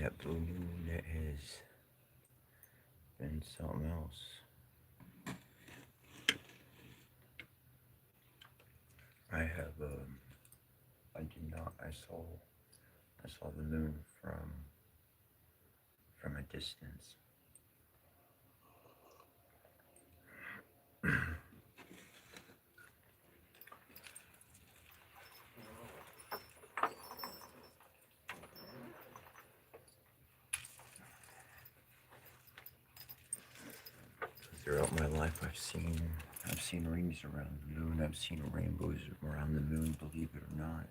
That blue moon, that has been something else. I have, I did not, I saw the moon from a distance. Throughout my life, I've seen rings around the moon. I've seen rainbows around the moon, believe it or not.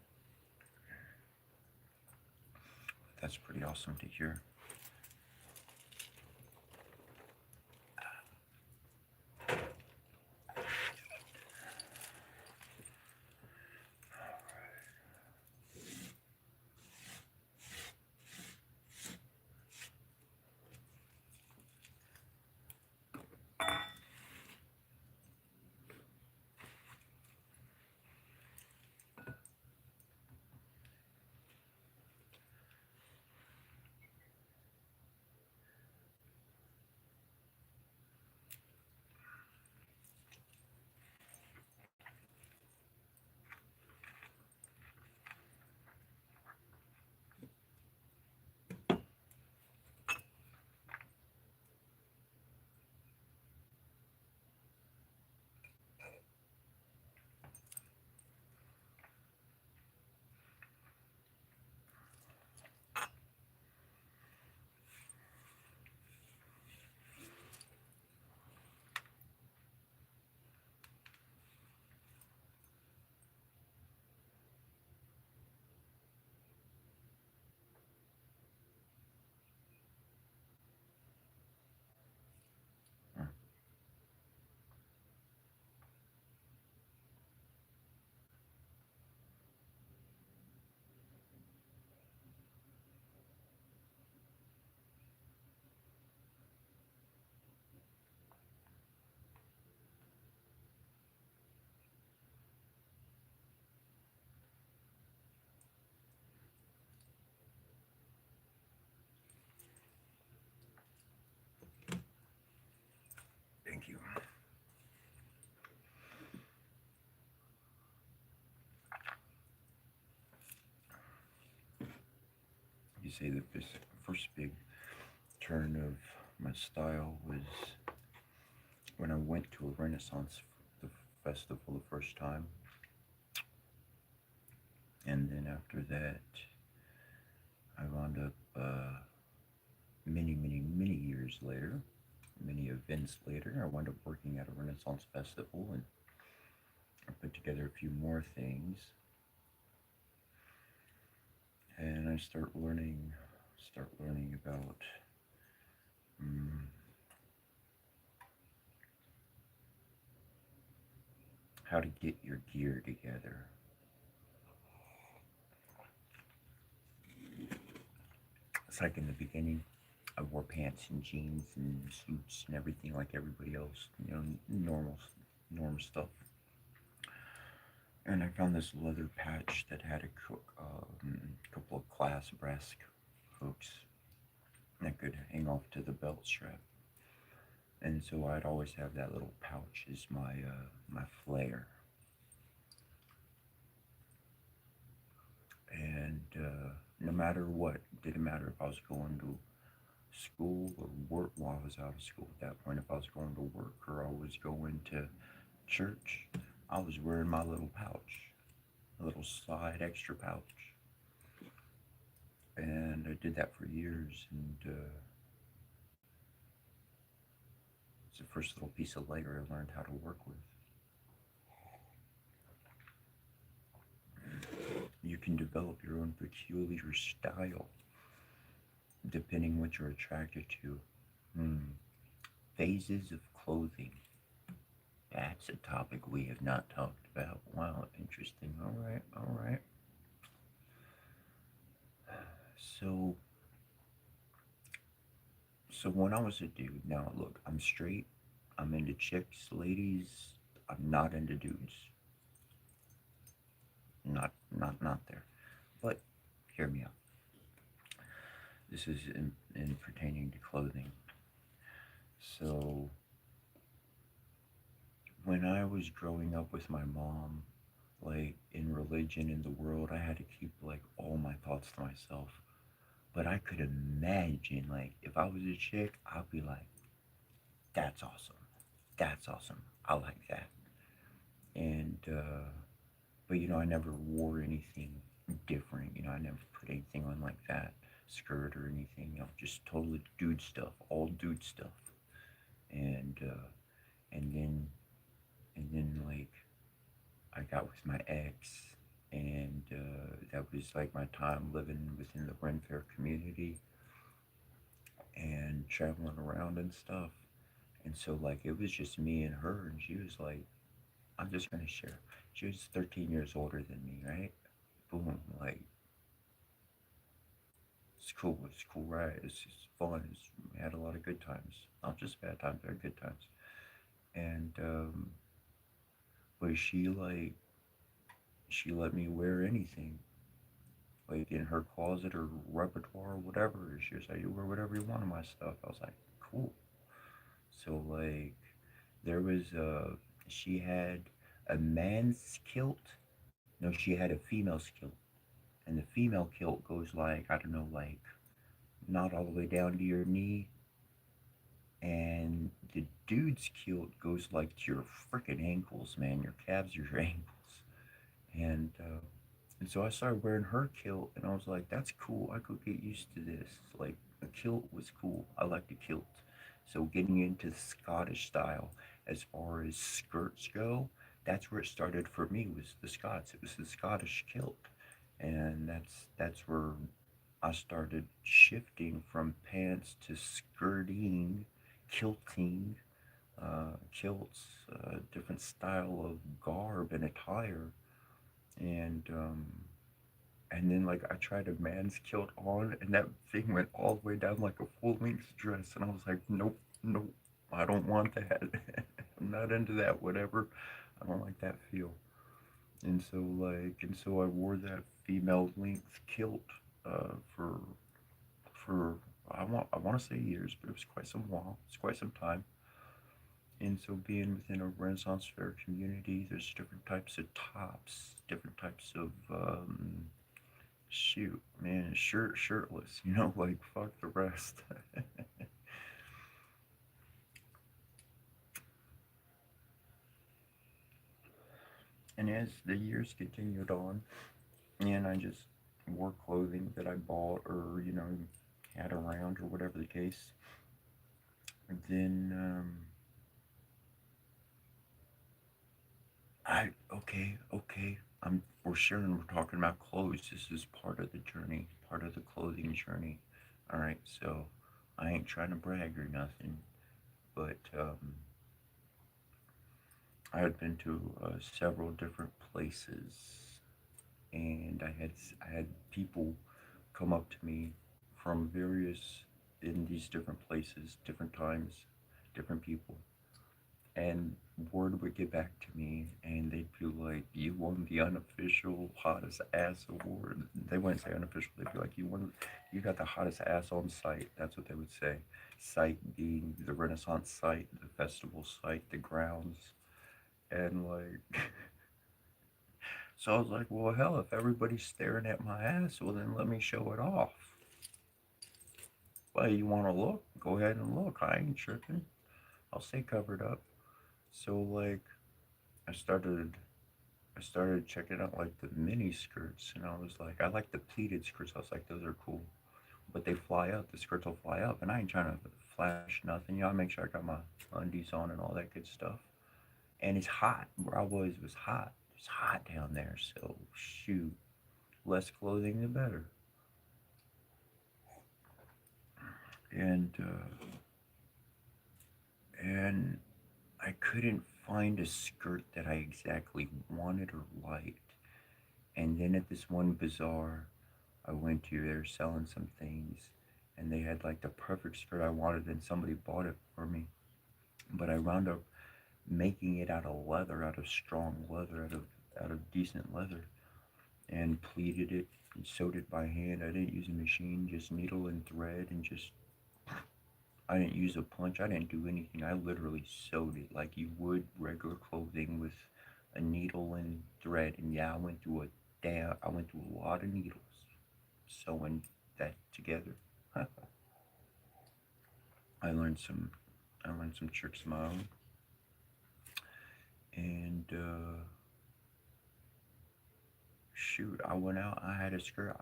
That's pretty awesome to hear. Thank you. You say that this first big turn of my style was when I went to a Renaissance festival the first time, and then after that, I wound up many years later, many events later, I wound up working at a Renaissance festival, and I put together a few more things, and I start learning about um, how to get your gear together. It's like in the beginning, I wore pants and jeans and suits and everything like everybody else, normal stuff. And I found this leather patch that had couple of glass brass hooks that could hang off to the belt strap. And so I'd always have that little pouch as my flare. And no matter what, didn't matter if I was going to school or work. While I was out of school at that point, if I was going to work or I was going to church, I was wearing my little pouch, a little side extra pouch. And I did that for years, and it's the first little piece of layer I learned how to work with. You can develop your own peculiar style depending what you're attracted to. Hmm. Phases of clothing. That's a topic we have not talked about. Wow, interesting. All right, all right. So, so when I was a dude, now look, I'm straight. I'm into chicks, ladies. I'm not into dudes. Not there. But hear me out. This is in pertaining to clothing. So when I was growing up with my mom, like in religion in the world, I had to keep like all my thoughts to myself. But I could imagine, like, if I was a chick, I'd be like, that's awesome. That's awesome. I like that. And, but I never wore anything different. I never put anything on like that skirt or anything. Just totally dude stuff, all dude stuff. And, and then, like, I got with my ex, and that was like my time living within the Ren Fair community and traveling around and stuff. And so, like, it was just me and her, and she was like, I'm just gonna share. She was 13 years older than me, right? Boom, like, it's cool, right? It's fun. We had a lot of good times, not just bad times, but good times. And but she let me wear anything, like in her closet or repertoire or whatever. She was like, you wear whatever you want of my stuff. I was like, cool. So like, there was she had a man's kilt. No, she had a female's kilt, and the female kilt goes like, I don't know, like not all the way down to your knee, and the dude's kilt goes like to your freaking ankles, man, your calves, your ankles, and so I started wearing her kilt, and I was like, that's cool. I could get used to this. Like, a kilt was cool. I liked a kilt. So getting into the Scottish style as far as skirts go, that's where it started for me, was the Scots. It was the Scottish kilt. And that's where I started shifting from pants to skirting, kilting, kilts, different style of garb and attire, and then like I tried a man's kilt on, and that thing went all the way down like a full length dress, and I was like, nope, nope, I don't want that. I'm not into that. Whatever, I don't like that feel. And so I wore that female length kilt for I want to say years, but it was quite some while. It's quite some time. And so being within a Renaissance fair community, there's different types of tops, different types of shoot, man, shirtless, like fuck the rest. And as the years continued on, and I just wore clothing that I bought or had around or whatever the case, then okay, we're sharing, we're talking about clothes. This is part of the journey, part of the clothing journey. All right, so I ain't trying to brag or nothing, but I had been to several different places, and I had people come up to me from various in these different places, different times, different people, and word would get back to me, and they'd be like, "You won the unofficial hottest ass award." They wouldn't say unofficial; they'd be like, you got the hottest ass on site." That's what they would say. Site being the Renaissance site, the festival site, the grounds, and like. So I was like, well, hell, if everybody's staring at my ass, well, then let me show it off. Well, you want to look? Go ahead and look. I ain't tripping. I'll stay covered up. So like, I started, I started checking out like the mini skirts, and I was like, I like the pleated skirts. I was like, those are cool, but they fly up. The skirts will fly up, and I ain't trying to flash nothing. I make sure I got my undies on and all that good stuff. And it's hot. Where I was hot. It's hot down there. So shoot, less clothing the better. And and I couldn't find a skirt that I exactly wanted or liked. And then at this one bazaar I went to, they were selling some things, and they had like the perfect skirt I wanted, and somebody bought it for me. But I wound up making it out of leather, out of strong leather, out of decent leather. and pleated it and sewed it by hand. I didn't use a machine, just needle and thread, and just, I didn't use a punch. I didn't do anything. I literally sewed it like you would regular clothing with a needle and thread. And yeah, I went through a lot of needles sewing that together. I learned some, I learned some tricks of my own, and shoot, I went out. I had a skirt,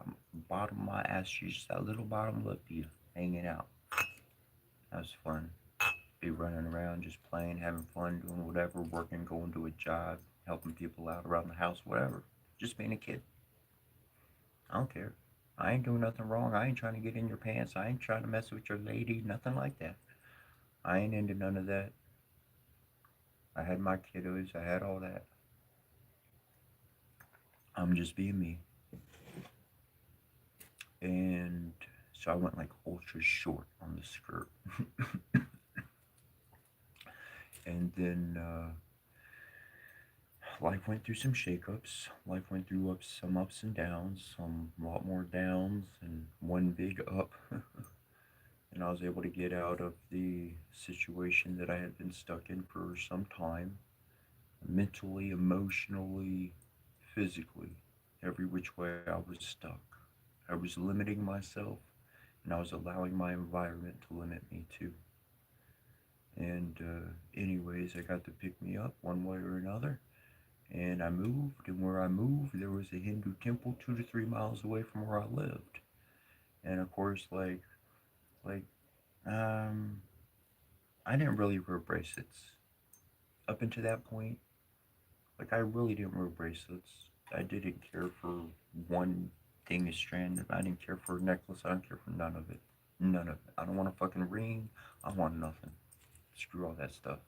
bottom of my ass, just that little bottom lip here hanging out. That was fun. Be running around, just playing, having fun, doing whatever, working, going to a job, helping people out around the house, whatever. Just being a kid. I don't care. I ain't doing nothing wrong. I ain't trying to get in your pants. I ain't trying to mess with your lady. Nothing like that. I ain't into none of that. I had my kiddos. I had all that. I'm just being me. And so I went like ultra short on the skirt. And then life went through some shakeups. Life went through some ups and downs, some a lot more downs, and one big up. And I was able to get out of the situation that I had been stuck in for some time, mentally, emotionally, physically, every which way I was stuck. I was limiting myself, and I was allowing my environment to limit me too. And anyways, I got to pick me up one way or another, and I moved. And where I moved, there was a Hindu temple 2 to 3 miles away from where I lived. And of course, like um, I didn't really wear bracelets up until that point. Like I really didn't wear bracelets. I didn't care for one thing is strand. I didn't care for a necklace. I don't care for none of it. None of it. I don't want a fucking ring. I want nothing. Screw all that stuff.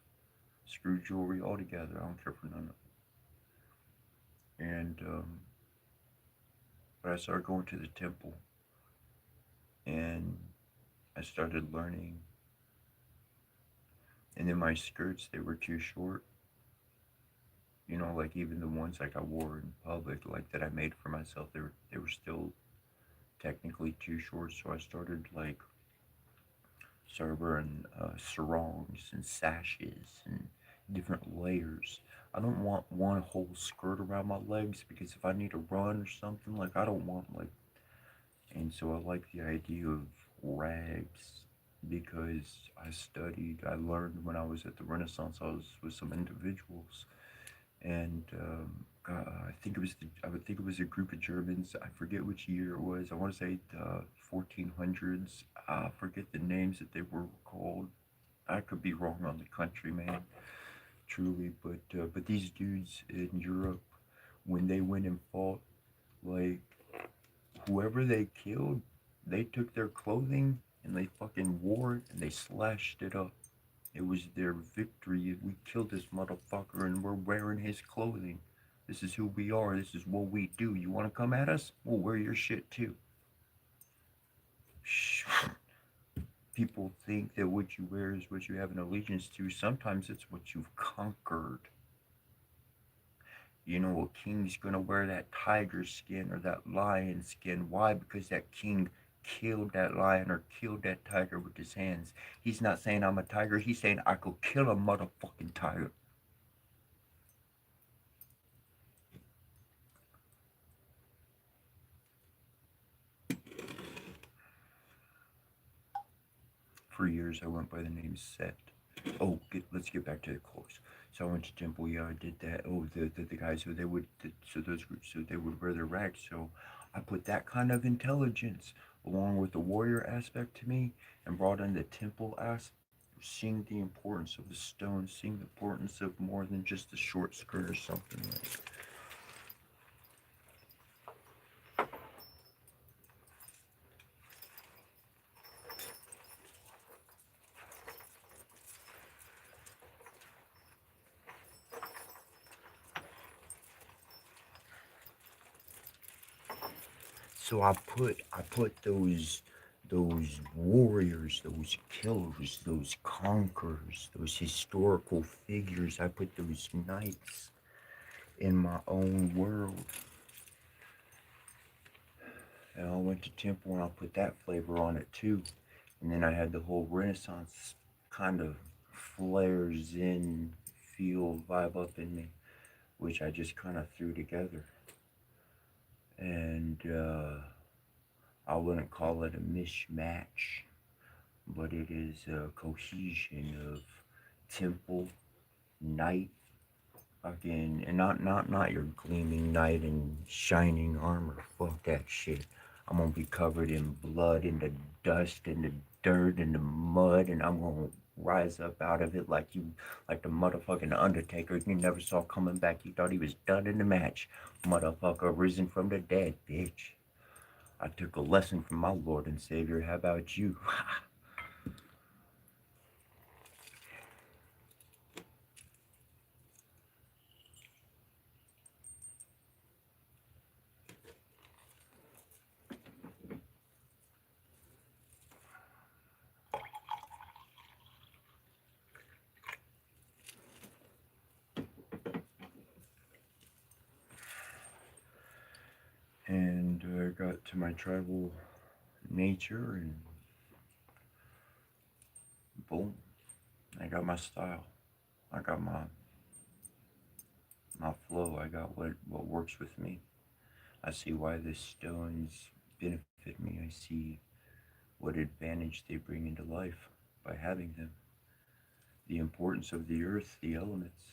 Screw jewelry altogether. I don't care for none of it. And but I started going to the temple, and I started learning. And then my skirts, they were too short. You know, like even the ones like I wore in public, like that I made for myself, they were still technically too short. So I started wearing sarongs and sashes and different layers. I don't want one whole skirt around my legs because if I need to run or something, like I don't want like. And so I like the idea of rags because I studied, I learned when I was at the Renaissance. I was with some individuals, and I think I would think it was a group of Germans. I forget which year it was. I want to say the 1400s. I forget the names that they were called. I could be wrong on the country, man, truly. But these dudes in Europe, when they went and fought, like whoever they killed, they took their clothing and they fucking wore it and they slashed it up. It was their victory. We killed this motherfucker and we're wearing his clothing. This is who we are. This is what we do. You want to come at us? We'll wear your shit too. Shh. People think that what you wear is what you have an allegiance to. Sometimes it's what you've conquered. You know, a king's gonna wear that tiger skin or that lion skin. Why? Because that king killed that lion or killed that tiger with his hands. He's not saying I'm a tiger. He's saying I could kill a motherfucking tiger. For years, I went by the name Set. Oh, let's get back to the clothes. So I went to temple. Yeah, I did that. Oh, the guys so they would so those groups so they would wear their rags. So I put that kind of intelligence along with the warrior aspect to me and brought in the temple aspect. Seeing the importance of the stone, seeing the importance of more than just a short skirt or something like. So I put those warriors, those killers, those conquerors, those historical figures. I put those knights in my own world. And I went to Temple and I put that flavor on it too. And then I had the whole Renaissance kind of flares in feel vibe up in me, which I just kind of threw together. And I wouldn't call it a mismatch, but it is a cohesion of Temple, Night, fucking, and not your gleaming knight in shining armor. Fuck that shit. I'm gonna be covered in blood, in the dust, in the dirt, in the mud, and I'm gonna rise up out of it like the motherfucking Undertaker you never saw coming back. You thought he was done in the match. Motherfucker risen from the dead, bitch. I took a lesson from my Lord and Savior. How about you? And I got to my tribal nature and boom, I got my style. I got my flow. I got what works with me. I see why the stones benefit me. I see what advantage they bring into life by having them. The importance of the earth, the elements.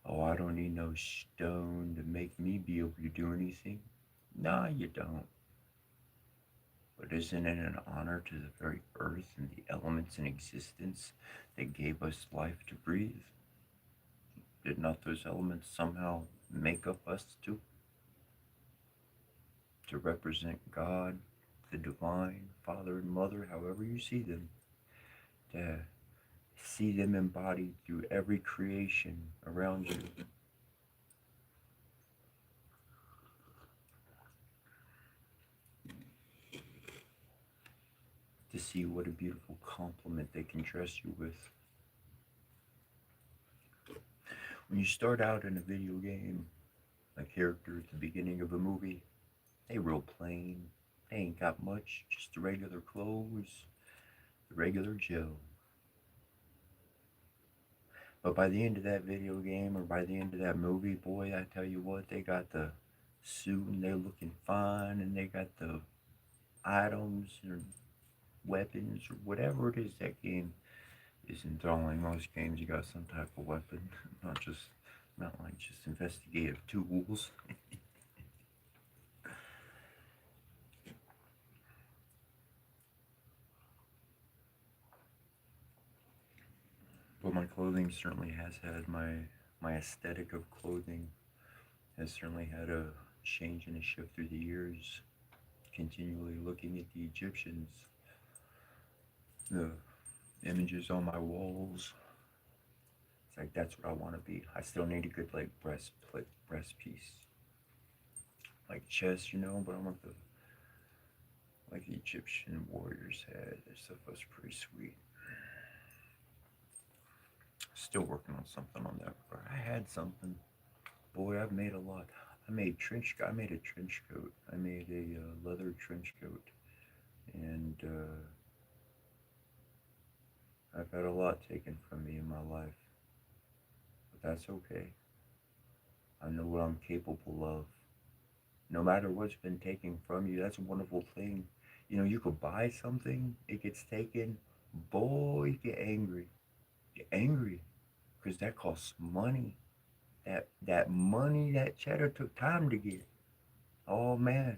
Oh, I don't need no stone to make me be able to do anything. Nah, you don't. But isn't it an honor to the very earth and the elements in existence that gave us life to breathe? Did not those elements somehow make up us to represent God, the divine, Father and Mother, however you see them, to see them embodied through every creation around you? To see what a beautiful compliment they can dress you with. When you start out in a video game, a character at the beginning of a movie, they real plain. They ain't got much, just the regular clothes, the regular Joe. But by the end of that video game or by the end of that movie, boy, I tell you what, they got the suit and they're looking fine and they got the items or weapons or whatever it is that game is enthralling. Most games you got some type of weapon, not just not like just investigative tools. But my clothing certainly has had my aesthetic of clothing has certainly had a change and a shift through the years. Continually looking at the Egyptians, the images on my walls. It's like that's what I want to be. I still need a good like breast piece, like chest, but I want the like the Egyptian warriors had. Their stuff was pretty sweet. Still working on something on that. But I had something. Boy, I've made a lot. I made a trench coat. I made a leather trench coat, and I've had a lot taken from me in my life, but that's okay. I know what I'm capable of. No matter what's been taken from you, that's a wonderful thing. You could buy something, it gets taken. Boy, you get angry. Get angry because that costs money. That money, that cheddar took time to get. Oh man,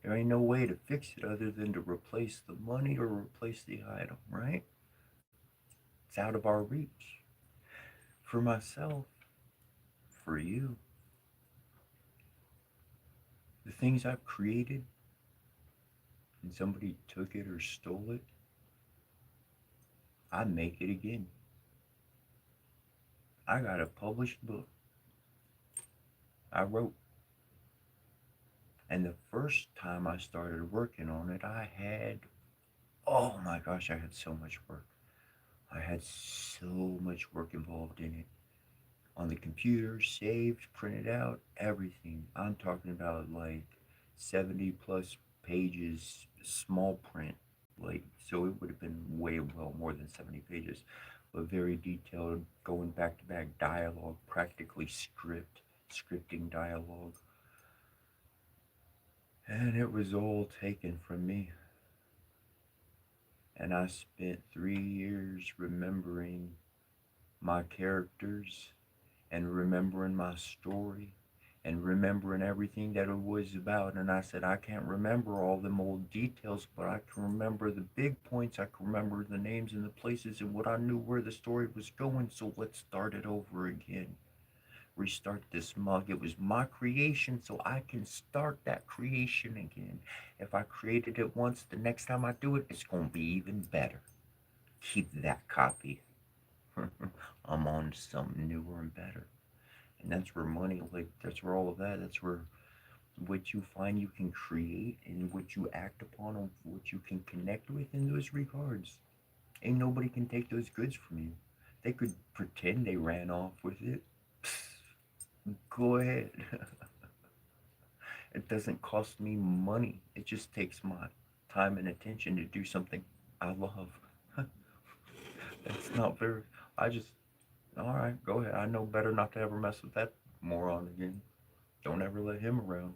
there ain't no way to fix it other than to replace the money or replace the item, right? It's out of our reach. For myself, for you, the things I've created and somebody took it or stole it, I make it again. I got a published book I wrote. And the first time I started working on it, oh my gosh, I had so much work. I had so much work involved in it. On the computer, saved, printed out, everything. I'm talking about like 70 plus pages, small print, like, so it would have been way well more than 70 pages, but very detailed, going back to back dialogue, practically scripting dialogue. And it was all taken from me. And I spent 3 years remembering my characters and remembering my story and remembering everything that it was about. And I said, I can't remember all them old details, but I can remember the big points. I can remember the names and the places and what I knew where the story was going. So let's start it over again. Restart this mug. It was my creation, so I can start that creation again. If I created it once, the next time I do it, it's going to be even better. Keep that copy. I'm on to something newer and better. And that's where money, like, that's where all of that, that's where what you find you can create and what you act upon and what you can connect with in those regards. Ain't nobody can take those goods from you. They could pretend they ran off with it. Go ahead. It doesn't cost me money. It just takes my time and attention to do something I love. That's not very. I just. All right, go ahead. I know better not to ever mess with that moron again. Don't ever let him around.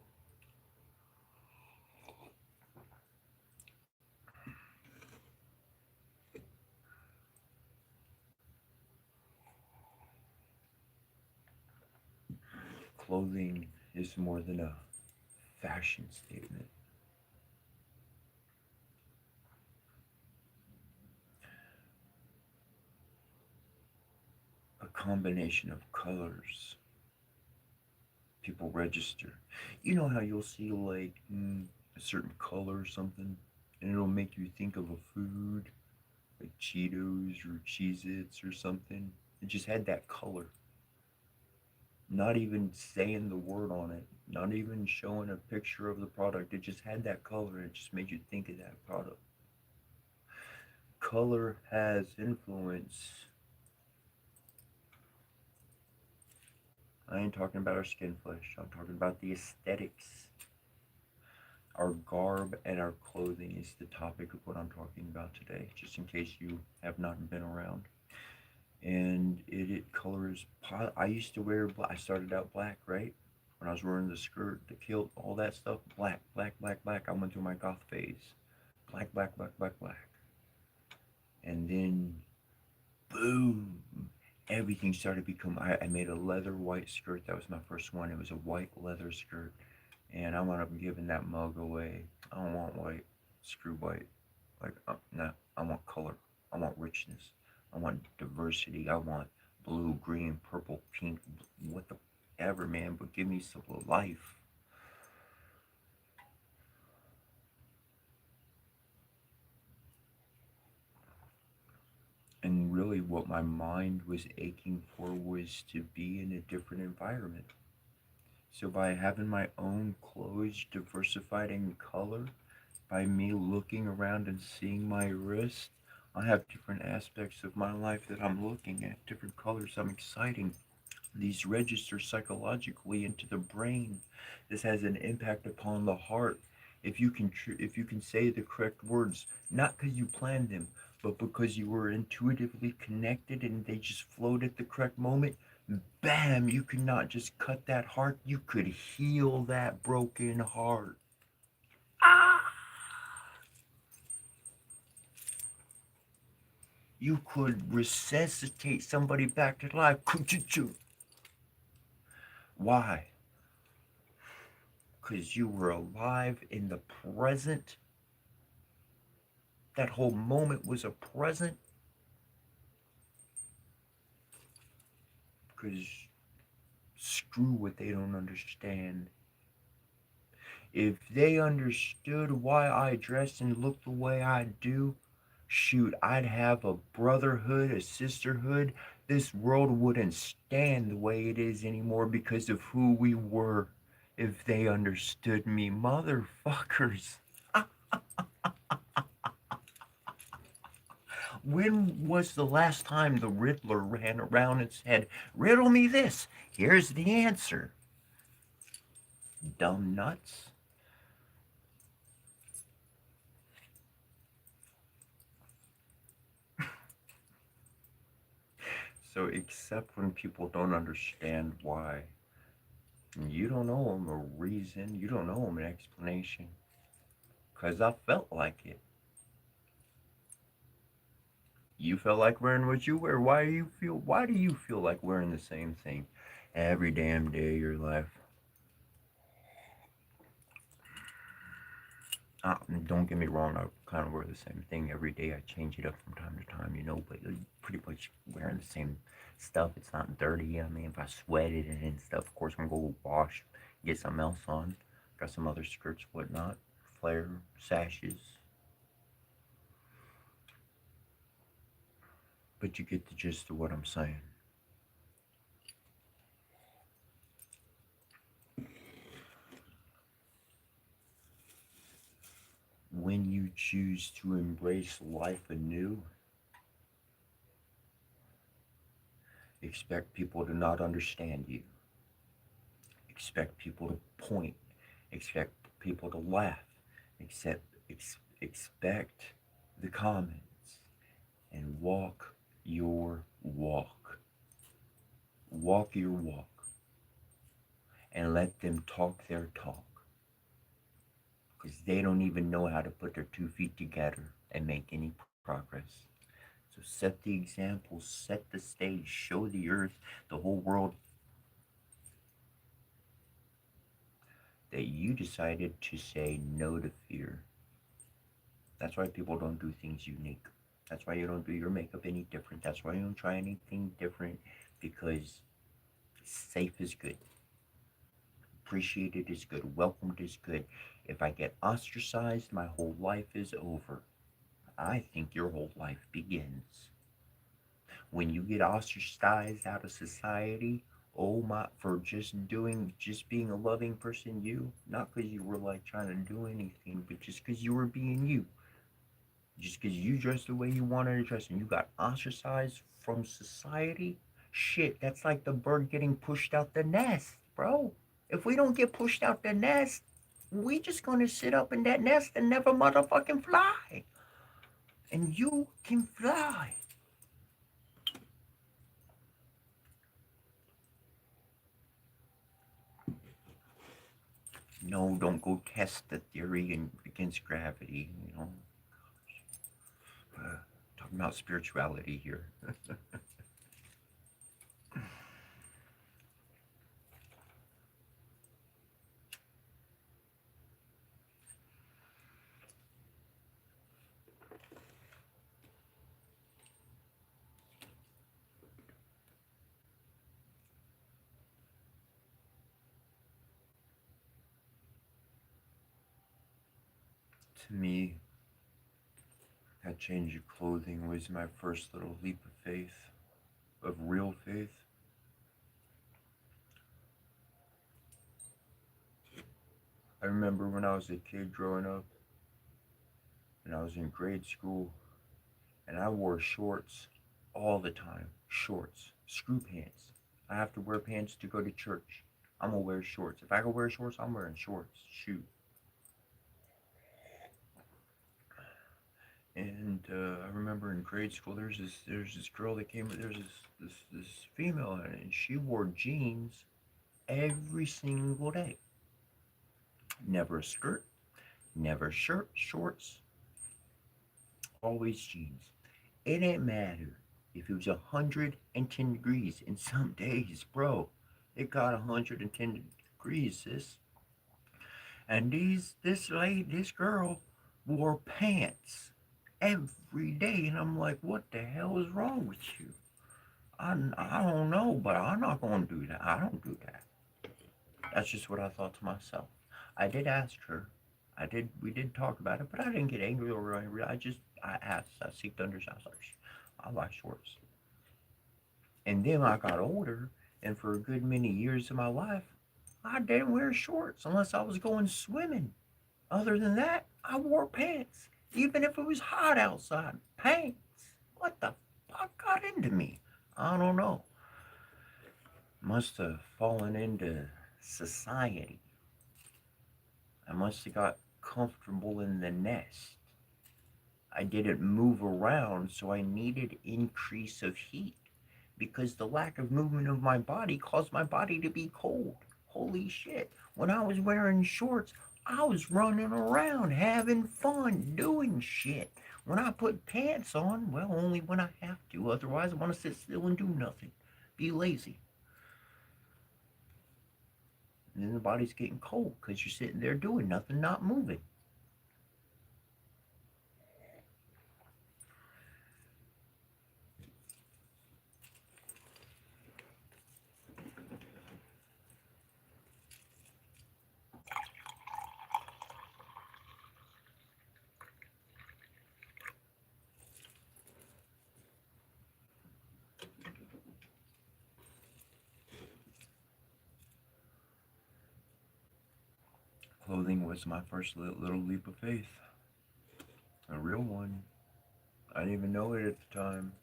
Clothing is more than a fashion statement. A combination of colors. People register. You know how you'll see like a certain color or something, and it'll make you think of a food, like Cheetos or Cheez Its or something. It just had that color. Not even saying the word on it, not even showing a picture of the product. It just had that color and it just made you think of that product. Color has influence. I ain't talking about our skin flesh. I'm talking about the aesthetics. Our garb and our clothing is the topic of what I'm talking about today, just in case you have not been around. And it colors. I used to wear black. I started out black, right? When I was wearing the skirt, the kilt, all that stuff, black, black, black, black. I went through my goth phase. Black, black, black, black, black. And then, boom, everything started to become. I made a leather white skirt. That was my first one. It was a white leather skirt. And I wound up giving that mug away. I don't want white. Screw white. Like, no, I want color. I want richness. I want diversity. I want blue, green, purple, pink, what the ever, man. But give me some life. And really, what my mind was aching for was to be in a different environment. So, by having my own clothes diversified in color, by me looking around and seeing my wrist, I have different aspects of my life that I'm looking at, different colors. I'm exciting. These register psychologically into the brain. This has an impact upon the heart. If you can say the correct words, not because you planned them, but because you were intuitively connected and they just flowed at the correct moment, bam, you could not just cut that heart, you could heal that broken heart. Ah! You could resuscitate somebody back to life. Why? Because you were alive in the present. That whole moment was a present. Because screw what they don't understand. If they understood why I dress and look the way I do, shoot, I'd have a brotherhood, a sisterhood. This world wouldn't stand the way it is anymore because of who we were. If they understood me, motherfuckers. When was the last time the Riddler ran around and said, "Riddle me this, here's the answer"? Dumb nuts. So except when people don't understand why, you don't know them a reason, you don't know them an explanation. Because I felt like it. You felt like wearing what you wear. Why do you feel like wearing the same thing every damn day of your life? Don't get me wrong, I kind of wear the same thing every day. I change it up from time to time, but pretty much wearing the same stuff. It's not dirty. I mean, if I sweat it and stuff, of course, I'm going to go wash, get something else on. Got some other skirts, whatnot, flare, sashes. But you get the gist of what I'm saying. When you choose to embrace life anew, expect people to not understand you. Expect people to point. Expect people to laugh. Expect the comments and walk your walk. Walk your walk and let them talk their talk because they don't even know how to put their 2 feet together and make any progress. So set the example, set the stage, show the earth, the whole world that you decided to say no to fear. That's why people don't do things unique. That's why you don't do your makeup any different. That's why you don't try anything different because safe is good. Appreciated is good. Welcomed is good. If I get ostracized, my whole life is over. I think your whole life begins. When you get ostracized out of society, oh my, for just being a loving person, not because you were like trying to do anything, but just because you were being you. Just because you dressed the way you wanted to dress and you got ostracized from society, shit, that's like the bird getting pushed out the nest, bro. If we don't get pushed out the nest, we just gonna sit up in that nest and never motherfucking fly. And you can fly. No, don't go test the theory against gravity. Talking about spirituality here. To me, that change of clothing was my first little leap of faith, of real faith. I remember when I was a kid growing up, and I was in grade school, and I wore shorts all the time. Shorts, screw pants. I have to wear pants to go to church. I'm gonna wear shorts. If I can wear shorts, I'm wearing shorts. Shoot. And I remember in grade school, there's this girl that came. There's this female, and she wore jeans every single day. Never a skirt, never shorts, always jeans. It didn't matter if it was 110 degrees. In some days, bro, it got 110 degrees, sis. And this girl wore pants every day, and I'm like, what the hell is wrong with you? I don't know, but I'm not gonna do that. I don't do that. That's just what I thought to myself. I did ask her. We did talk about it, but I didn't get angry or angry. I asked. I seeked understanding. I was like, I like shorts. And then I got older, and for a good many years of my life, I didn't wear shorts unless I was going swimming. Other than that, I wore pants, even if it was hot outside. Pants. What the fuck got into me? I don't know. Must have fallen into society. I must have got comfortable in the nest. I didn't move around, so I needed increase of heat because the lack of movement of my body caused my body to be cold. Holy shit. When I was wearing shorts, I was running around having fun doing shit. When I put pants on, well, only when I have to. Otherwise, I want to sit still and do nothing. Be lazy. And then the body's getting cold because you're sitting there doing nothing, not moving. Clothing was my first little leap of faith. A real one. I didn't even know it at the time,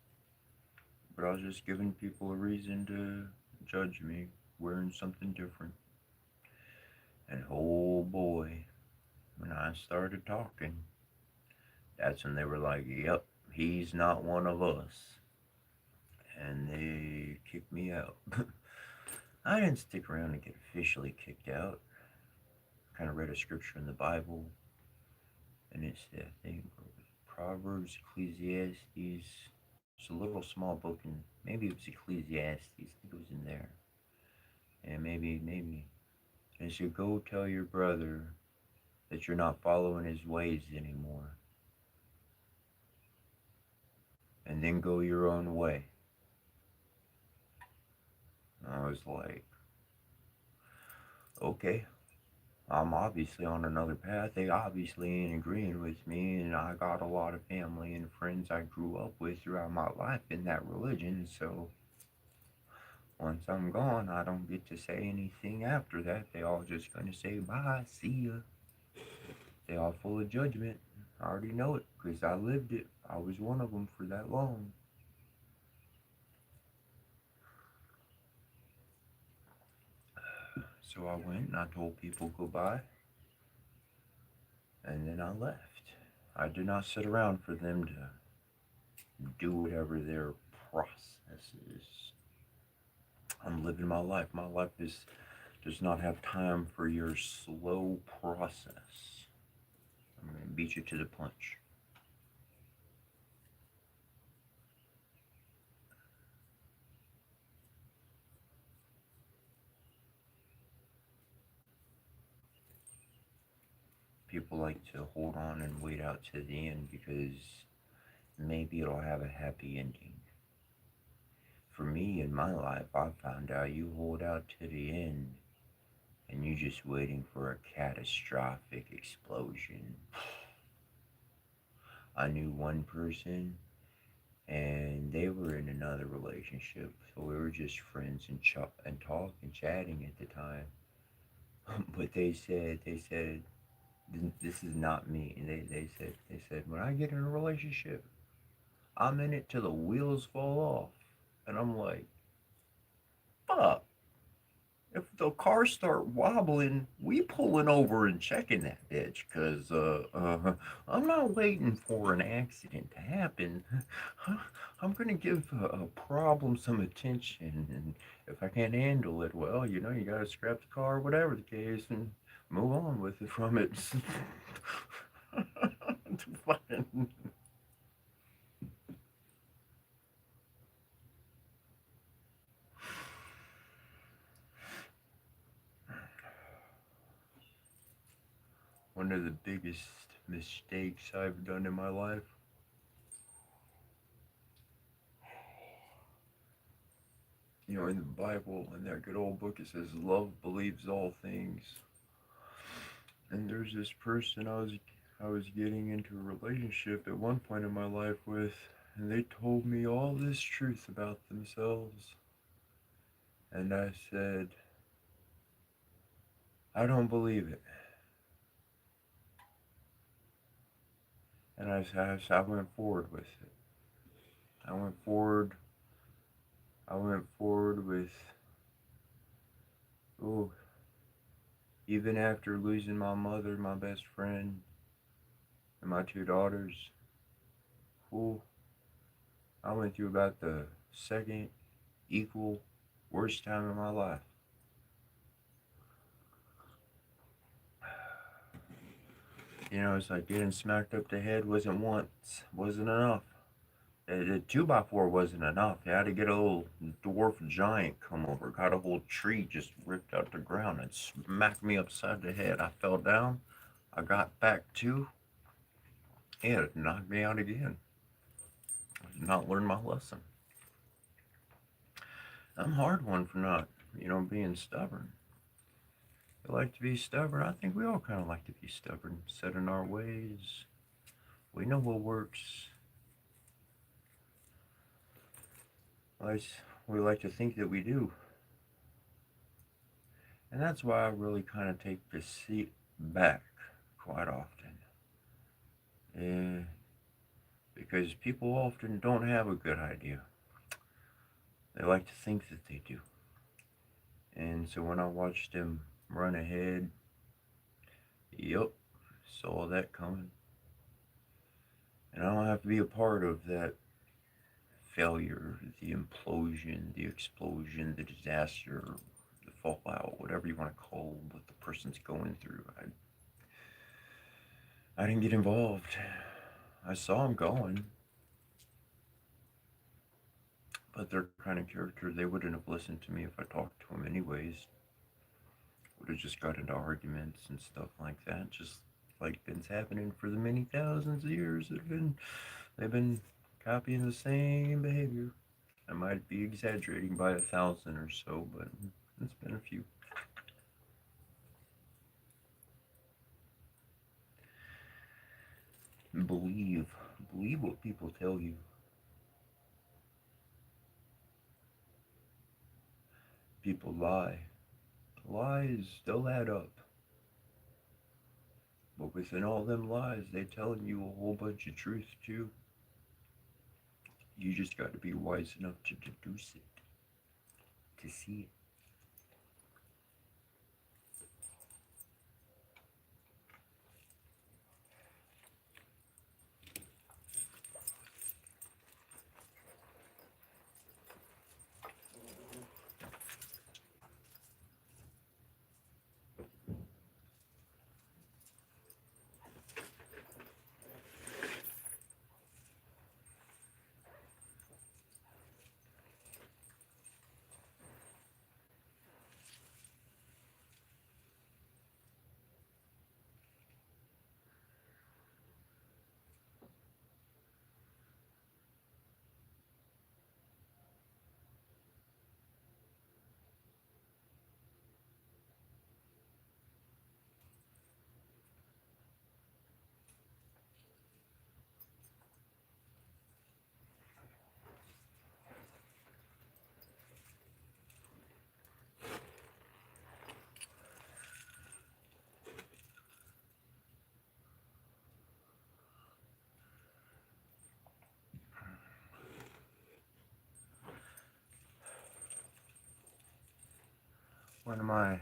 but I was just giving people a reason to judge me wearing something different. And oh boy, when I started talking, that's when they were like, yep, he's not one of us. And they kicked me out. I didn't stick around to get officially kicked out. Kind of read a scripture in the Bible, and it's, I think, Proverbs, Ecclesiastes. It's a little small book, and maybe it was Ecclesiastes. I think it was in there. And maybe. And so go tell your brother that you're not following his ways anymore. And then go your own way. I was like, okay, I'm obviously on another path. They obviously ain't agreeing with me, and I got a lot of family and friends I grew up with throughout my life in that religion, so once I'm gone, I don't get to say anything after that. They all just gonna say bye, see ya. They all full of judgment. I already know it, because I lived it. I was one of them for that long. So I went and I told people goodbye, and then I left. I did not sit around for them to do whatever their process is. I'm living my life. My life does not have time for your slow process. I'm gonna beat you to the punch. People like to hold on and wait out to the end because maybe it'll have a happy ending. For me in my life, I found out you hold out to the end and you're just waiting for a catastrophic explosion. I knew one person and they were in another relationship, so we were just friends and talk and chatting at the time. But they said this is not me. And they said when I get in a relationship, I'm in it till the wheels fall off. And I'm like, fuck. If the cars start wobbling, we pulling over and checking that bitch, cause I'm not waiting for an accident to happen. I'm gonna give a problem some attention, and if I can't handle it, well, you gotta scrap the car, whatever the case, and move on with it from it. One of the biggest mistakes I've done in my life. In the Bible, in that good old book, it says, "Love believes all things." And there's this person I was getting into a relationship at one point in my life with, and they told me all this truth about themselves. And I said, I don't believe it. And I went forward with it. I went forward. I went forward with, oh, even after losing my mother, my best friend, and my two daughters, oh, I went through about the second equal worst time in my life. You know, it's like getting smacked up the head wasn't once, wasn't enough. The 2x4 wasn't enough. You had to get a little dwarf giant come over, got a whole tree just ripped out the ground and smacked me upside the head. I fell down. I got back to. It knocked me out again. I did not learn my lesson. I'm a hard one for not, being stubborn. I like to be stubborn. I think we all kind of like to be stubborn, set in our ways. We know what works. We like to think that we do. And that's why I really kind of take the seat back quite often. Uh, because people often don't have a good idea. They like to think that they do. And so when I watched them run ahead, yep, saw that coming. And I don't have to be a part of that failure, the implosion, the explosion, the disaster, the fallout, whatever you want to call what the person's going through. I didn't get involved. I saw them going, but their kind of character, they wouldn't have listened to me if I talked to them anyways. Would have just got into arguments and stuff like that, just like been happening for the many thousands of years they've been copying the same behavior. I might be exaggerating by 1,000 or so, but it's been a few. Believe what people tell you. People lie. Lies, they'll add up. But within all them lies, they telling you a whole bunch of truth too. You just got to be wise enough to deduce it, to see it. One of my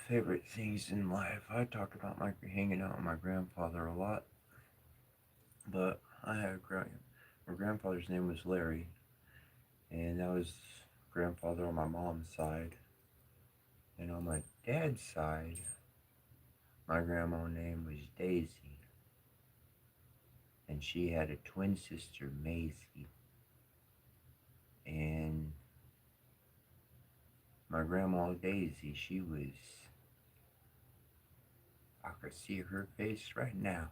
favorite things in life, I talk about my hanging out with my grandfather a lot, but I had my grandfather's name was Larry, and that was grandfather on my mom's side. And on my dad's side, my grandma's name was Daisy, and she had a twin sister, Maisie. And my grandma Daisy, I could see her face right now.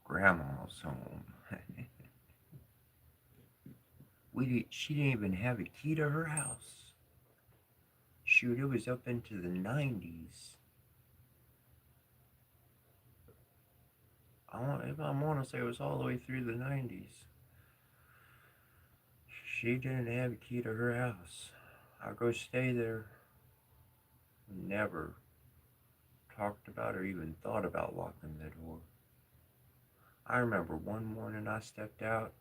Grandma's home. She didn't even have a key to her house. Shoot, it was up into the 90s. I want to say it was all the way through the 90s. She didn't have a key to her house. I'll go stay there. Never talked about or even thought about locking the door. I remember one morning I stepped out,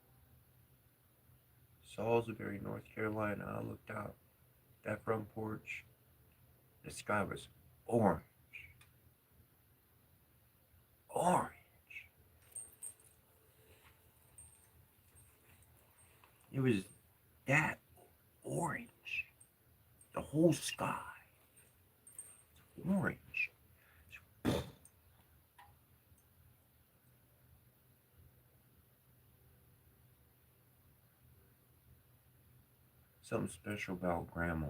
Salisbury, North Carolina. I looked out. that front porch, the sky was orange. Orange. It was that orange. The whole sky. Orange. Something special about Grandma.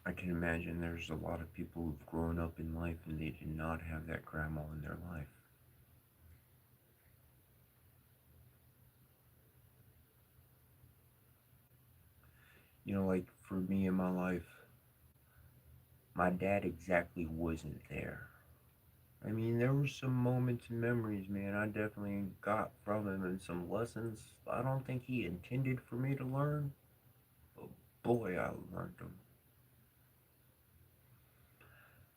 I can imagine there's a lot of people who've grown up in life and they did not have that grandma in their life. You know, like for me in my life, my dad exactly wasn't there. I mean, there were some moments and memories, man, I definitely got from him and some lessons I don't think he intended for me to learn, but boy, I learned them.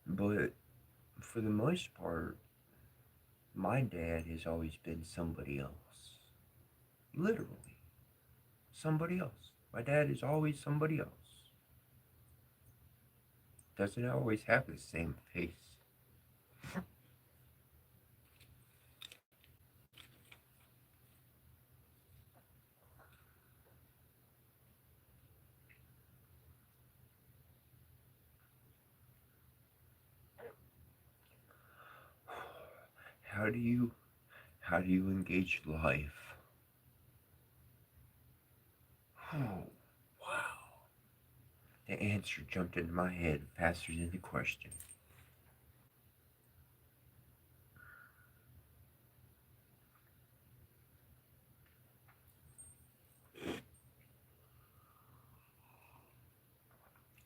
But for the most part, my dad has always been somebody else. Literally, somebody else. My dad is always somebody else. Doesn't always have the same face. How do you how do you engage life? Oh, wow. The answer jumped into my head faster than the question.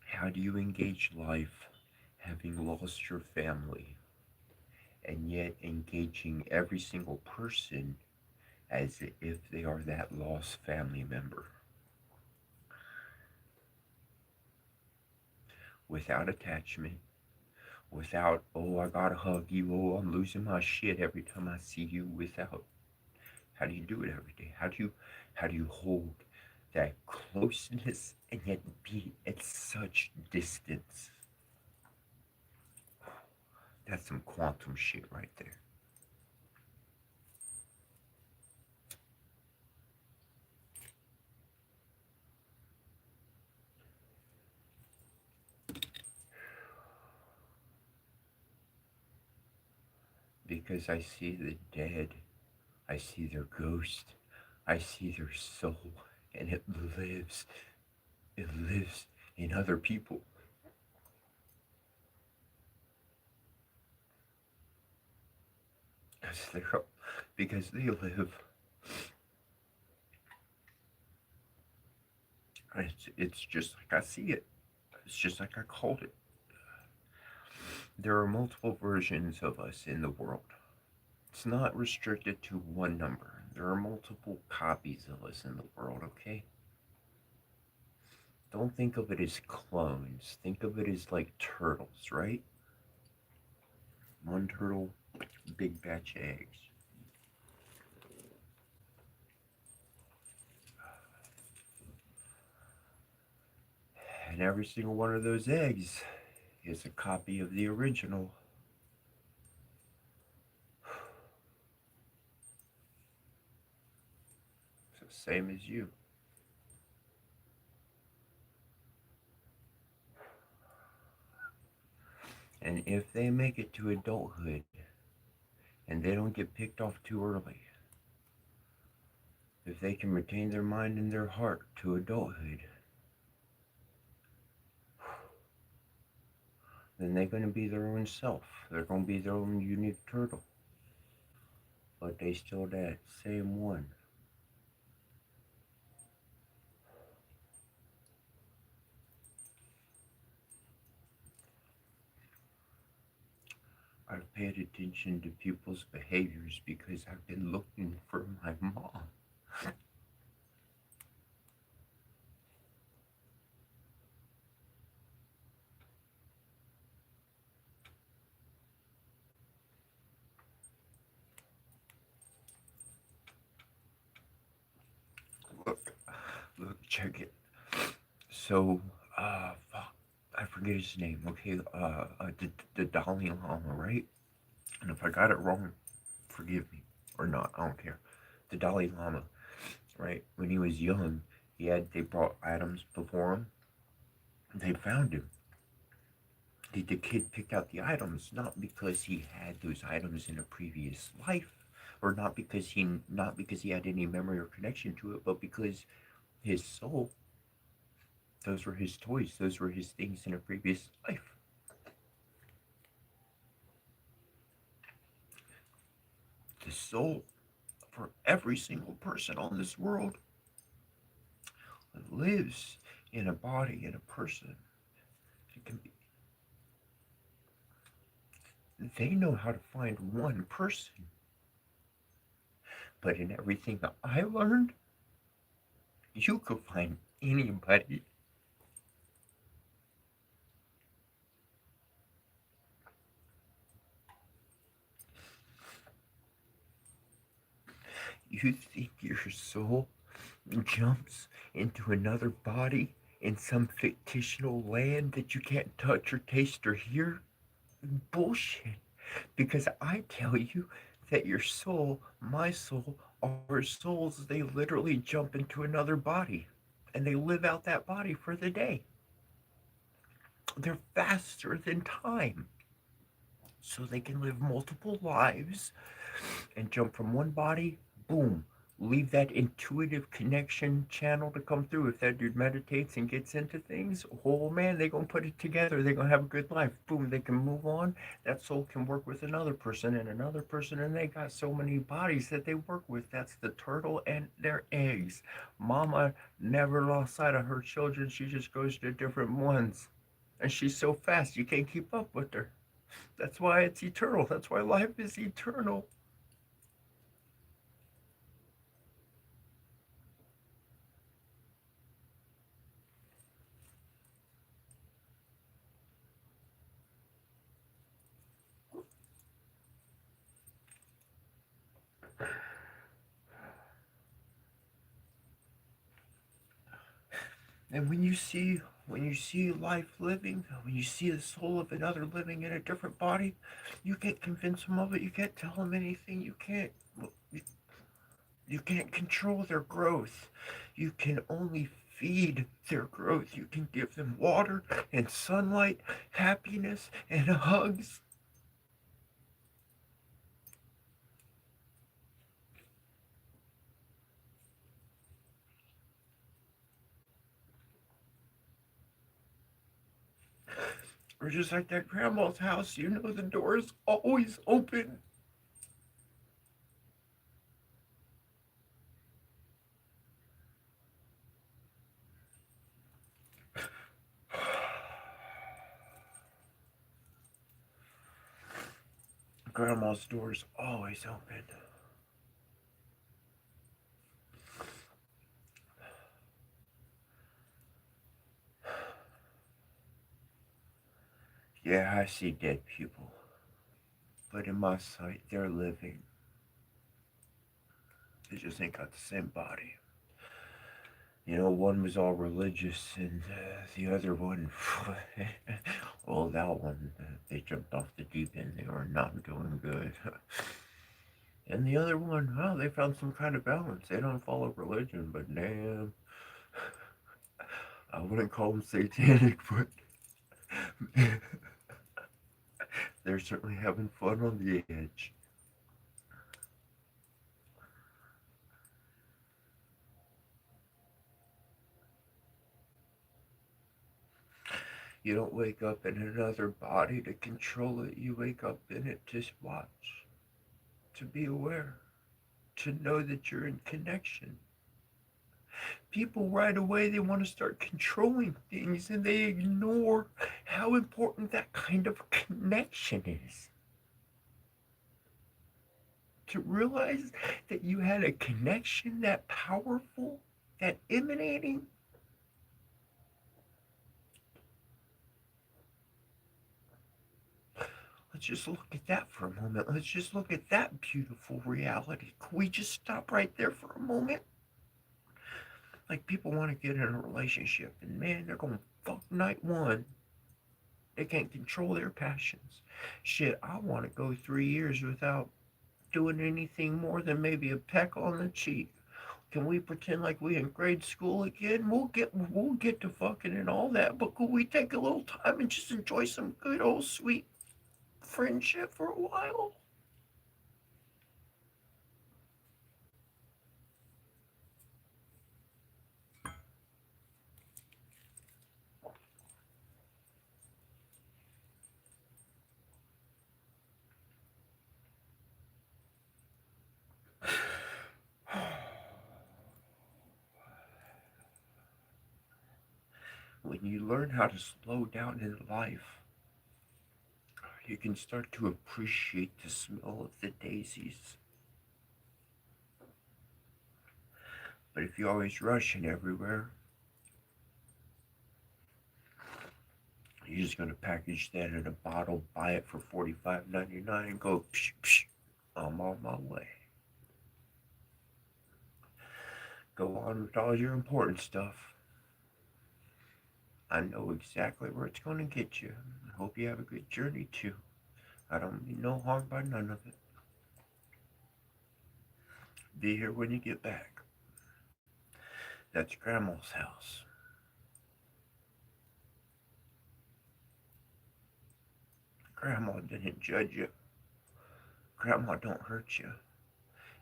How do you engage life having lost your family and yet engaging every single person as if they are that lost family member? Without attachment, without, oh, I gotta hug you, oh, I'm losing my shit every time I see you, without. How do you do it every day? How do you hold that closeness and yet be at such distance? That's some quantum shit right there. Because I see the dead, I see their ghost, I see their soul, and it lives in other people. Because they're, because they live. It's just like I see it. It's just like I called it. There are multiple versions of us in the world. It's not restricted to one number. There are multiple copies of us in the world, okay? Don't think of it as clones. Think of it as like turtles, right? One turtle, big batch of eggs. And every single one of those eggs is a copy of the original. So same as you. And if they make it to adulthood and they don't get picked off too early, if they can retain their mind and their heart to adulthood, then they're going to be their own self. They're going to be their own unique turtle. But they still that same one. I've paid attention to people's behaviors because I've been looking for my mom. check it. So, fuck, I forget his name. Okay, the Dalai Lama, right? And if I got it wrong, forgive me or not. I don't care. The Dalai Lama, right? When he was young, they brought items before him. They found him. The kid picked out the items not because he had those items in a previous life, or not because he had any memory or connection to it, but because his soul, those were his toys, those were his things in a previous life. The soul for every single person on this world lives in a body, in a person. It can be, they know how to find one person, but in everything that I learned, you could find anybody. You think your soul jumps into another body in some fictional land that you can't touch or taste or hear? Bullshit. Because I tell you that your soul, my soul, our souls, they literally jump into another body and they live out that body for the day. They're faster than time. So they can live multiple lives and jump from one body, boom, leave that intuitive connection channel to come through. If that dude meditates and gets into things, oh man, they're gonna put it together. They're gonna have a good life. Boom, they can move on. That soul can work with another person, and they got so many bodies that they work with. That's the turtle and their eggs. Mama never lost sight of her children. She just goes to different ones. And she's so fast you can't keep up with her. That's why it's eternal. That's why life is eternal. And when you see life living, when you see the soul of another living in a different body, you can't convince them of it. You can't tell them anything. You, you can't control their growth. You can only feed their growth. You can give them water and sunlight, happiness and hugs. Or just like that grandma's house, the door is always open. Grandma's door is always open. Yeah, I see dead people, but in my sight, they're living. They just ain't got the same body. One was all religious, and the other one, well, that one, they jumped off the deep end. They were not doing good. And the other one, well, they found some kind of balance. They don't follow religion, but damn, I wouldn't call them satanic, but they're certainly having fun on the edge. You don't wake up in another body to control it. You wake up in it to watch, to be aware, to know that you're in connection. People right away, they want to start controlling things and they ignore how important that kind of connection is. To realize that you had a connection that powerful, that emanating. Let's just look at that for a moment. Let's just look at that beautiful reality. Can we just stop right there for a moment? Like people want to get in a relationship and man, they're going to fuck night one. They can't control their passions. Shit, I want to go 3 years without doing anything more than maybe a peck on the cheek. Can we pretend like we in grade school again? We'll get to fucking and all that, but could we take a little time and just enjoy some good old sweet friendship for a while? When you learn how to slow down in life, you can start to appreciate the smell of the daisies. But if you're always rushing everywhere, you're just gonna package that in a bottle, buy it for $45.99, and go psh, psh, I'm on my way. Go on with all your important stuff. I know exactly where it's gonna get you. I hope you have a good journey too. I don't mean no harm by none of it. Be here when you get back. That's Grandma's house. Grandma didn't judge you. Grandma don't hurt you.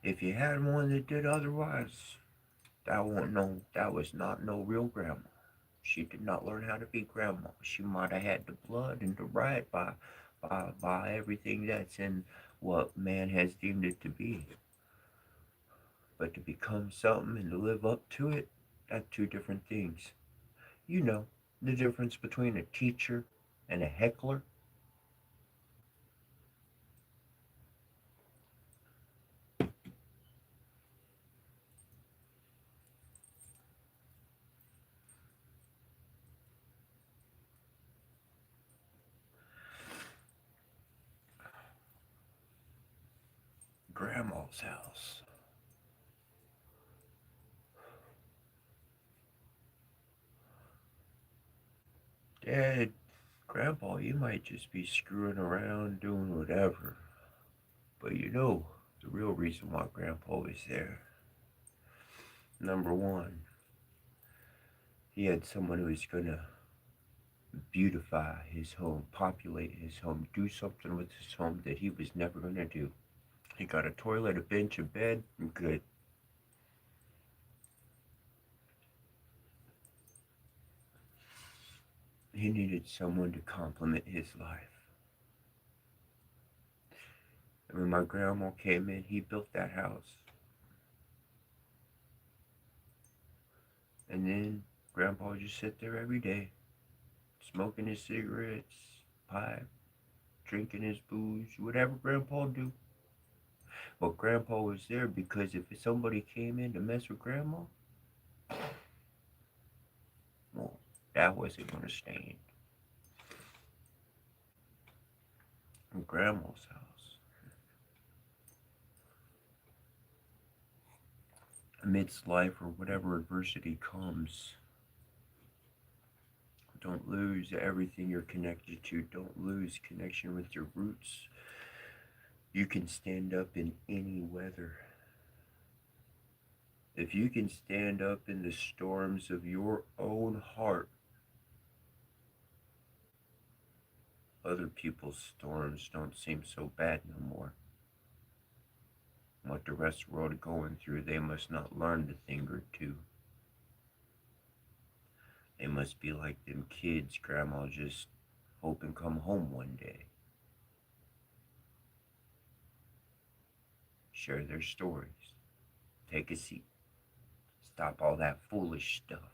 If you had one that did otherwise, that was not no real grandma. She did not learn how to be grandma. She might have had the blood and the right by everything that's in what man has deemed it to be. But to become something and to live up to it, that's two different things. You know, the difference between a teacher and a heckler. Grandma's house. Dad, Grandpa, you might just be screwing around doing whatever. But you know the real reason why Grandpa was there. Number one, he had someone who was gonna beautify his home, populate his home, do something with his home that he was never gonna do. He got a toilet, a bench, a bed, good. He needed someone to complement his life. And when my grandma came in, he built that house. And then Grandpa would just sit there every day, smoking his cigarettes, pipe, drinking his booze, whatever Grandpa do. But Grandpa was there because if somebody came in to mess with Grandma, well, that wasn't gonna stand. In Grandma's house, amidst life or whatever adversity comes, don't lose everything you're connected to. Don't lose connection with your roots. You can stand up in any weather. If you can stand up in the storms of your own heart, other people's storms don't seem so bad no more. What the rest of the world are going through, they must not learn a thing or two. They must be like them kids Grandma just hoping come home one day. Share their stories. Take a seat. Stop all that foolish stuff.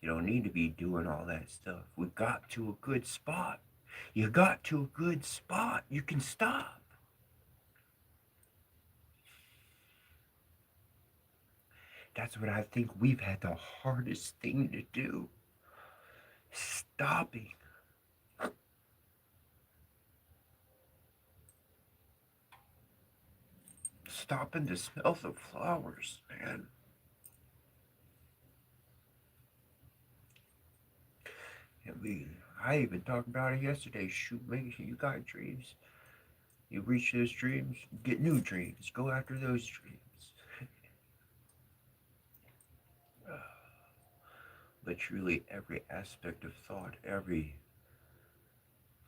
You don't need to be doing all that stuff. We got to a good spot. You got to a good spot. You can stop. That's what I think we've had the hardest thing to do. Stopping. Stopping to smell the flowers, man. I even talked about it yesterday. Shoot, make sure you got dreams. You reach those dreams, get new dreams. Go after those dreams. But truly, every aspect of thought, every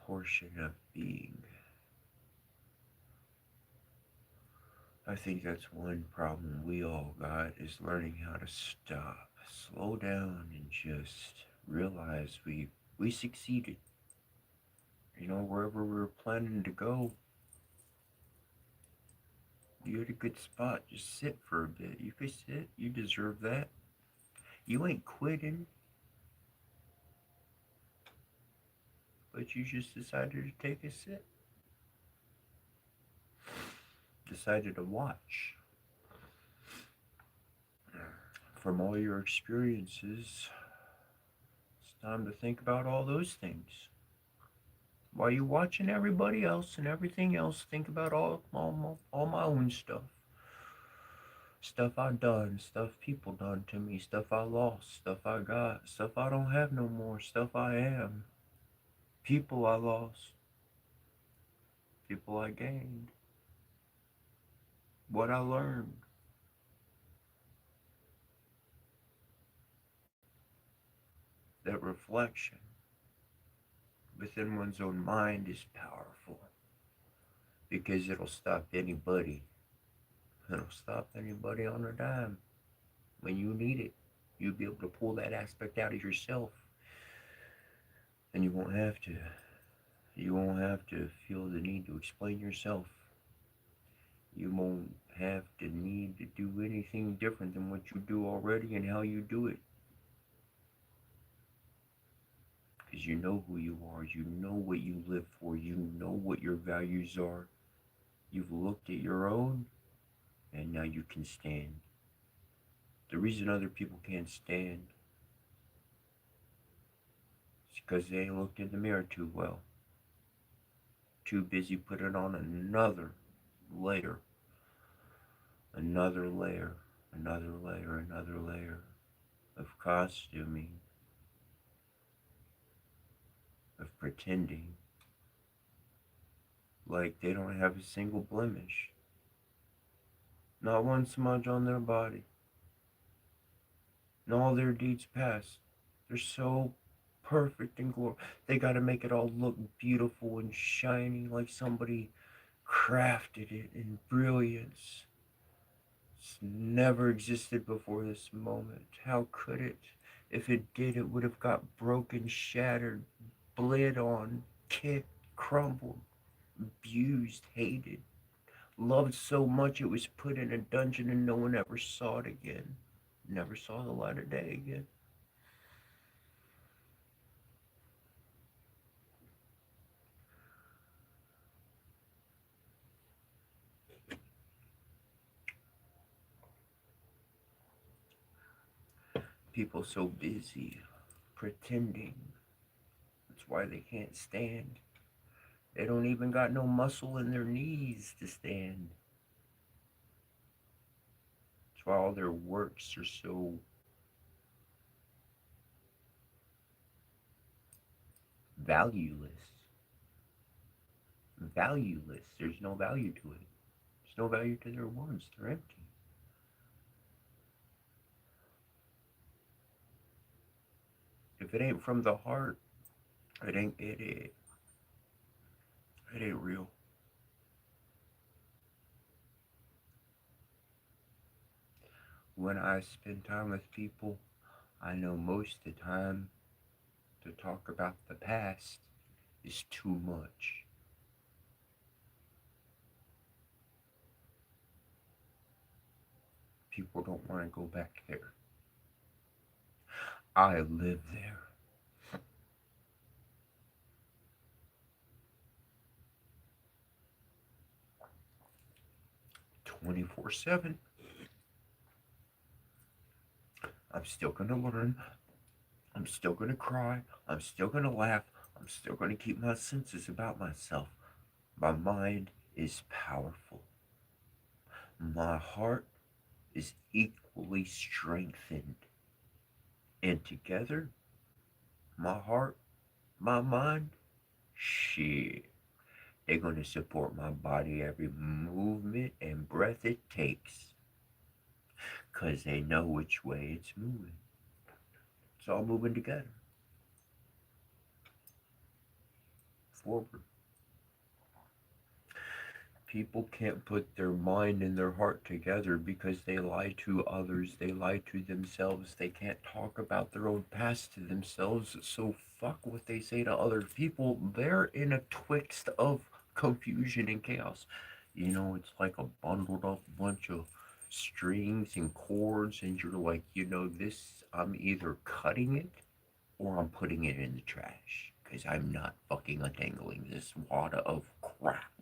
portion of being, I think that's one problem we all got is learning how to stop, slow down, and just realize we succeeded. You know, wherever we were planning to go, you had a good spot. Just sit for a bit. You could sit. You deserve that. You ain't quitting, but you just decided to take a sit. Decided to watch. From all your experiences, it's time to think about all those things. While you watching everybody else and everything else, think about all my own stuff. Stuff I done, stuff people done to me, stuff I lost, stuff I got, stuff I don't have no more, stuff I am, people I lost, people I gained, what I learned. That reflection within one's own mind is powerful because it'll stop anybody. It'll stop anybody on a dime. When you need it, you'll be able to pull that aspect out of yourself, and you won't have to feel the need to explain yourself. You won't have to need to do anything different than what you do already and how you do it. Because you know who you are, you know what you live for, you know what your values are. You've looked at your own, and now you can stand. The reason other people can't stand is because they ain't looked in the mirror too well. Too busy putting on another layer, another layer, another layer, another layer of costuming, of pretending like they don't have a single blemish, not one smudge on their body, and all their deeds past. They're so perfect and glorious. They got to make it all look beautiful and shiny like somebody crafted it in brilliance. It's never existed before this moment. How could it? If it did, it would have got broken, shattered, bled on, kicked, crumbled, abused, hated, loved so much it was put in a dungeon and no one ever saw it again. Never saw the light of day again. People so busy pretending. That's why they can't stand. They don't even got no muscle in their knees to stand. That's why all their works are so valueless. Valueless. There's no value to it. There's no value to their words. They're empty. If it ain't from the heart, it ain't real. When I spend time with people, I know most of the time to talk about the past is too much. People don't want to go back there. I live there. 24/7. I'm still going to learn. I'm still going to cry. I'm still going to laugh. I'm still going to keep my senses about myself. My mind is powerful. My heart is equally strengthened. And together, my heart My mind, shit. They're gonna support my body every movement and breath it takes. 'Cause they know which way it's moving. It's all moving together. Forward. People can't put their mind and their heart together because they lie to others, they lie to themselves, they can't talk about their own past to themselves, so fuck what they say to other people. They're in a twixt of confusion and chaos. You know, it's like a bundled up bunch of strings and chords, and you're like, this, I'm either cutting it or I'm putting it in the trash because I'm not fucking untangling this wad of crap.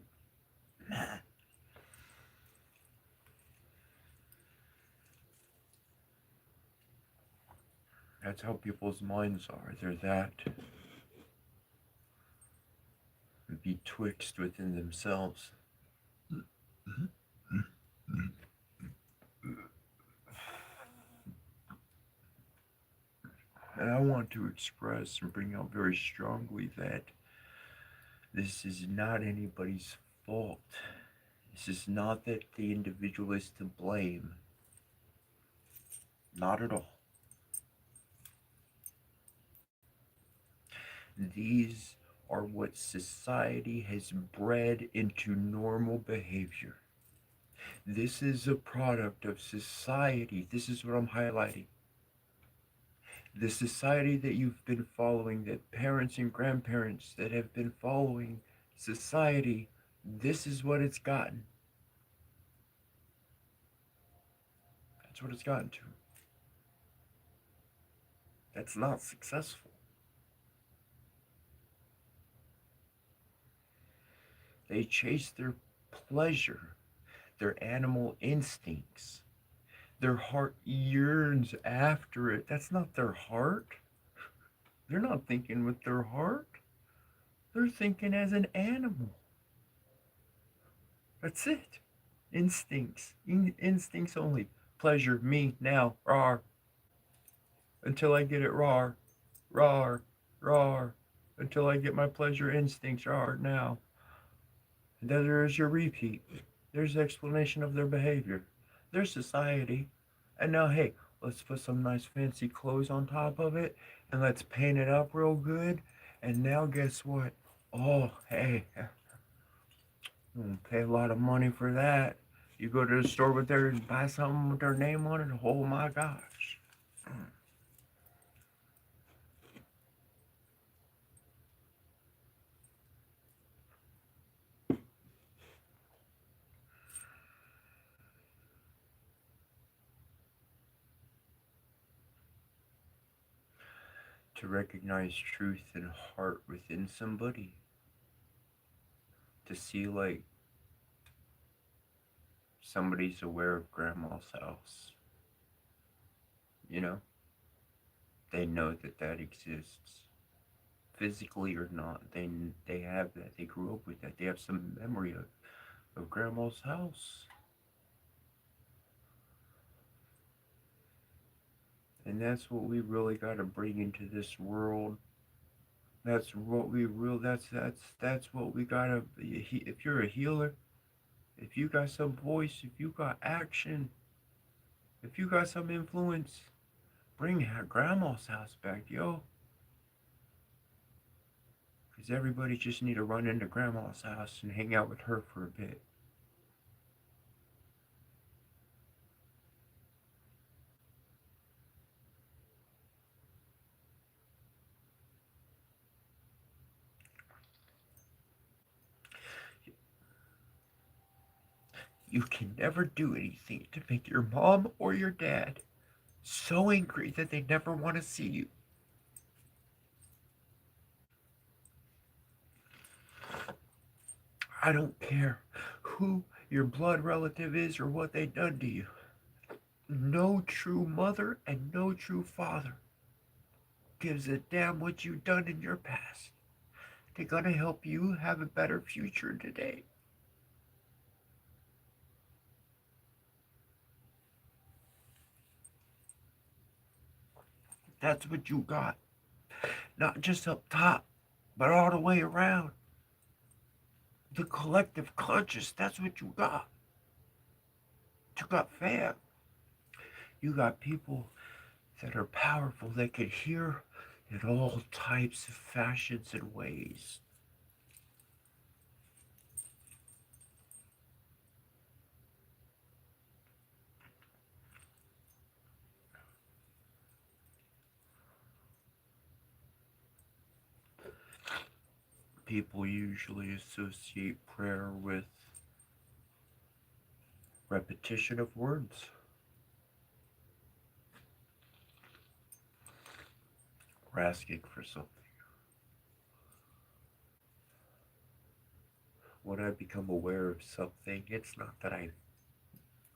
That's how people's minds are. They're that betwixt within themselves. And I want to express and bring out very strongly that this is not anybody's fault. This is not that the individual is to blame. Not at all. These are what society has bred into normal behavior. This is a product of society. This is what I'm highlighting. The society that you've been following, that parents and grandparents that have been following society, this is what it's gotten. That's what it's gotten to. That's not successful. They chase their pleasure, their animal instincts. Their heart yearns after it. That's not their heart. They're not thinking with their heart. They're thinking as an animal. That's it. Instincts. Instincts only. Pleasure, me, now, rar. Until I get it rar. Rar. Rar. Until I get my pleasure instincts rar now. And then there's your repeat. There's the explanation of their behavior. Their society. And now, hey, let's put some nice fancy clothes on top of it and let's paint it up real good. And now, guess what? Oh, hey, you don't pay a lot of money for that. You go to the store with their and buy something with their name on it. Oh my gosh. To recognize truth and heart within somebody. To see like somebody's aware of grandma's house. You know, they know that that exists. Physically or not, they have that. They grew up with that. They have some memory of grandma's house. And that's what we really got to bring into this world. That's what we real. That's what we gotta. If you're a healer, if you got some voice, if you got action, if you got some influence, bring grandma's house back, yo. Because everybody just need to run into grandma's house and hang out with her for a bit. You can never do anything to make your mom or your dad so angry that they never want to see you. I don't care who your blood relative is or what they done to you. No true mother and no true father gives a damn what you done in your past. They're gonna help you have a better future today. That's what you got. Not just up top. But all the way around, the collective conscious, that's what you got. You got fam. You got people that are powerful that can hear in all types of fashions and ways. People usually associate prayer with repetition of words. We're asking for something. When I become aware of something, it's not that I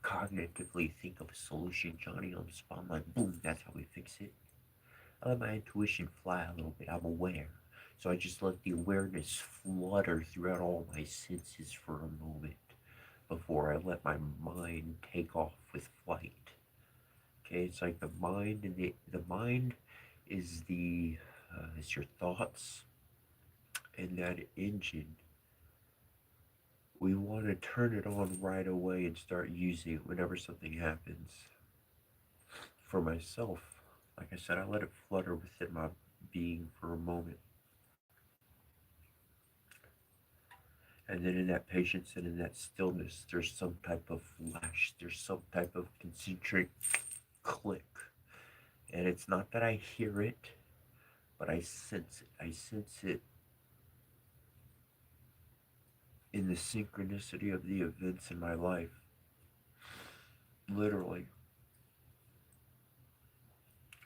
cognitively think of a solution, Johnny, on the spot. I'm like, boom, that's how we fix it. I let my intuition fly a little bit. I'm aware. So I just let the awareness flutter throughout all my senses for a moment before I let my mind take off with flight. Okay, it's like the mind, and the mind is it's your thoughts, and that engine, we want to turn it on right away and start using it whenever something happens. For myself, like I said, I let it flutter within my being for a moment. And then in that patience and in that stillness, there's some type of flash, there's some type of concentric click. And it's not that I hear it, but I sense it. I sense it in the synchronicity of the events in my life, literally.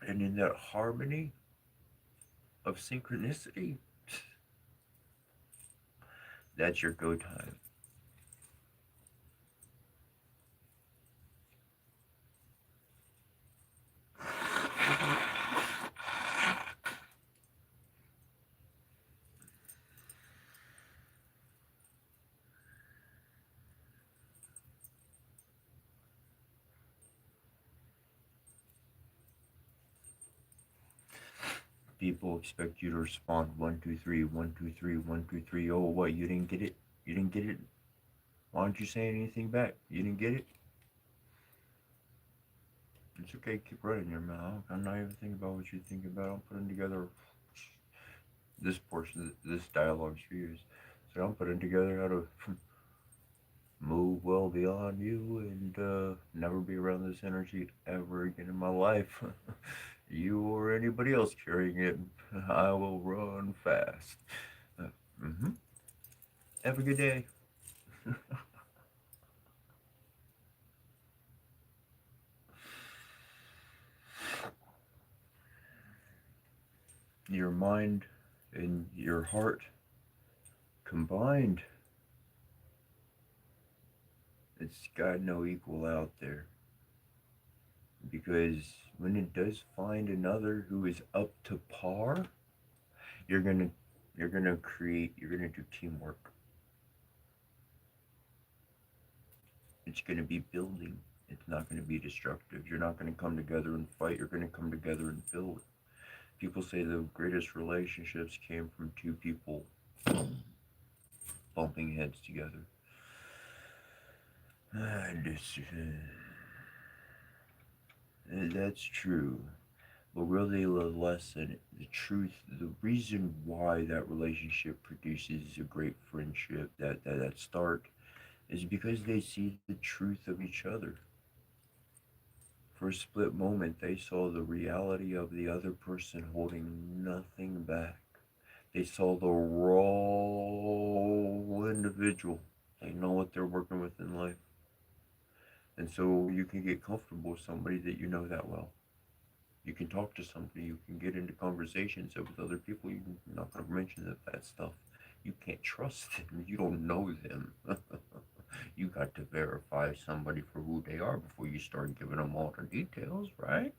And in that harmony of synchronicity, that's your go time. People expect you to respond one, two, three, one, two, three, one, two, three. Oh, what? You didn't get it? You didn't get it? Why aren't you saying anything back? You didn't get it? It's okay. Keep running your mouth. I'm not even thinking about what you're thinking about. I'm putting together this portion, this dialogue's yours. So I'm putting together how to move well beyond you and never be around this energy ever again in my life. You or anybody else carrying it, I will run fast. Uh, mm-hmm. Have a good day. Your mind and your heart combined, it's got no equal out there. Because when it does find another who is up to par, you're gonna you're gonna do teamwork. It's gonna be building. It's not gonna be destructive. You're not gonna come together and fight. You're gonna come together and build. People say the greatest relationships came from two people bumping heads together. And that's true. But really, the lesson, the truth, the reason why that relationship produces a great friendship, that start, is because they see the truth of each other. For a split moment, they saw the reality of the other person holding nothing back. They saw the raw individual. They know what they're working with in life. And so you can get comfortable with somebody that you know that well. You can talk to somebody, you can get into conversations with other people. You're not going to mention that stuff. You can't trust them. You don't know them. You got to verify somebody for who they are before you start giving them all the details, right?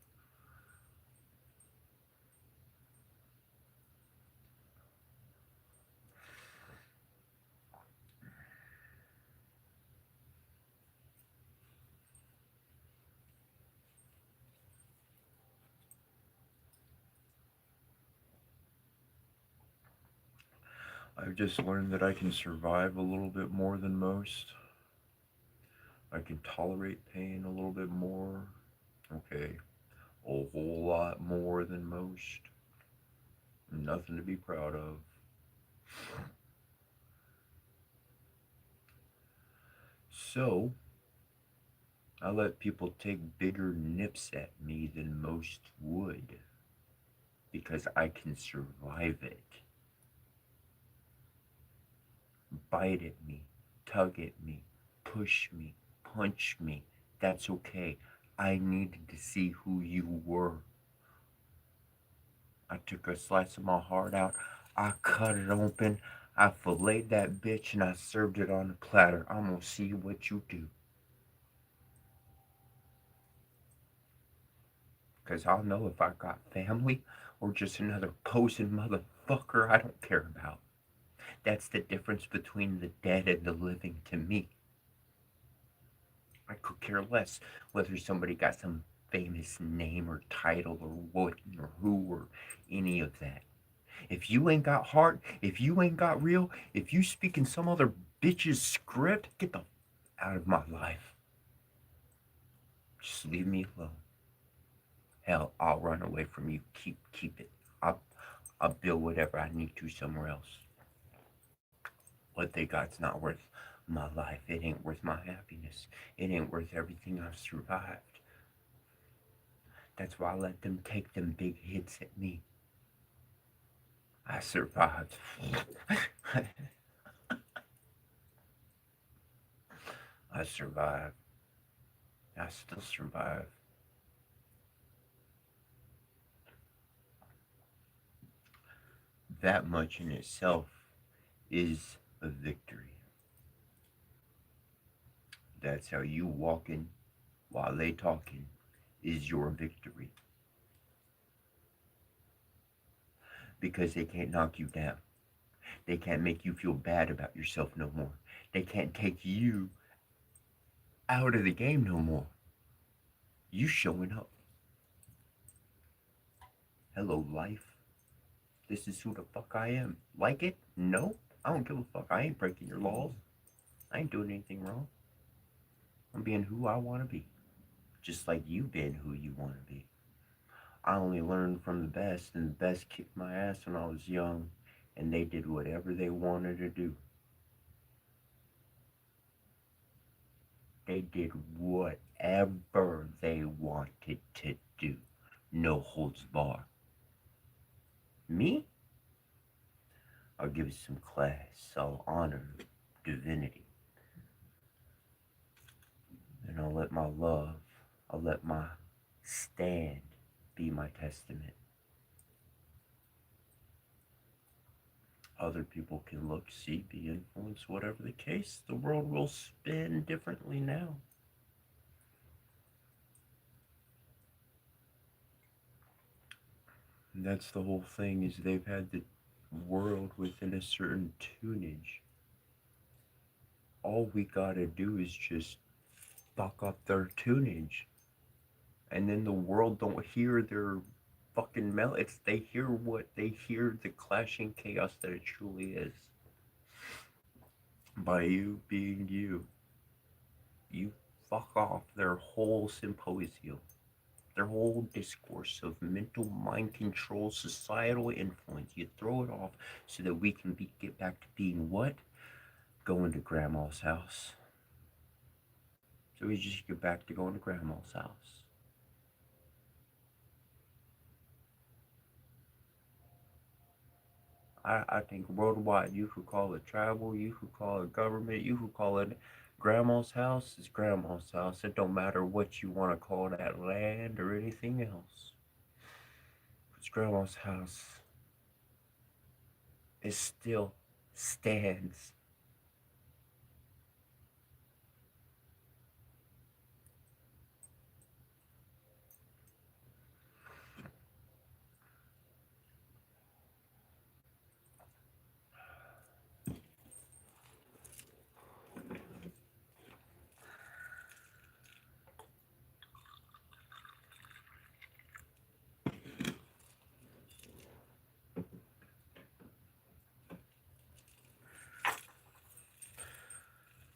I've just learned that I can survive a little bit more than most. I can tolerate pain a little bit more. Okay, a whole lot more than most. Nothing to be proud of. So, I let people take bigger nips at me than most would because I can survive it. Bite at me, tug at me, push me, punch me. That's okay. I needed to see who you were. I took a slice of my heart out. I cut it open. I filleted that bitch and I served it on a platter. I'm gonna see what you do. Because I'll know if I got family or just another posing motherfucker I don't care about. That's the difference between the dead and the living to me. I could care less whether somebody got some famous name or title or what or who or any of that. If you ain't got heart, if you ain't got real, if you speak in some other bitch's script, get the out of my life. Just leave me alone. Hell, I'll run away from you. Keep it. I'll build whatever I need to somewhere else. What they got's not worth my life. It ain't worth my happiness. It ain't worth everything I've survived. That's why I let them take them big hits at me. I survived. I survived. I still survive. That much in itself is a victory. That's how you walking while they talking is your victory. Because they can't knock you down. They can't make you feel bad about yourself no more. They can't take you out of the game no more. You showing up. Hello, life. This is who the fuck I am. Like it? No. I don't give a fuck. I ain't breaking your laws. I ain't doing anything wrong. I'm being who I want to be. Just like you been who you want to be. I only learned from the best, and the best kicked my ass when I was young, and they did whatever they wanted to do. They did whatever they wanted to do. No holds bar. Me? I'll give it some class. I'll honor divinity. And I'll let my stand be my testament. Other people can look, see, be influenced, whatever the case. The world will spin differently now. And that's the whole thing is they've had the world within a certain tunage. All we gotta do is just fuck up their tunage. And then the world don't hear their fucking melodies. They hear what they hear the clashing chaos that it truly is. By you being you, you fuck off their whole symposium, their whole discourse of mental mind control, societal influence. You throw it off so that we can get back to being what? Going to grandma's house. So we just get back to going to grandma's house. I think worldwide, you could call it tribal, you could call it government, you could call it grandma's house. It's grandma's house. It don't matter what you want to call that land or anything else. It's grandma's house. It still stands.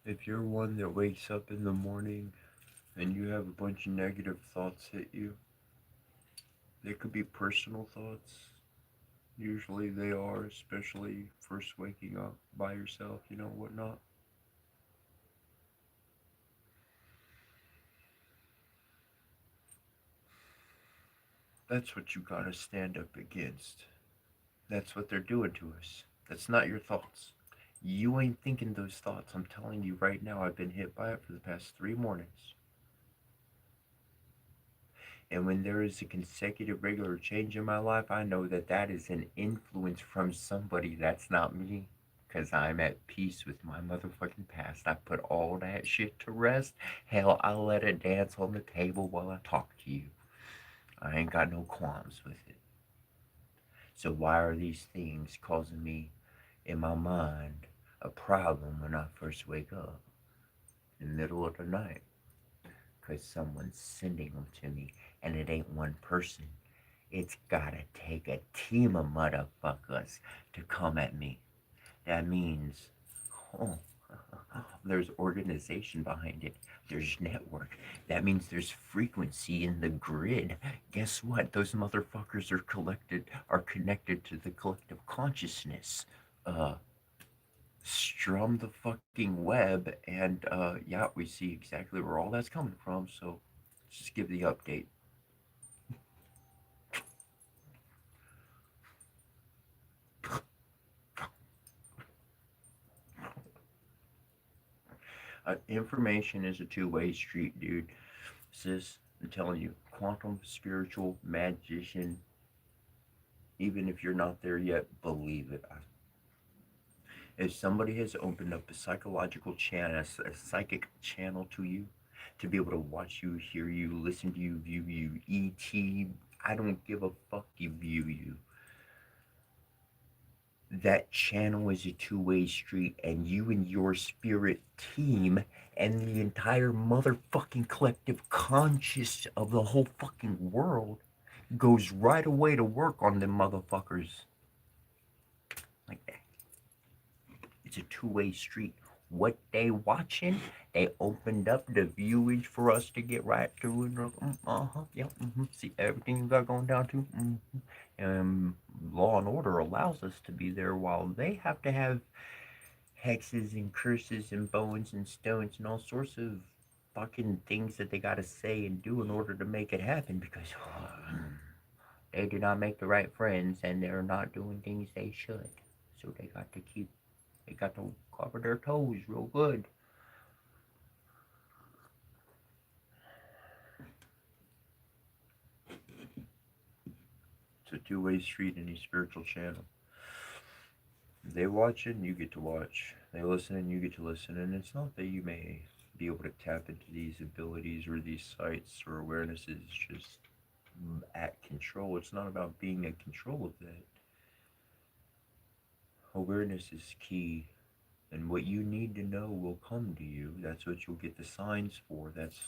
If you're one that wakes up in the morning and you have a bunch of negative thoughts hit you, they could be personal thoughts. Usually they are, especially first waking up by yourself, whatnot. That's what you gotta stand up against. That's what they're doing to us. That's not your thoughts. You ain't thinking those thoughts. I'm telling you right now, I've been hit by it for the past 3 mornings. And when there is a consecutive regular change in my life, I know that that is an influence from somebody that's not me. Because I'm at peace with my motherfucking past. I put all that shit to rest. Hell, I let it dance on the table while I talk to you. I ain't got no qualms with it. So why are these things causing me in my mind a problem when I first wake up in the middle of the night? Because someone's sending them to me, and it ain't one person. It's gotta take a team of motherfuckers to come at me. That means, oh, there's organization behind it. There's network. That means there's frequency in the grid. Guess what? Those motherfuckers are connected to the collective consciousness. Uh, Strum the fucking web, and yeah, we see exactly where all that's coming from. So, just give the update. Information is a two-way street, dude. Sis, I'm telling you, quantum spiritual magician. Even if you're not there yet, believe it. If somebody has opened up a psychological channel, a psychic channel to you, to be able to watch you, hear you, listen to you, view you, ET, I don't give a fuck, you view you. That channel is a two-way street, and you and your spirit team and the entire motherfucking collective conscious of the whole fucking world goes right away to work on them motherfuckers. Like that. It's a two-way street. What they watching, they opened up the viewage for us to get right through and yeah, see everything you got going down to. And Law and Order allows us to be there while they have to have hexes and curses and bones and stones and all sorts of fucking things that they gotta say and do in order to make it happen because they do not make the right friends and they're not doing things they should. So they got to cover their toes real good. It's a two-way street in a spiritual channel. They watch it and you get to watch. They listen and you get to listen. And it's not that you may be able to tap into these abilities or these sights or awarenesses just at control. It's not about being in control of that. Awareness is key. And what you need to know will come to you. That's what you'll get the signs for. That's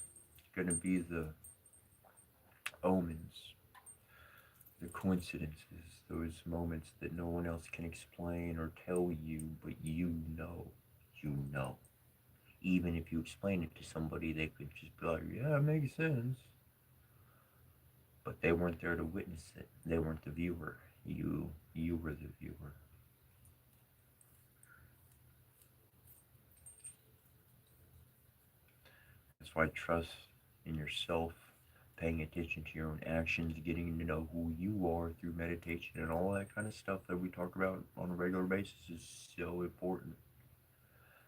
going to be the omens, the coincidences, those moments that no one else can explain or tell you, but you know. You know. Even if you explain it to somebody, they could just be like, yeah, it makes sense. But they weren't there to witness it. They weren't the viewer. You were the viewer. That's why trust in yourself, paying attention to your own actions, getting to know who you are through meditation and all that kind of stuff that we talk about on a regular basis is so important.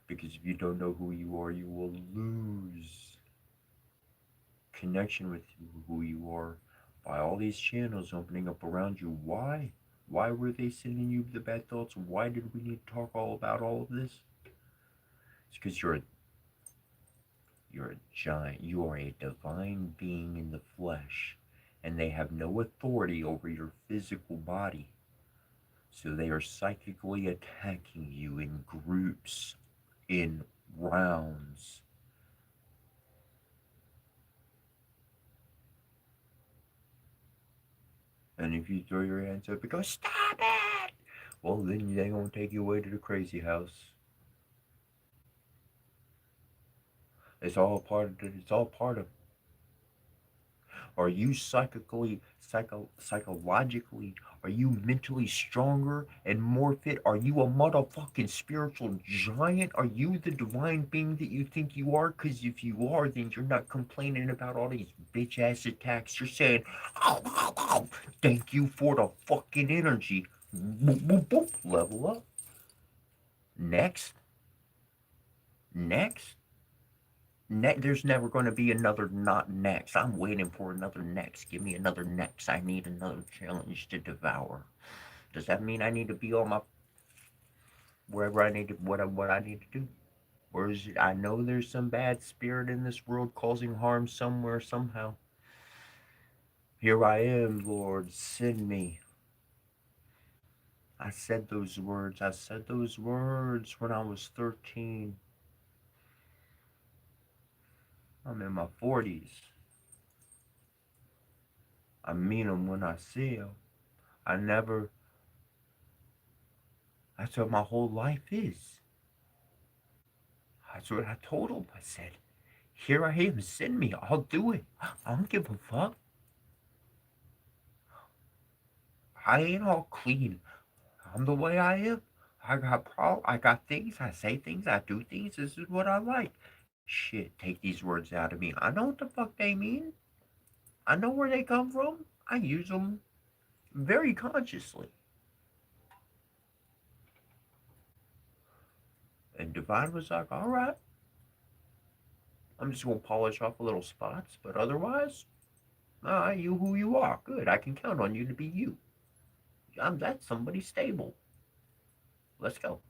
Because if you don't know who you are, you will lose connection with who you are by all these channels opening up around you. Why? Why were they sending you the bad thoughts? Why did we need to talk all about all of this? It's because you're a giant. You are a divine being in the flesh, and they have no authority over your physical body. So they are psychically attacking you in groups, in rounds. And if you throw your hands up and go, stop it! Well, then they're going to take you away to the crazy house. It's all part of. Are you psychologically, are you mentally stronger and more fit? Are you a motherfucking spiritual giant? Are you the divine being that you think you are? Because if you are, then you're not complaining about all these bitch ass attacks. You're saying, oh, thank you for the fucking energy. Boop, boop, boop. Level up. Next. Next. There's never going to be another not next. I'm waiting for another next. Give me another next. I need another challenge to devour. Does that mean I need to be on my wherever I need to what I need to do? Or is it I know there's some bad spirit in this world causing harm somewhere somehow. Here I am, Lord, send me. I said those words. I said those words when I was 13. I'm in my 40s. I mean them when I see them. I never That's what my whole life is. That's what I told him. I said, here I am, send me. I'll do it. I don't give a fuck. I ain't all clean. I'm the way I am. I got things. I say things. I do things. This is what I like. Shit, take these words out of me. I know what the fuck they mean. I know where they come from. I use them very consciously. And Divine was like, all right. I'm just gonna polish off a little spots, but otherwise, you who you are. Good. I can count on you to be you. That's somebody stable. Let's go.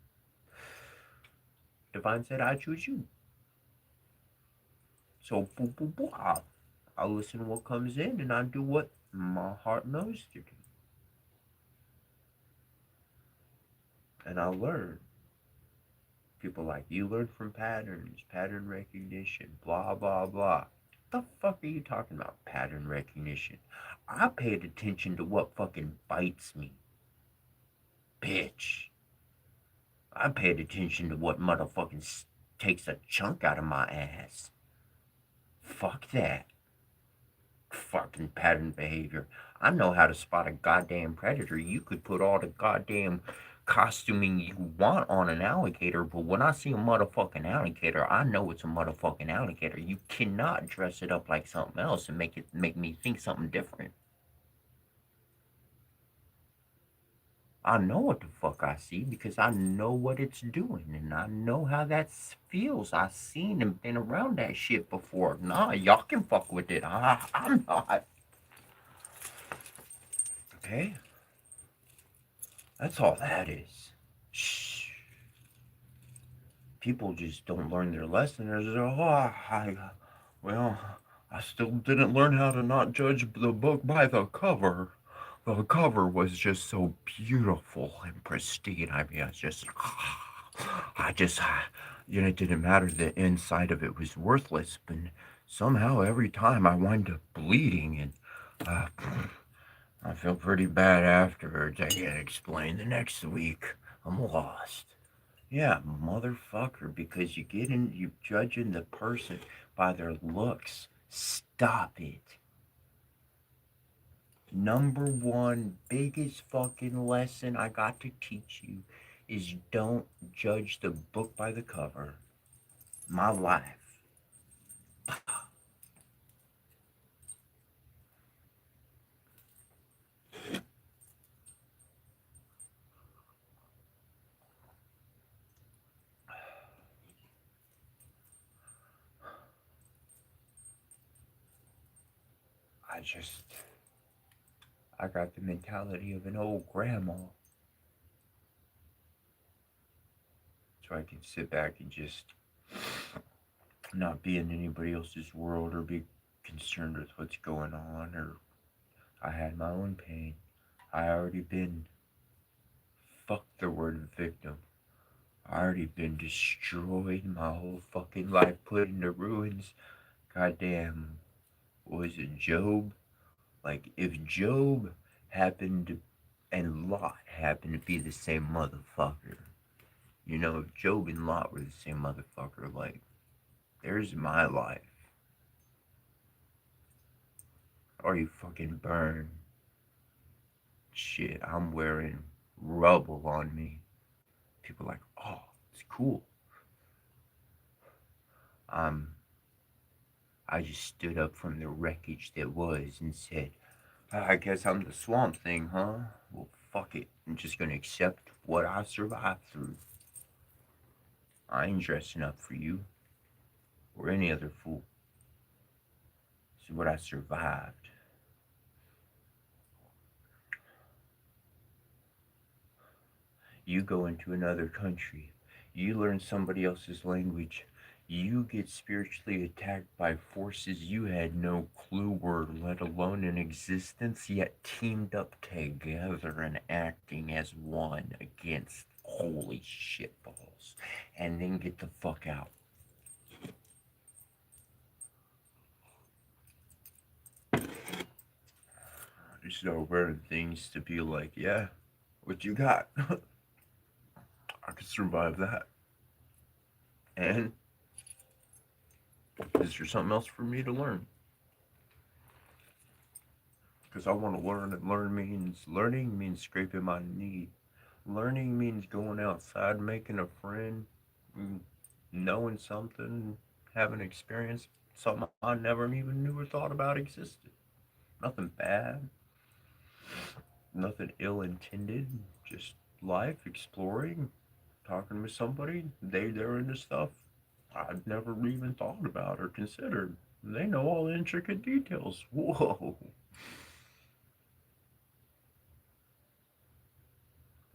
Divine said, I choose you. So, boo, boo, boo. I'll listen to what comes in and I do what my heart knows to do. And I learn. People like, you learn from patterns, pattern recognition, blah, blah, blah. The fuck are you talking about, pattern recognition? I paid attention to what fucking bites me. Bitch. I paid attention to what motherfucking takes a chunk out of my ass. Fuck that. Fucking pattern behavior. I know how to spot a goddamn predator. You could put all the goddamn costuming you want on an alligator, but when I see a motherfucking alligator, I know it's a motherfucking alligator. You cannot dress it up like something else and make me think something different. I know what the fuck I see because I know what it's doing and I know how that feels. I've seen and been around that shit before. Nah, y'all can fuck with it. I'm not. Okay? That's all that is. Shh. People just don't learn their lesson. Well, I still didn't learn how to not judge the book by the cover. The cover was just so beautiful and pristine. I mean, I just, it didn't matter. The inside of it was worthless, but somehow every time I wind up bleeding and, uh, I feel pretty bad afterwards. I can't explain. The next week, I'm lost. Yeah, motherfucker, because you judging the person by their looks. Stop it. Number one biggest fucking lesson I got to teach you is don't judge the book by the cover. My life. I just, I got the mentality of an old grandma. So I can sit back and just not be in anybody else's world or be concerned with what's going on, or I had my own pain. I already been, fuck the word victim. I already been destroyed my whole fucking life, put into ruins. Goddamn, was it Job? Like, if Job happened to, and Lot happened to be the same motherfucker, if Job and Lot were the same motherfucker, like, There's my life. Or you fucking burn. Shit, I'm wearing rubble on me. People are like, oh, it's cool. Um, I just stood up from the wreckage that was and said, I guess I'm the swamp thing, huh? Well, fuck it. I'm just gonna accept what I survived through. I ain't dressing up for you or any other fool. This is what I survived. You go into another country, you learn somebody else's language, you get spiritually attacked by forces you had no clue were, let alone in existence, yet teamed up together and acting as one against holy shitballs, and then get the fuck out. There's no better things to be like, yeah, what you got? I could survive that. And is there something else for me to learn? Because I want to learn, and learning means scraping my knee. Learning means going outside, making a friend, knowing something, having experience, something I never even knew or thought about existed. Nothing bad, nothing ill intended, just life, exploring, talking with somebody. They're into stuff I'd never even thought about or considered. They know all the intricate details. Whoa.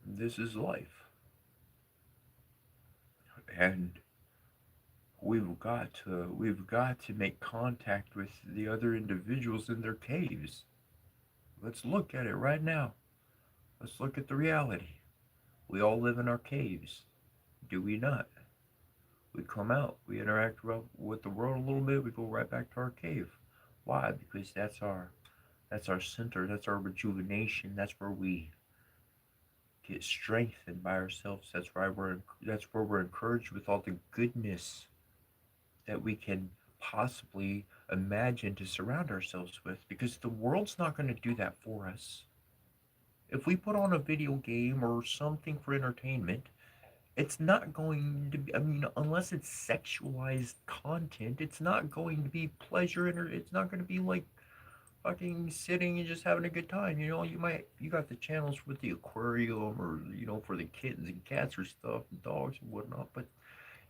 This is life. And we've got to make contact with the other individuals in their caves. Let's look at it right now. Let's look at the reality. We all live in our caves, do we not? We come out, we interact with the world a little bit, we go right back to our cave. Why? Because that's our center, that's our rejuvenation, that's where we get strengthened by ourselves. That's where we're encouraged with all the goodness that we can possibly imagine to surround ourselves with, because the world's not going to do that for us. If we put on a video game or something for entertainment, it's not going to be, I mean, unless it's sexualized content, it's not going to be pleasure, and it's not going to be like fucking sitting and just having a good time. You got the channels with the aquarium, or for the kittens and cats or stuff, and dogs and whatnot, but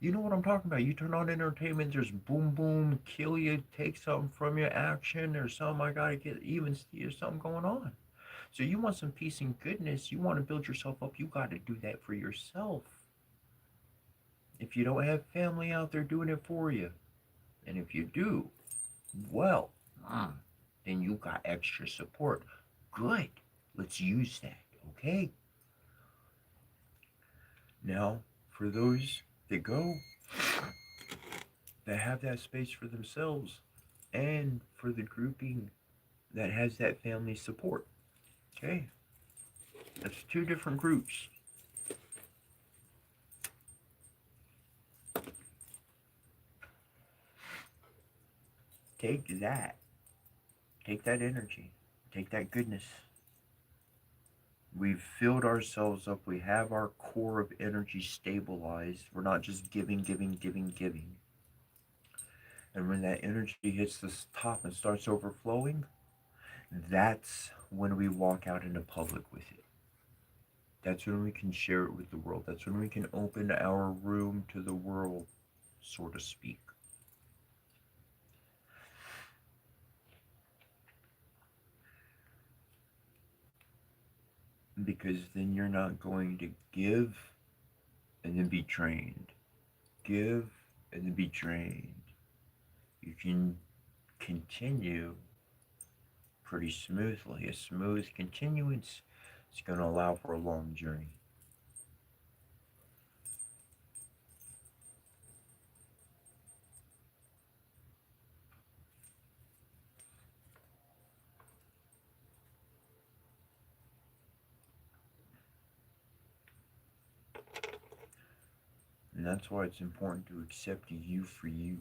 you know what I'm talking about. You turn on entertainment, there's boom boom, kill you, take something from you, action, or something. I gotta get even, there's something going on. So you want some peace and goodness, you want to build yourself up, you gotta do that for yourself. If you don't have family out there doing it for you, and if you do, well, then you got extra support. Good. Let's use that, okay? Now, for those that go, that have that space for themselves, and for the grouping that has that family support. Okay, that's two different groups. Take that. Take that energy. Take that goodness. We've filled ourselves up. We have our core of energy stabilized. We're not just giving, giving, giving, giving. And when that energy hits the top and starts overflowing, that's when we walk out into public with it. That's when we can share it with the world. That's when we can open our room to the world, so to speak. Because then you're not going to give and then be drained. Give and then be drained. You can continue pretty smoothly. A smooth continuance is going to allow for a long journey. And that's why it's important to accept you for you.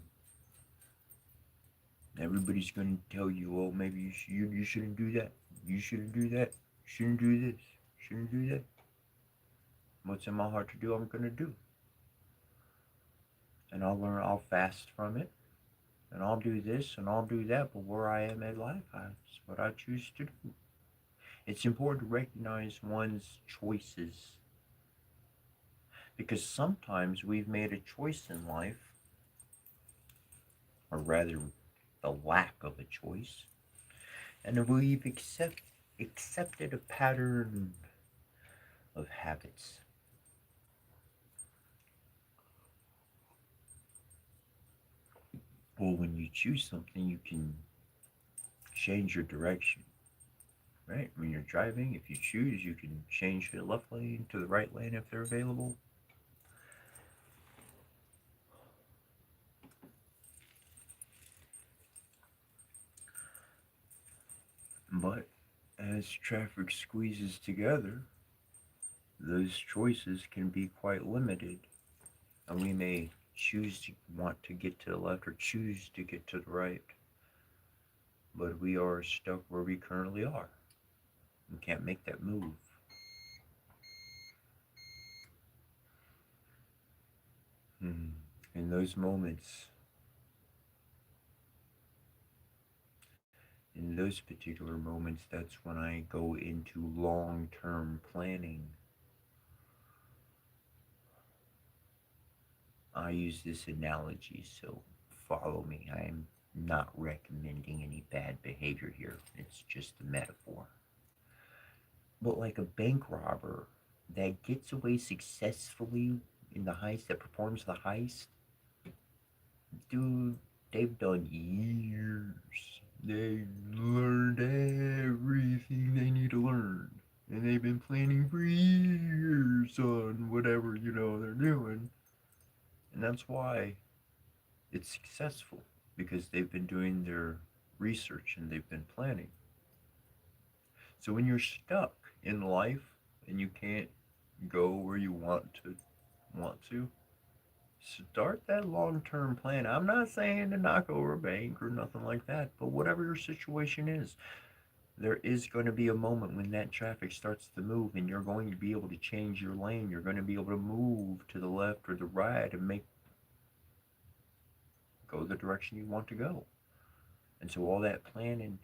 Everybody's going to tell you, oh, maybe you shouldn't do that. You shouldn't do that. You shouldn't do this. You shouldn't do that. What's in my heart to do, I'm going to do. And I'll learn, I'll fast from it. And I'll do this and I'll do that. But where I am in life, that's what I choose to do. It's important to recognize one's choices. Because sometimes we've made a choice in life, or rather, the lack of a choice, and we've accepted a pattern of habits. Well, when you choose something, you can change your direction, right? When you're driving, if you choose, you can change the left lane to the right lane if they're available. But as traffic squeezes together, those choices can be quite limited, and we may choose to want to get to the left or choose to get to the right, but we are stuck where we currently are. We can't make that move. Hmm. In those moments, in those particular moments, that's when I go into long term planning. I use this analogy, so follow me. I am not recommending any bad behavior here, it's just a metaphor. But like a bank robber that gets away successfully in the heist, that performs the heist, dude, they've done years. They learned everything they need to learn. And they've been planning for years on whatever, they're doing. And that's why it's successful. Because they've been doing their research and they've been planning. So when you're stuck in life and you can't go where you want to, start that long-term plan. I'm not saying to knock over a bank or nothing like that, but whatever your situation is, there is going to be a moment when that traffic starts to move and you're going to be able to change your lane. You're going to be able to move to the left or the right and make go the direction you want to go. And so all that planning,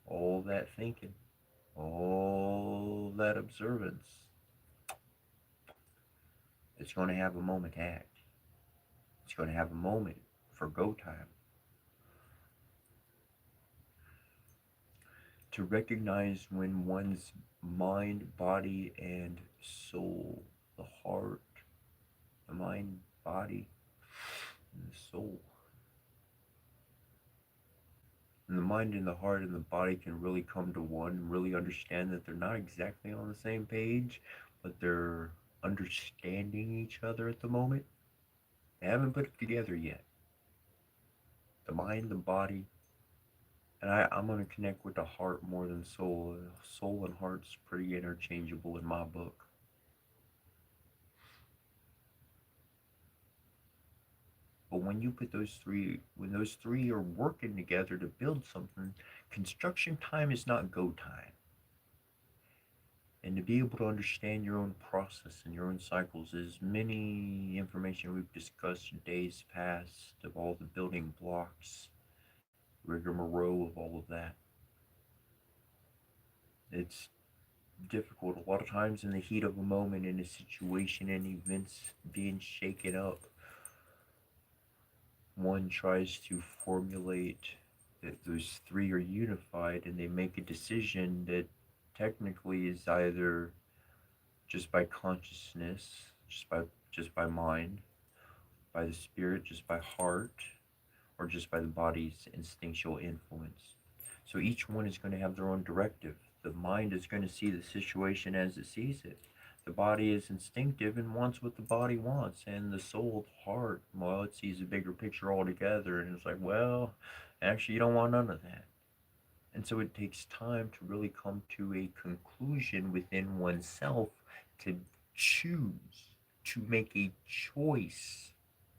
all that thinking, all that observance, it's going to have a moment to act. It's going to have a moment for go time. To recognize when one's mind, body, and soul, the heart, the mind, body, and the soul, and the mind and the heart and the body can really come to one and really understand that they're not exactly on the same page, but they're understanding each other at the moment. They haven't put it together yet. The mind, the body, and I'm going to connect with the heart more than soul. Soul and heart's pretty interchangeable in my book. But when those three are working together to build something, construction time is not go time. And to be able to understand your own process and your own cycles is many information we've discussed in days past of all the building blocks, rigmarole of all of that. It's difficult a lot of times in the heat of a moment, in a situation and events being shaken up. One tries to formulate that those three are unified and they make a decision that technically is either just by consciousness, just by mind, by the spirit, just by heart, or just by the body's instinctual influence. So each one is going to have their own directive. The mind is going to see the situation as it sees it. The body is instinctive and wants what the body wants, and the soul, the heart, well, it sees a bigger picture altogether, and it's like, well, actually, you don't want none of that. And so it takes time to really come to a conclusion within oneself to choose, to make a choice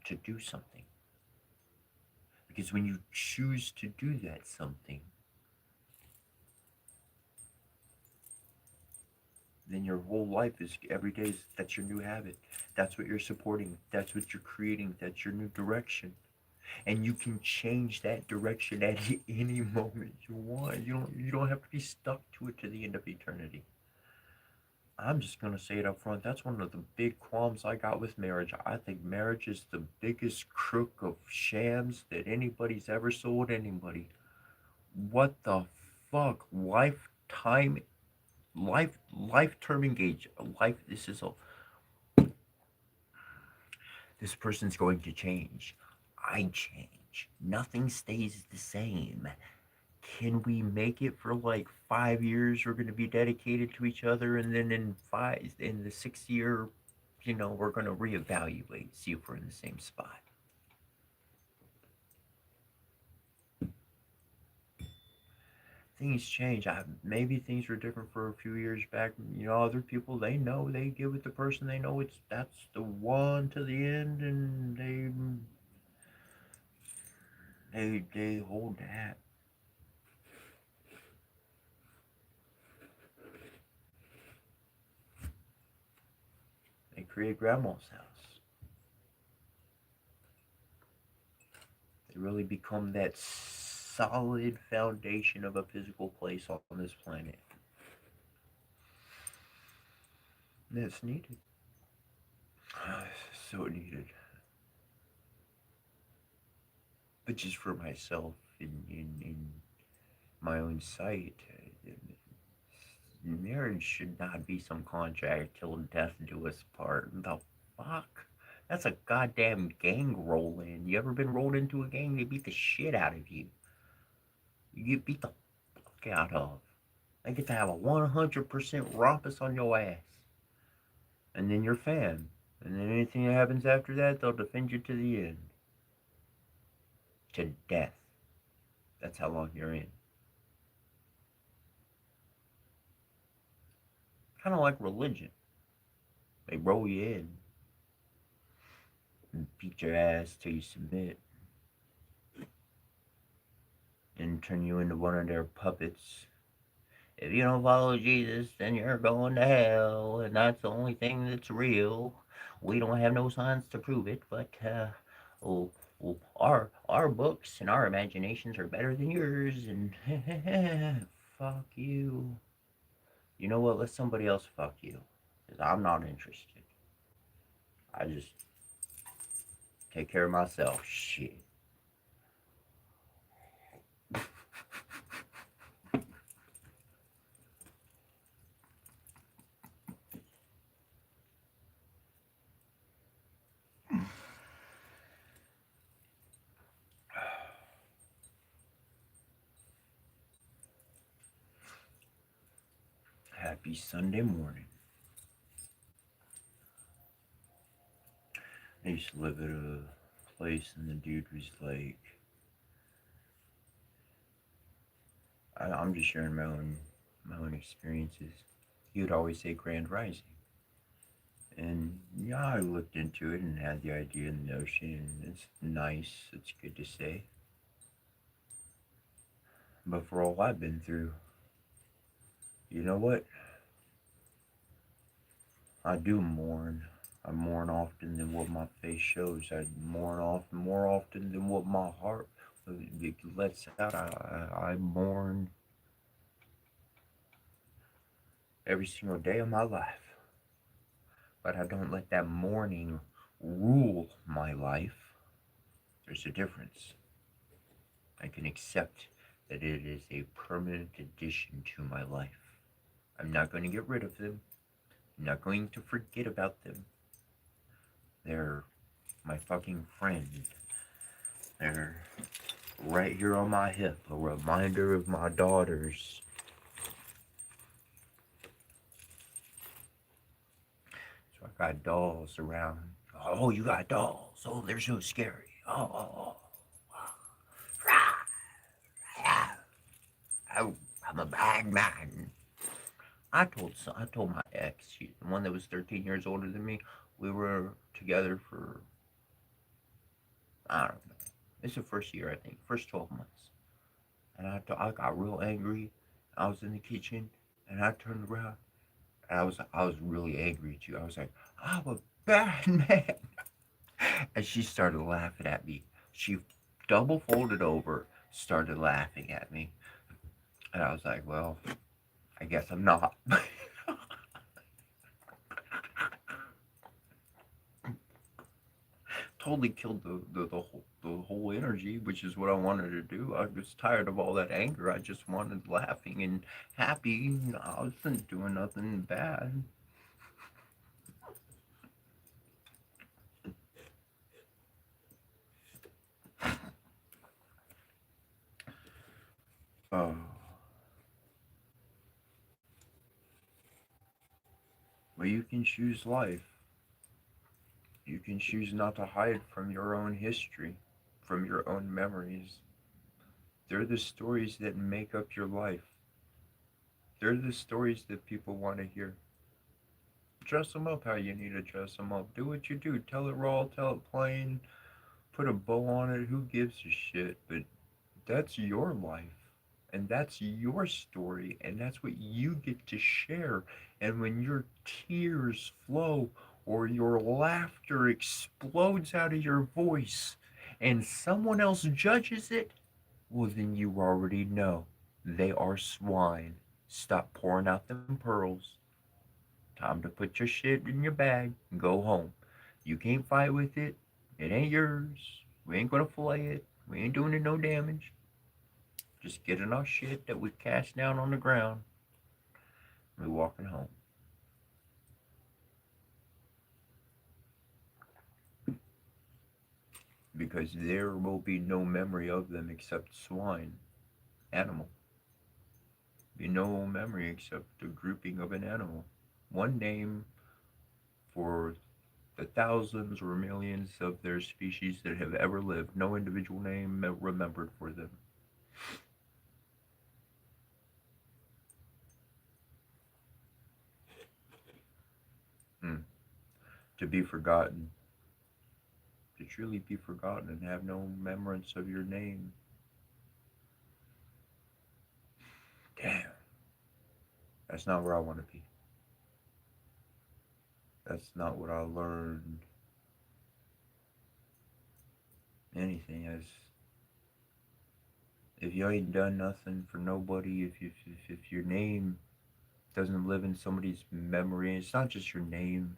to do something. Because when you choose to do that something, then your whole life is every day is that's your new habit. That's what you're supporting. That's what you're creating. That's your new direction. And you can change that direction at any moment you want. You don't have to be stuck to it to the end of eternity. I'm just gonna say it up front. That's one of the big qualms I got with marriage. I think marriage is the biggest crook of shams that anybody's ever sold anybody. What the fuck? Life term engage life this is a this person's going to change. I change. Nothing stays the same. Can we make it for like 5 years? We're going to be dedicated to each other, and then in the 6th year, we're going to reevaluate, see if we're in the same spot. Things change. Maybe things were different for a few years back. Other people, they know, they get with the person, they know that's the one to the end, and they hold that. They create grandma's house. They really become that solid foundation of a physical place on this planet. That's needed. So needed. But just for myself, in my own sight, marriage should not be some contract till death do us part. The fuck? That's a goddamn gang roll in. You ever been rolled into a gang? They beat the shit out of you. You get beat the fuck out of. They get to have a 100% rumpus on your ass. And then you're fam. And then anything that happens after that, they'll defend you to the end. To death. That's how long you're in. Kind of like religion. They roll you in and beat your ass till you submit and turn you into one of their puppets. If you don't follow Jesus, then you're going to hell, and that's the only thing that's real. We don't have no signs to prove it, but oh, our books and our imaginations are better than yours, and fuck you. You know what? Let somebody else fuck you, because I'm not interested. I just take care of myself. Shit. Happy Sunday morning. I used to live at a place, and the dude was like, I'm just sharing my own experiences. He would always say Grand Rising. And yeah, I looked into it and had the idea and the notion, and it's nice, it's good to say. But for all I've been through, you know what? I do mourn. I mourn often than what my face shows. I mourn often, more often than what my heart lets out. I mourn every single day of my life. But I don't let that mourning rule my life. There's a difference. I can accept that it is a permanent addition to my life. I'm not going to get rid of them. I'm not going to forget about them. They're my fucking friend. They're right here on my hip, a reminder of my daughters. So I got dolls around. Oh, you got dolls. Oh, they're so scary. Oh. I'm a bad man. I told my ex, the one that was 13 years older than me, we were together for, I don't know, It's the first year, I think, first 12 months. And I got real angry. I was in the kitchen, and I turned around, and I was really angry at you. I was like, I'm a bad man. And she started laughing at me. She double folded over, started laughing at me. And I was like, well, I guess I'm not. Totally killed the whole energy, which is what I wanted to do. I was tired of all that anger. I just wanted laughing and happy. I wasn't doing nothing bad. Oh, but you can choose life. You can choose not to hide from your own history, from your own memories. They're the stories that make up your life. They're the stories that people want to hear. Dress them up how you need to dress them up. Do what you do. Tell it raw, tell it plain, put a bow on it. Who gives a shit? But that's your life. And that's your story. And that's what you get to share. And when your tears flow or your laughter explodes out of your voice and someone else judges it, well, then you already know they are swine. Stop pouring out them pearls. Time to put your shit in your bag and go home. You can't fight with it. It ain't yours. We ain't gonna fillet it. We ain't doing it no damage. Just getting our shit that we cast down on the ground. We walking home. Because there will be no memory of them except swine, animal. Be no memory except the grouping of an animal. One name for the thousands or millions of their species that have ever lived. No individual name remembered for them. Hmm. To be forgotten, to truly be forgotten and have no remembrance of your name. Damn, that's not where I want to be. That's not what I learned anything as. If you ain't done nothing for nobody, if your name doesn't live in somebody's memory, it's not just your name,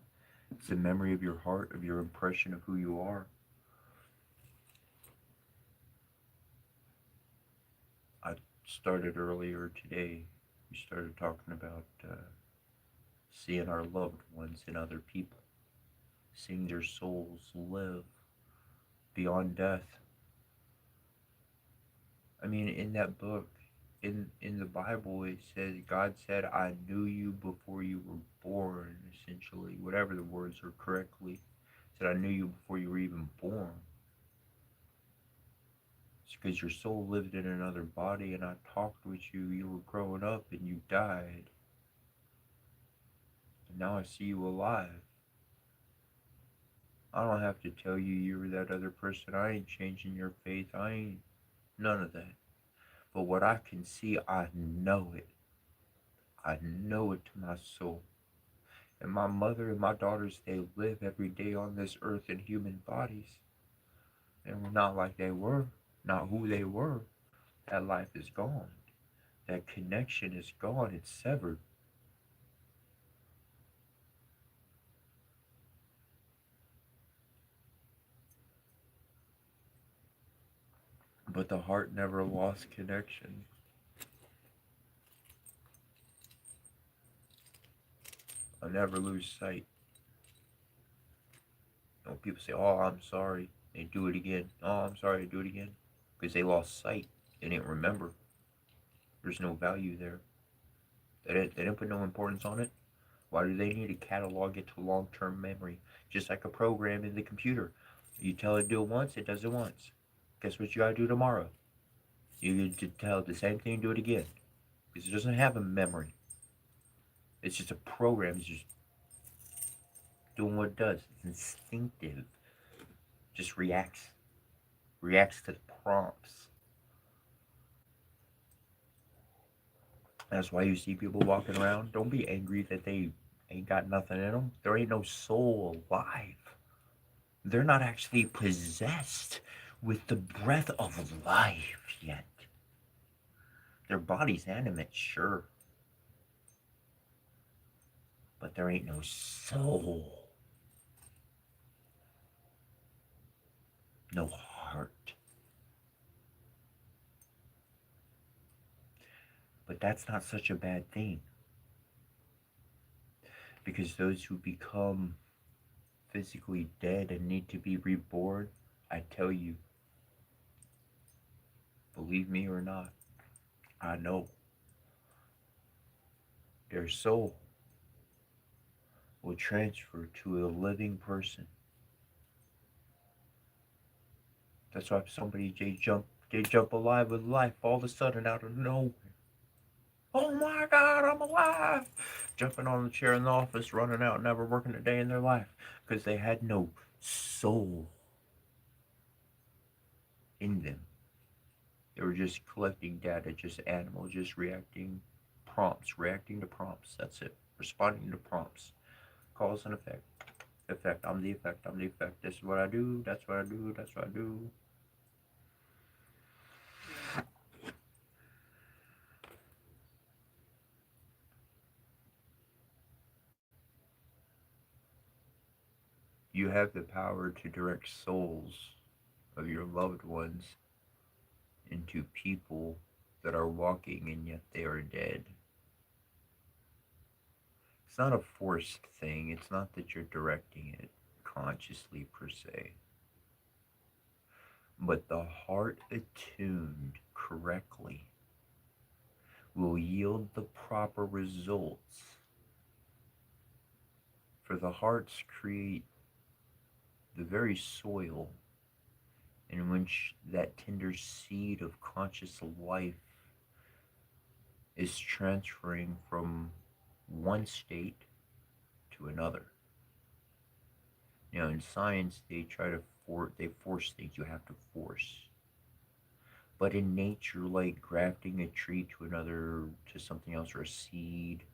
it's the memory of your heart, of your impression of who you are. I started earlier today, we started talking about seeing our loved ones in other people, seeing their souls live beyond death. I mean, in that book, in the Bible, it says God said, "I knew you before you were born." Essentially, whatever the words are correctly, it said, "I knew you before you were even born." It's because your soul lived in another body, and I talked with you. You were growing up, and you died, and now I see you alive. I don't have to tell you you were that other person. I ain't changing your faith. I ain't none of that. But what I can see, I know it. I know it to my soul. And my mother and my daughters, they live every day on this earth in human bodies. And we're not like they were, not who they were. That life is gone. That connection is gone. It's severed. But the heart never lost connection. I never lose sight. You know, people say, "Oh, I'm sorry." They do it again. "Oh, I'm sorry." They do it again because they lost sight. They didn't remember. There's no value there. They didn't put no importance on it. Why do they need to catalog it to long-term memory? Just like a program in the computer. You tell it to do it once, it does it once. Guess what you gotta do tomorrow? You get to tell it the same thing, do it again. Because it doesn't have a memory. It's just a program. It's just doing what it does. It's instinctive. Just reacts. reacts to the prompts. That's why you see people walking around. Don't be angry that they ain't got nothing in them. There ain't no soul alive. They're not actually possessed with the breath of life yet. Their body's animate, sure, but there ain't no soul, no heart. But that's not such a bad thing, because those who become physically dead and need to be reborn, I tell you, believe me or not, I know their soul will transfer to a living person. That's why if somebody they jump alive with life all of a sudden out of nowhere. Oh my God, I'm alive! Jumping on the chair in the office, running out, never working a day in their life because they had no soul in them. They were just collecting data, just animals, just reacting to prompts. That's it. Responding to prompts. Cause and effect. Effect. I'm the effect. I'm the effect. This is what I do. That's what I do. That's what I do. You have the power to direct souls of your loved ones into people that are walking and yet they are dead. It's not a forced thing. It's not that you're directing it consciously per se. But the heart attuned correctly will yield the proper results. For the hearts create the very soil in which that tender seed of conscious life is transferring from one state to another. You know, in science, they try to force things. You have to force. But in nature, like grafting a tree to another, to something else, or a seed,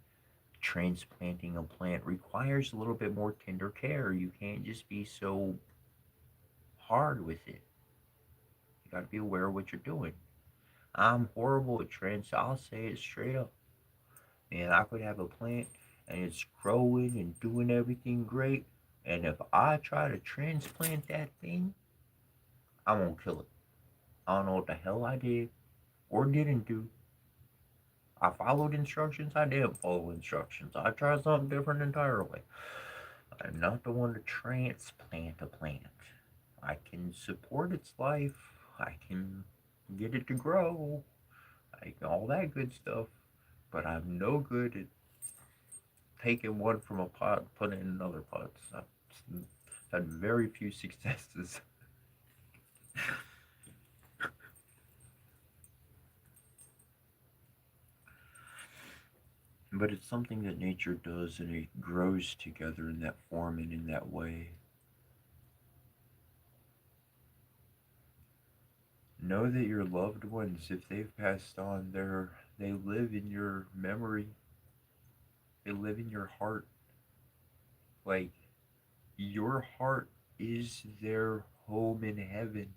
transplanting a plant requires a little bit more tender care. You can't just be so hard with it. You got to be aware of what you're doing. I'm horrible at I'll say it straight up. And I could have a plant and it's growing and doing everything great. And if I try to transplant that thing, I won't kill it. I don't know what the hell I did or didn't do. I followed instructions. I didn't follow instructions. I tried something different entirely. I'm not the one to transplant a plant. I can support its life. I can get it to grow. All that good stuff. But I'm no good at taking one from a pot and putting it in another pot. I've had very few successes. But it's something that nature does and it grows together in that form and in that way. Know that your loved ones, if they've passed on, they live in your memory. They live in your heart. Like your heart is their home in heaven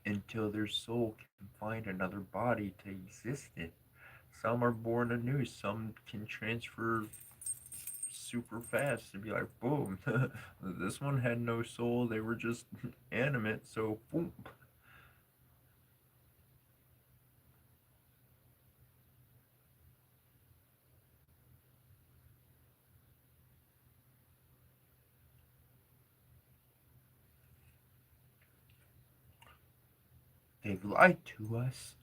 until their soul can find another body to exist in. Some are born anew, some can transfer super fast and be like, boom, this one had no soul, they were just animate, so boom. They've lied to us.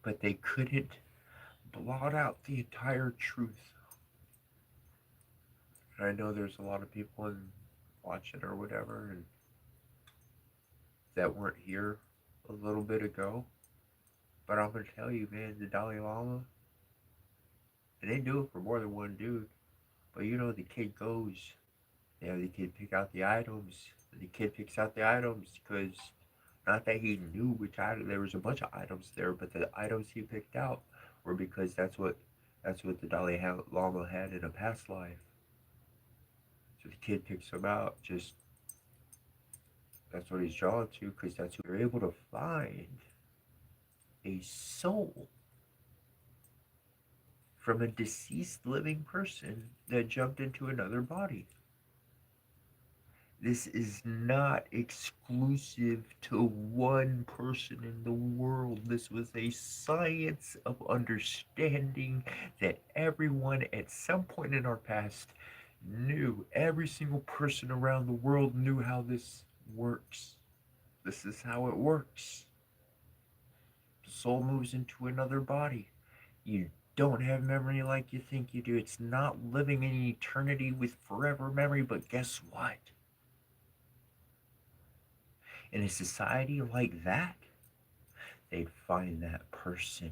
But they couldn't blot out the entire truth. And I know there's a lot of people in watch it or whatever and that weren't here a little bit ago. But I'm gonna tell you, man, the Dalai Lama, and they do it for more than one dude. But you know, the kid goes, yeah, the kid pick out the items. The kid picks out the items because not that he knew which item. There was a bunch of items there, but the items he picked out were because that's what the Dalai Lama had in a past life. So the kid picks them out. Just that's what he's drawn to because that's who they're able to find a soul from a deceased living person that jumped into another body. This is not exclusive to one person in the world. This was a science of understanding that everyone at some point in our past knew. Every single person around the world knew how this works. This is how it works. The soul moves into another body. You don't have memory like you think you do. It's not living in eternity with forever memory, but guess what? In a society like that, they'd find that person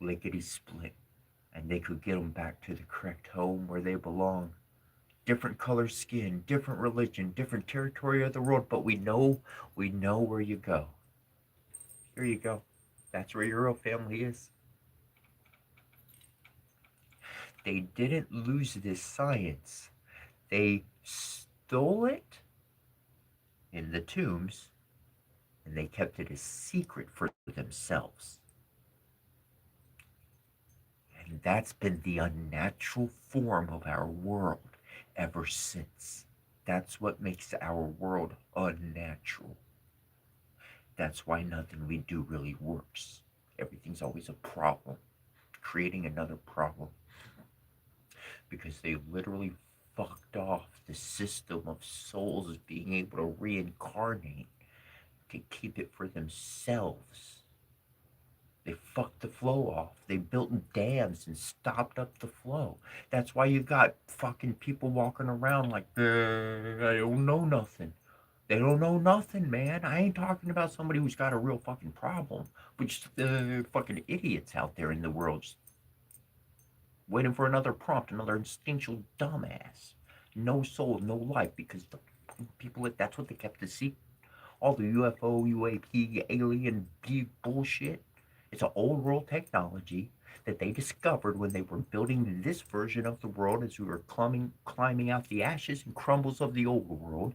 lickety split and they could get them back to the correct home where they belong. Different color skin, different religion, different territory of the world, but we know where you go. Here you go. That's where your real family is. They didn't lose this science. They stole it in the tombs and they kept it a secret for themselves. And that's been the unnatural form of our world ever since. That's what makes our world unnatural. That's why nothing we do really works. Everything's always a problem, creating another problem. Because they literally fucked off the system of souls being able to reincarnate to keep it for themselves. They fucked the flow off. They built dams and stopped up the flow. That's why you got fucking people walking around like, I don't know nothing. They don't know nothing, man. I ain't talking about somebody who's got a real fucking problem, but just fucking idiots out there in the world just waiting for another prompt, another instinctual dumbass. No soul, no life, because the people, that's what they kept to see. All the UFO, UAP, alien bullshit. It's an old world technology that they discovered when they were building this version of the world as we were climbing out the ashes and crumbles of the old world.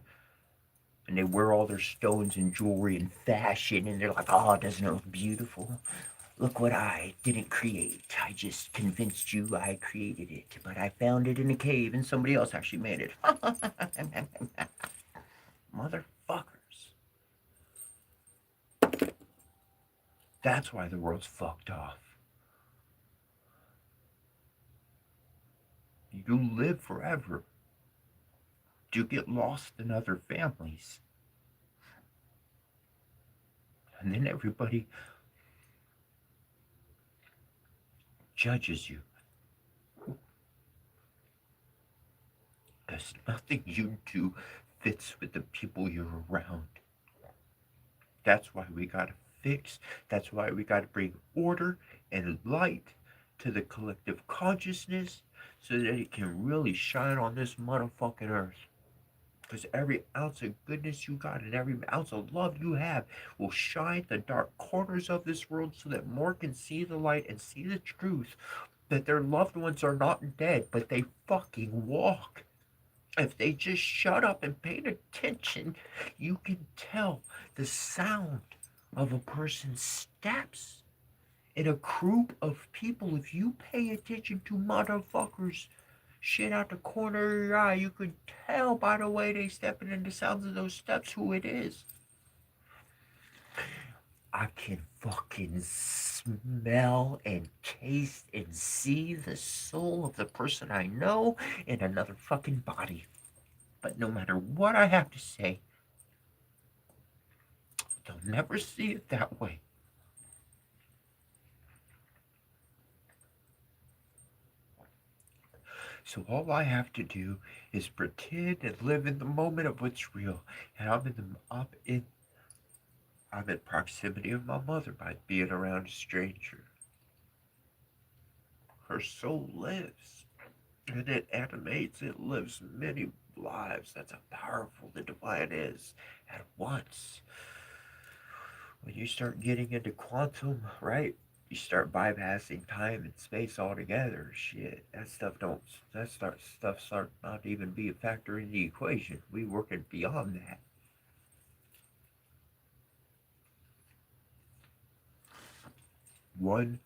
And they wear all their stones and jewelry and fashion, and they're like, oh, doesn't it look beautiful? Look what I didn't create. I just convinced you I created it, but I found it in a cave and somebody else actually made it. Motherfuckers. That's why the world's fucked off. You live forever. You get lost in other families. And then everybody judges you. Because nothing you do fits with the people you're around. That's why we gotta fix. That's why we gotta bring order and light to the collective consciousness so that it can really shine on this motherfucking earth. Because every ounce of goodness you got and every ounce of love you have will shine the dark corners of this world so that more can see the light and see the truth that their loved ones are not dead, but they fucking walk. If they just shut up and paid attention, you can tell the sound of a person's steps in a group of people. If you pay attention to motherfuckers shit out the corner of your eye, you could tell by the way they stepping in the sounds of those steps who it is. I can fucking smell and taste and see the soul of the person I know in another fucking body. But no matter what I have to say, they'll never see it that way. So all I have to do is pretend and live in the moment of what's real. And I'm in proximity of my mother by being around a stranger. Her soul lives. And it animates, it lives many lives. That's how powerful the divine is at once. When you start getting into quantum, right? You start bypassing time and space altogether. Shit, that stuff don't. Stuff start not to even be a factor in the equation. We working beyond that. One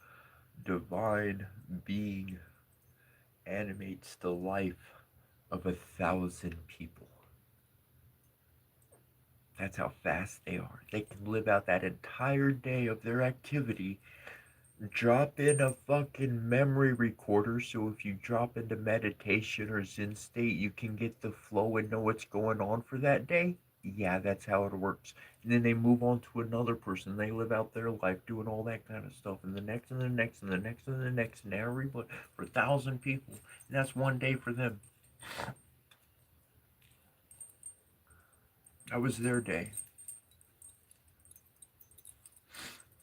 divine being animates the life of 1,000 people. That's how fast they are. They can live out that entire day of their activity. Drop in a fucking memory recorder so if you drop into meditation or Zen state, you can get the flow and know what's going on for that day. Yeah, that's how it works. And then they move on to another person. They live out their life doing all that kind of stuff, and the next, and the next, and the next, and the next, and everybody for 1,000 people. And that's one day for them. That was their day.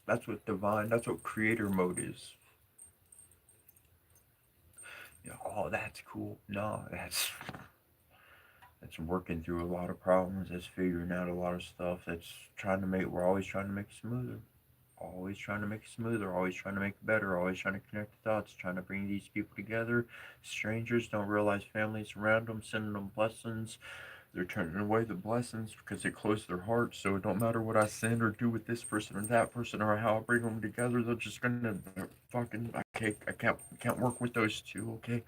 That's what divine. That's what creator mode is. Yeah, oh, that's cool. No, that's working through a lot of problems. That's figuring out a lot of stuff. That's trying to make. We're always trying to make it smoother. Always trying to make it smoother. Always trying to make it better. Always trying to connect the dots. Trying to bring these people together. Strangers don't realize families around them, sending them blessings. They're turning away the blessings because they close their hearts. So it don't matter what I send or do with this person or that person or how I bring them together. They're just gonna fucking. I can't work with those two. Okay,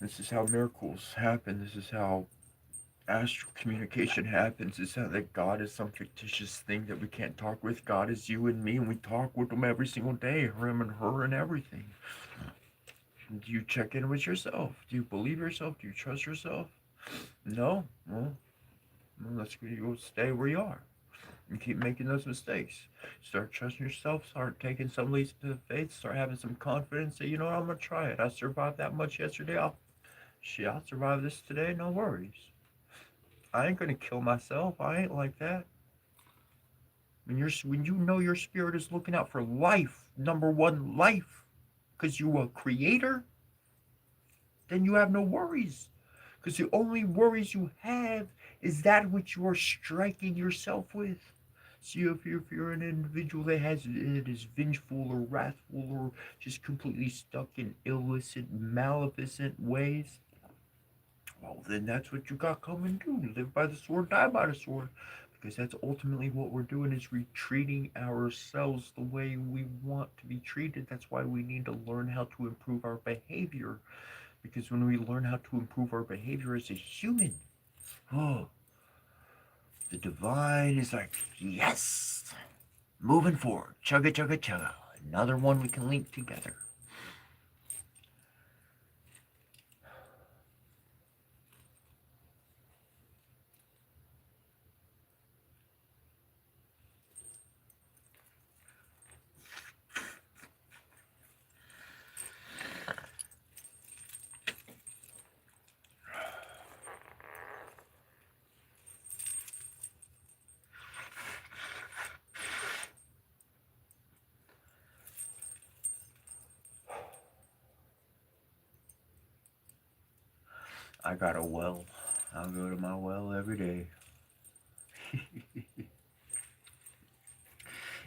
this is how miracles happen. This is how astral communication happens. Is that God is some fictitious thing that we can't talk with. God is you and me, and we talk with them every single day, him and her and everything. Do you check in with yourself? Do you believe yourself? Do you trust yourself? No? Well, let's go stay where you are and keep making those mistakes. Start trusting yourself, start taking some leaps of faith, start having some confidence. Say, you know what, I'm gonna try it. I survived that much yesterday. I'll survive this today, no worries. I ain't gonna kill myself. I ain't like that. When you know your spirit is looking out for life, number one, life, because you a creator, then you have no worries. Because the only worries you have is that which you are striking yourself with. So if you're an individual that has it is vengeful or wrathful or just completely stuck in illicit, maleficent ways, well, then that's what you got coming to do. Live by the sword, die by the sword. Because that's ultimately what we're doing is retreating ourselves the way we want to be treated. That's why we need to learn how to improve our behavior. Because when we learn how to improve our behavior as a human, oh, the divine is like, yes, moving forward. Chugga, chugga, chugga. Another one we can link together. I got a well. I'll go to my well every day.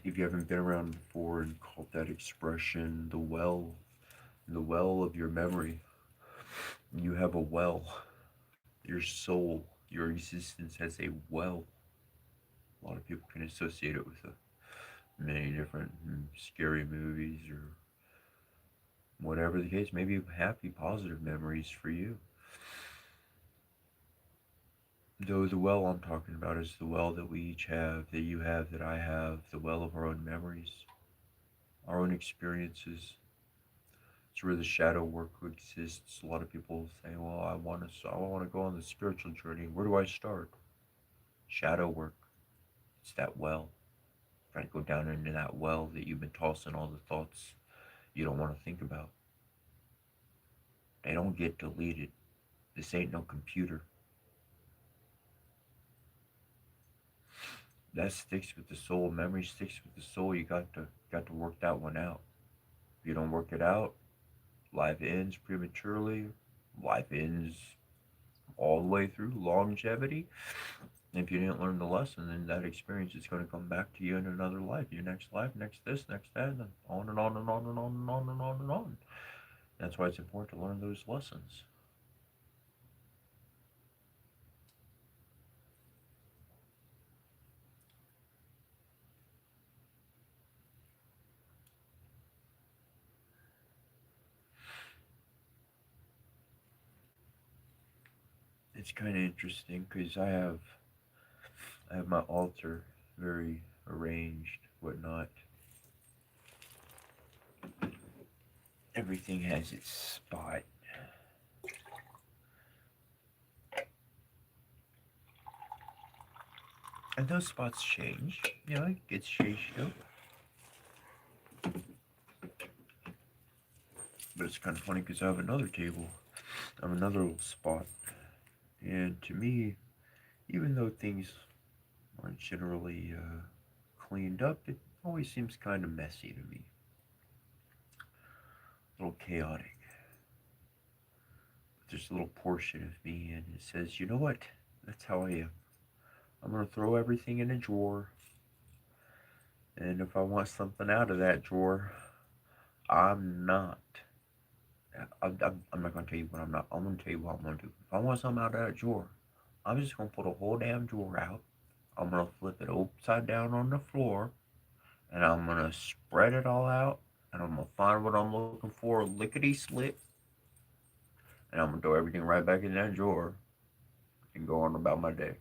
If you haven't been around before and caught that expression, the well of your memory, you have a well. Your soul, your existence has a well. A lot of people can associate it with many different scary movies or whatever the case. Maybe happy, positive memories for you. Though the well I'm talking about is the well that we each have, that you have, that I have, the well of our own memories, our own experiences. It's where the shadow work exists. A lot of people say, "Well, I want to go on the spiritual journey. Where do I start?" Shadow work. It's that well. Try to go down into that well that you've been tossing all the thoughts you don't want to think about. They don't get deleted. This ain't no computer. That sticks with the soul. Memory sticks with the soul. You got to work that one out. If you don't work it out, life ends prematurely. Life ends all the way through longevity. If you didn't learn the lesson, then that experience is going to come back to you in another life, your next life, next this, next that, and on and on and on and on and on and on and on. That's why it's important to learn those lessons. It's kind of interesting because I have my altar very arranged, whatnot. Everything has its spot. And those spots change. It gets changed up. But it's kind of funny because I have another table. I have another little spot. And to me, even though things aren't generally cleaned up, it always seems kind of messy to me. A little chaotic. But there's a little portion of me, and it says, you know what? That's how I am. I'm going to throw everything in a drawer. And if I want something out of that drawer, I'm not. I'm not going to tell you what I'm not. I'm going to tell you what I'm going to do. If I want something out of that drawer, I'm just going to pull the whole damn drawer out. I'm going to flip it upside down on the floor. And I'm going to spread it all out. And I'm going to find what I'm looking for, lickety slip. And I'm going to throw everything right back in that drawer and go on about my day.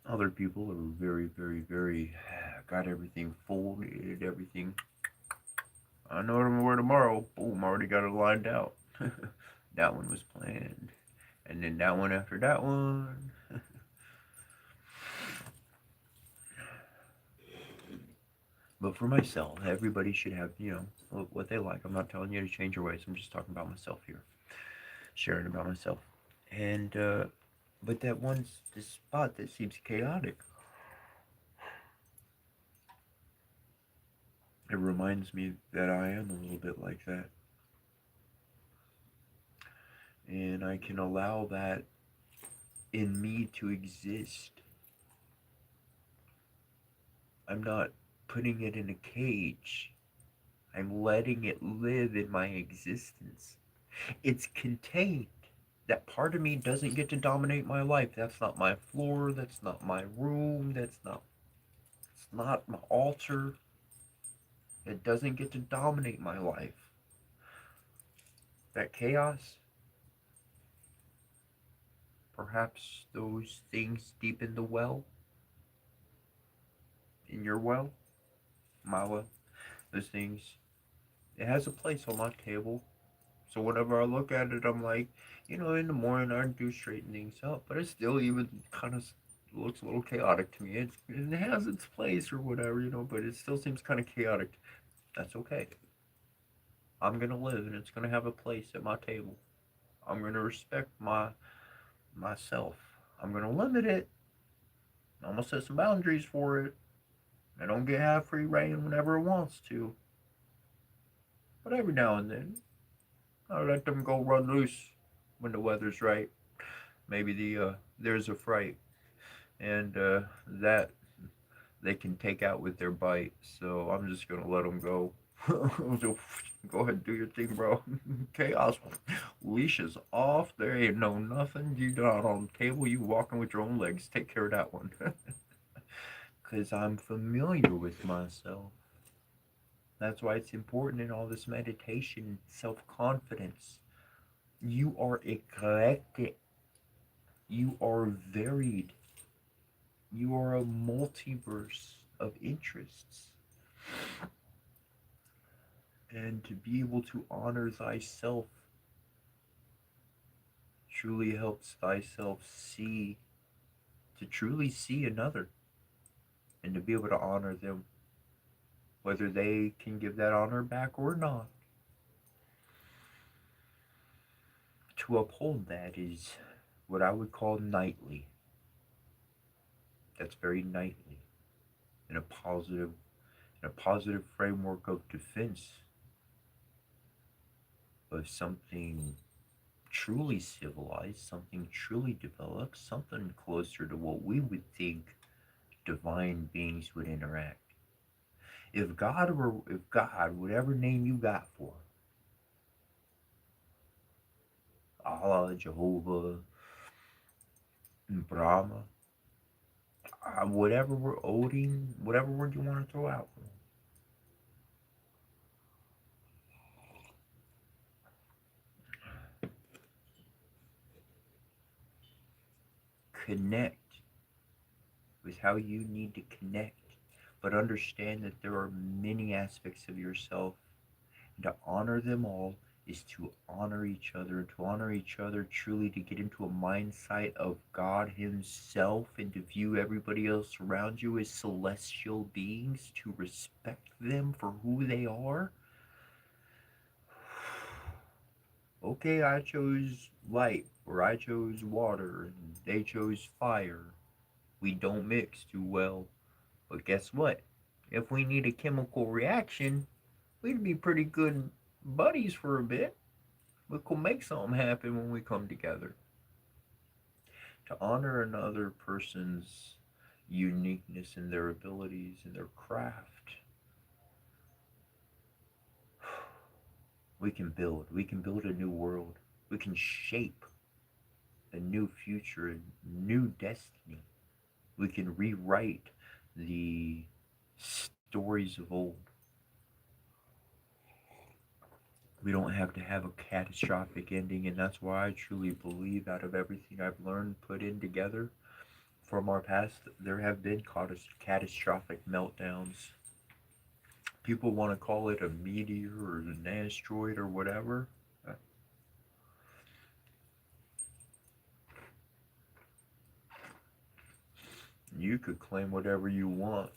Other people are very, very, very, got everything folded, everything. I know what I'm going to wear tomorrow. Boom, already got it lined out. That one was planned. And then that one after that one. But for myself, everybody should have, what they like. I'm not telling you to change your ways. I'm just talking about myself here. Sharing about myself. And, but that one's the spot that seems chaotic. It reminds me that I am a little bit like that. And I can allow that in me to exist. I'm not putting it in a cage. I'm letting it live in my existence. It's contained. That part of me doesn't get to dominate my life. That's not my floor. That's not my room. It's not my altar. It doesn't get to dominate my life. That chaos, perhaps those things deep in the well, in your well, my well, those things, it has a place on my table. So whenever I look at it, I'm like, in the morning I do straighten things up, but it still even kind of looks a little chaotic to me. It has its place or whatever, but it still seems kind of chaotic. That's okay. I'm gonna live, and it's gonna have a place at my table. I'm gonna respect myself. I'm gonna limit it. I'm gonna set some boundaries for it. I don't get half free reign whenever it wants to, but every now and then I let them go run loose when the weather's right. Maybe there's a fright, and that they can take out with their bite. So I'm just gonna let them go. So go ahead and do your thing, bro. Chaos leashes off. There ain't no nothing. You not on the table. You walking with your own legs. Take care of that one. Because I'm familiar with myself. That's why it's important in all this meditation, self confidence. You are eclectic. You are varied. You are a multiverse of interests. And to be able to honor thyself truly helps thyself see, to truly see another, and to be able to honor them, whether they can give that honor back or not. To uphold that is what I would call knightly. That's very knightly in a positive and a positive framework of defense of something truly civilized, something truly developed, something closer to what we would think divine beings would interact. If God, whatever name you got for Allah, Jehovah, Brahma, whatever we're Odin, whatever word you want to throw out, connect with how you need to connect, but understand that there are many aspects of yourself, and to honor them all is to honor each other, to honor each other truly, to get into a mindset of God Himself and to view everybody else around you as celestial beings, to respect them for who they are. Okay, I chose light, or I chose water, and they chose fire. We don't mix too well. But guess what? If we need a chemical reaction, we'd be pretty good buddies for a bit. We could make something happen when we come together. To honor another person's uniqueness and their abilities and their craft, we can build. We can build a new world. We can shape a new future, a new destiny. We can rewrite the stories of old. We don't have to have a catastrophic ending, and that's why I truly believe out of everything I've learned, put in together from our past, there have been catastrophic meltdowns. People want to call it a meteor or an asteroid or whatever. You could claim whatever you want,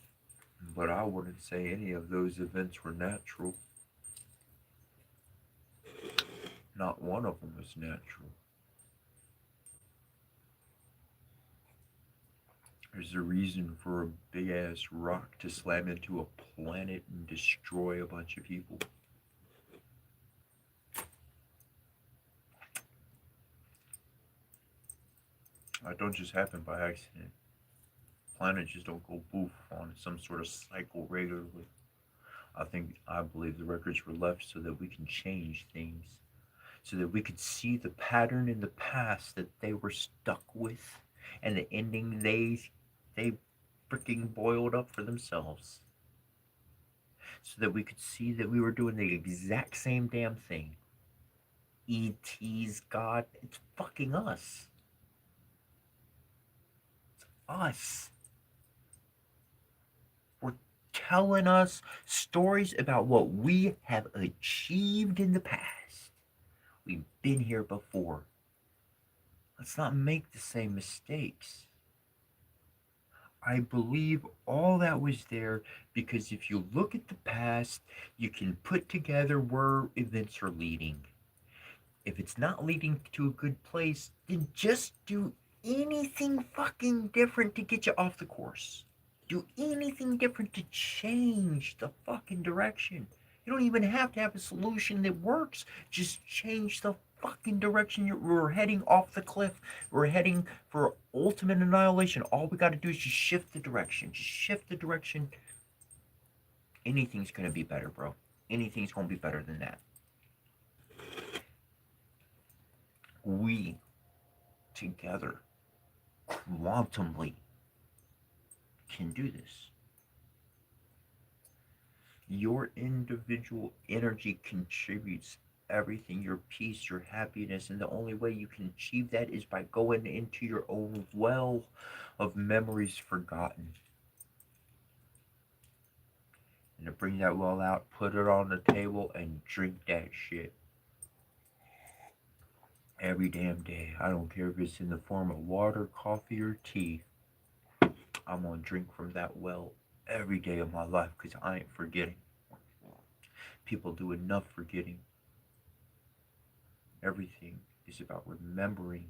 but I wouldn't say any of those events were natural. Not one of them was natural. There's a reason for a big ass rock to slam into a planet and destroy a bunch of people. That don't just happen by accident. Planets just don't go poof on some sort of cycle regularly. I believe the records were left so that we can change things, so that we could see the pattern in the past that they were stuck with, and the ending they freaking boiled up for themselves, so that we could see that we were doing the exact same damn thing. ET's God, it's fucking us. It's us. We're telling us stories about what we have achieved in the past. We've been here before. Let's not make the same mistakes. I believe all that was there because if you look at the past, you can put together where events are leading. If it's not leading to a good place, then just do anything fucking different to get you off the course. Do anything different to change the fucking direction. You don't even have to have a solution that works. Just change the fucking direction we're heading off the cliff. We're heading for ultimate annihilation. All we got to do is just shift the direction. Just shift the direction. Anything's going to be better, bro. Anything's going to be better than that. We together, quantumly, can do this. Your individual energy contributes everything, your peace, your happiness, and the only way you can achieve that is by going into your own well of memories forgotten. And to bring that well out, put it on the table and drink that shit. Every damn day. I don't care if it's in the form of water, coffee, or tea. I'm gonna drink from that well every day of my life because I ain't forgetting. People do enough forgetting. Everything is about remembering.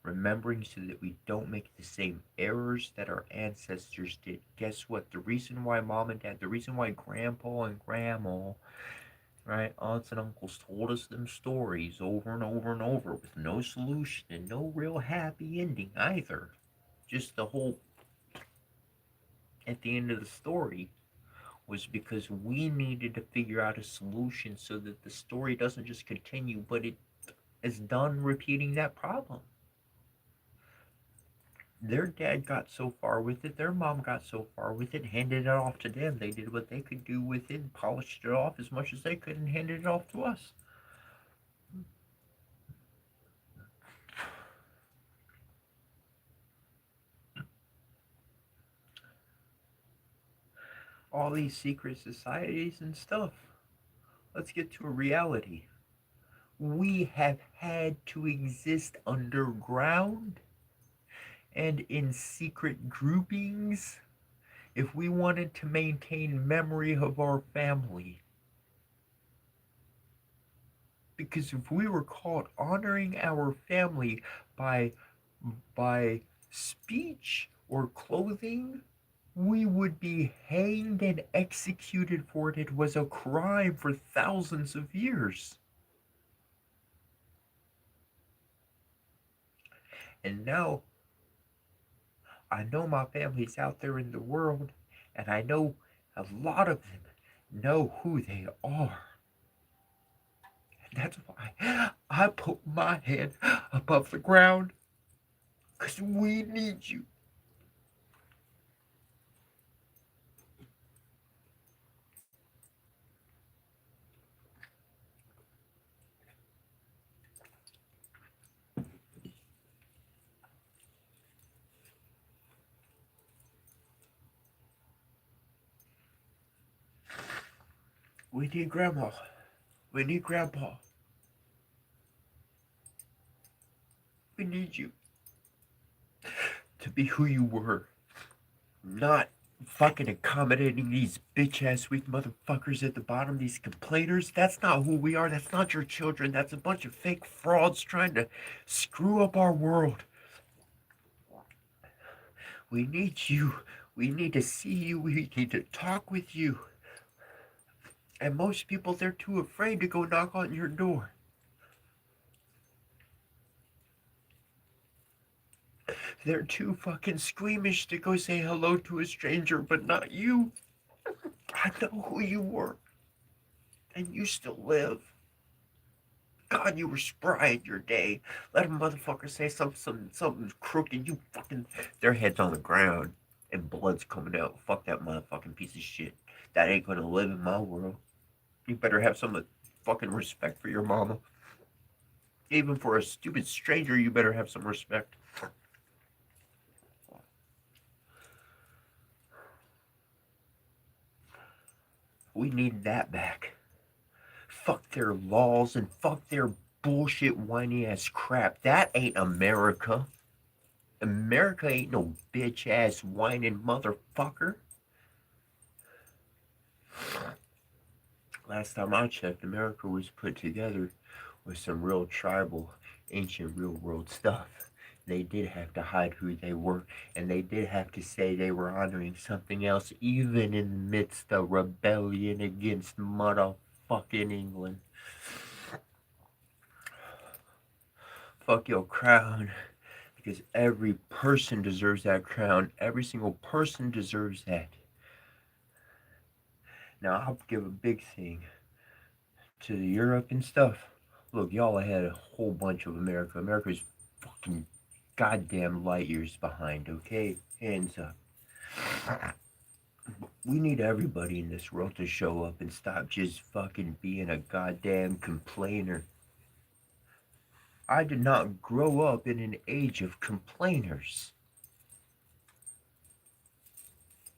remembering so that we don't make the same errors that our ancestors did. Guess what? The reason why mom and dad, the reason why grandpa and grandma, right, aunts and uncles told us them stories over and over and over with no solution and no real happy ending either. Just the whole, at the end of the story, was because we needed to figure out a solution so that the story doesn't just continue, but it is done repeating that problem. Their dad got so far with it, their mom got so far with it, handed it off to them. They did what they could do with it, polished it off as much as they could, and handed it off to us. All these secret societies and stuff. Let's get to a reality. We have had to exist underground and in secret groupings if we wanted to maintain memory of our family. Because if we were caught honoring our family by by speech or clothing, we would be hanged and executed for it. It was a crime for thousands of years. And now I know my family's out there in the world, and I know a lot of them know who they are. And that's why I put my head above the ground, because we need you. We need grandma. We need grandpa. We need you to be who you were. Not fucking accommodating these bitch ass weak motherfuckers at the bottom, these complainers. That's not who we are. That's not your children. That's a bunch of fake frauds trying to screw up our world. We need you. We need to see you. We need to talk with you. And most people, they're too afraid to go knock on your door. They're too fucking squeamish to go say hello to a stranger, but not you. I know who you were. And you still live. God, you were spry in your day. Let a motherfucker say something crooked. You fucking, their head's on the ground and blood's coming out. Fuck that motherfucking piece of shit. That ain't gonna live in my world. You better have some fucking respect for your mama. Even for a stupid stranger, you better have some respect. We need that back. Fuck their laws and fuck their bullshit whiny ass crap. That ain't America. America ain't no bitch ass whining motherfucker. Last time I checked, America was put together with some real tribal, ancient, real world stuff. They did have to hide who they were, and they did have to say they were honoring something else, even in the midst of rebellion against motherfucking England. Fuck your crown, because every person deserves that crown. Every single person deserves that. Now, I'll give a big thing to Europe and stuff. Look, y'all had a whole bunch of America. America's fucking goddamn light years behind, okay? Hands up. We need everybody in this world to show up and stop just fucking being a goddamn complainer. I did not grow up in an age of complainers.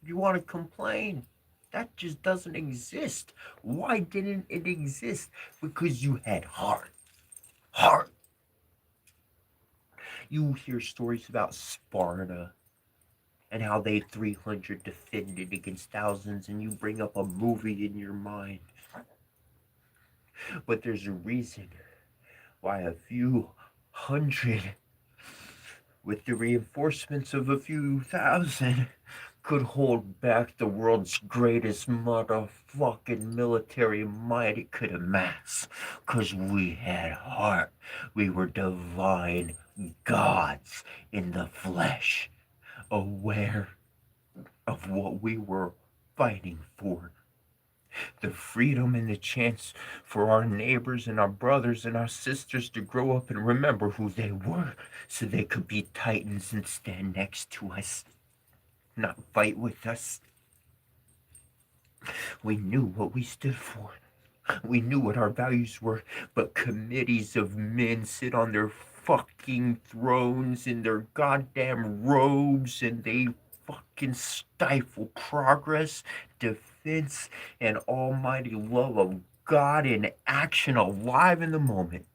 You want to complain? That just doesn't exist. Why didn't it exist? Because you had heart. Heart. You hear stories about Sparta and how they 300 defended against thousands, and you bring up a movie in your mind. But there's a reason why a few hundred with the reinforcements of a few thousand, could hold back the world's greatest motherfucking military might it could amass. 'Cause we had heart. We were divine gods in the flesh, aware of what we were fighting for. The freedom and the chance for our neighbors and our brothers and our sisters to grow up and remember who they were so they could be titans and stand next to us, not fight with us. We knew what we stood for. We knew what our values were, but committees of men sit on their fucking thrones in their goddamn robes and they fucking stifle progress, defense, and almighty love of God in action, alive in the moment.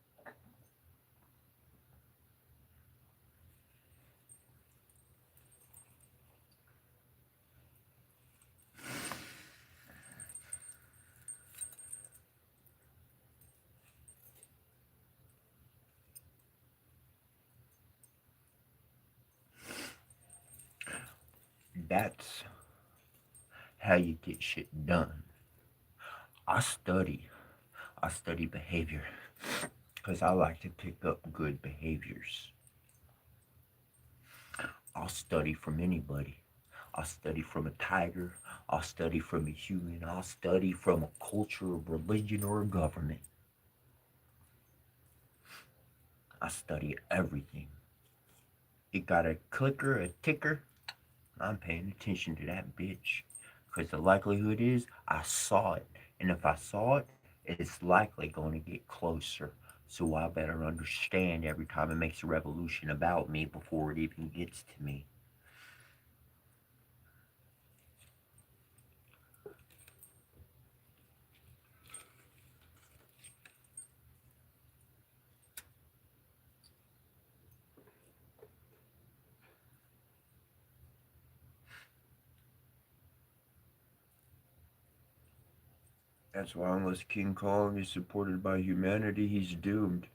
That's how you get shit done. I study. I study behavior because I like to pick up good behaviors. I'll study from anybody. I'll study from a tiger. I'll study from a human. I'll study from a culture, a religion, or a government. I study everything. It got a clicker, a ticker. I'm paying attention to that bitch. Because the likelihood is I saw it. And if I saw it, it's likely going to get closer. So I better understand every time it makes a revolution about me before it even gets to me. That's why unless King Kong is supported by humanity, he's doomed.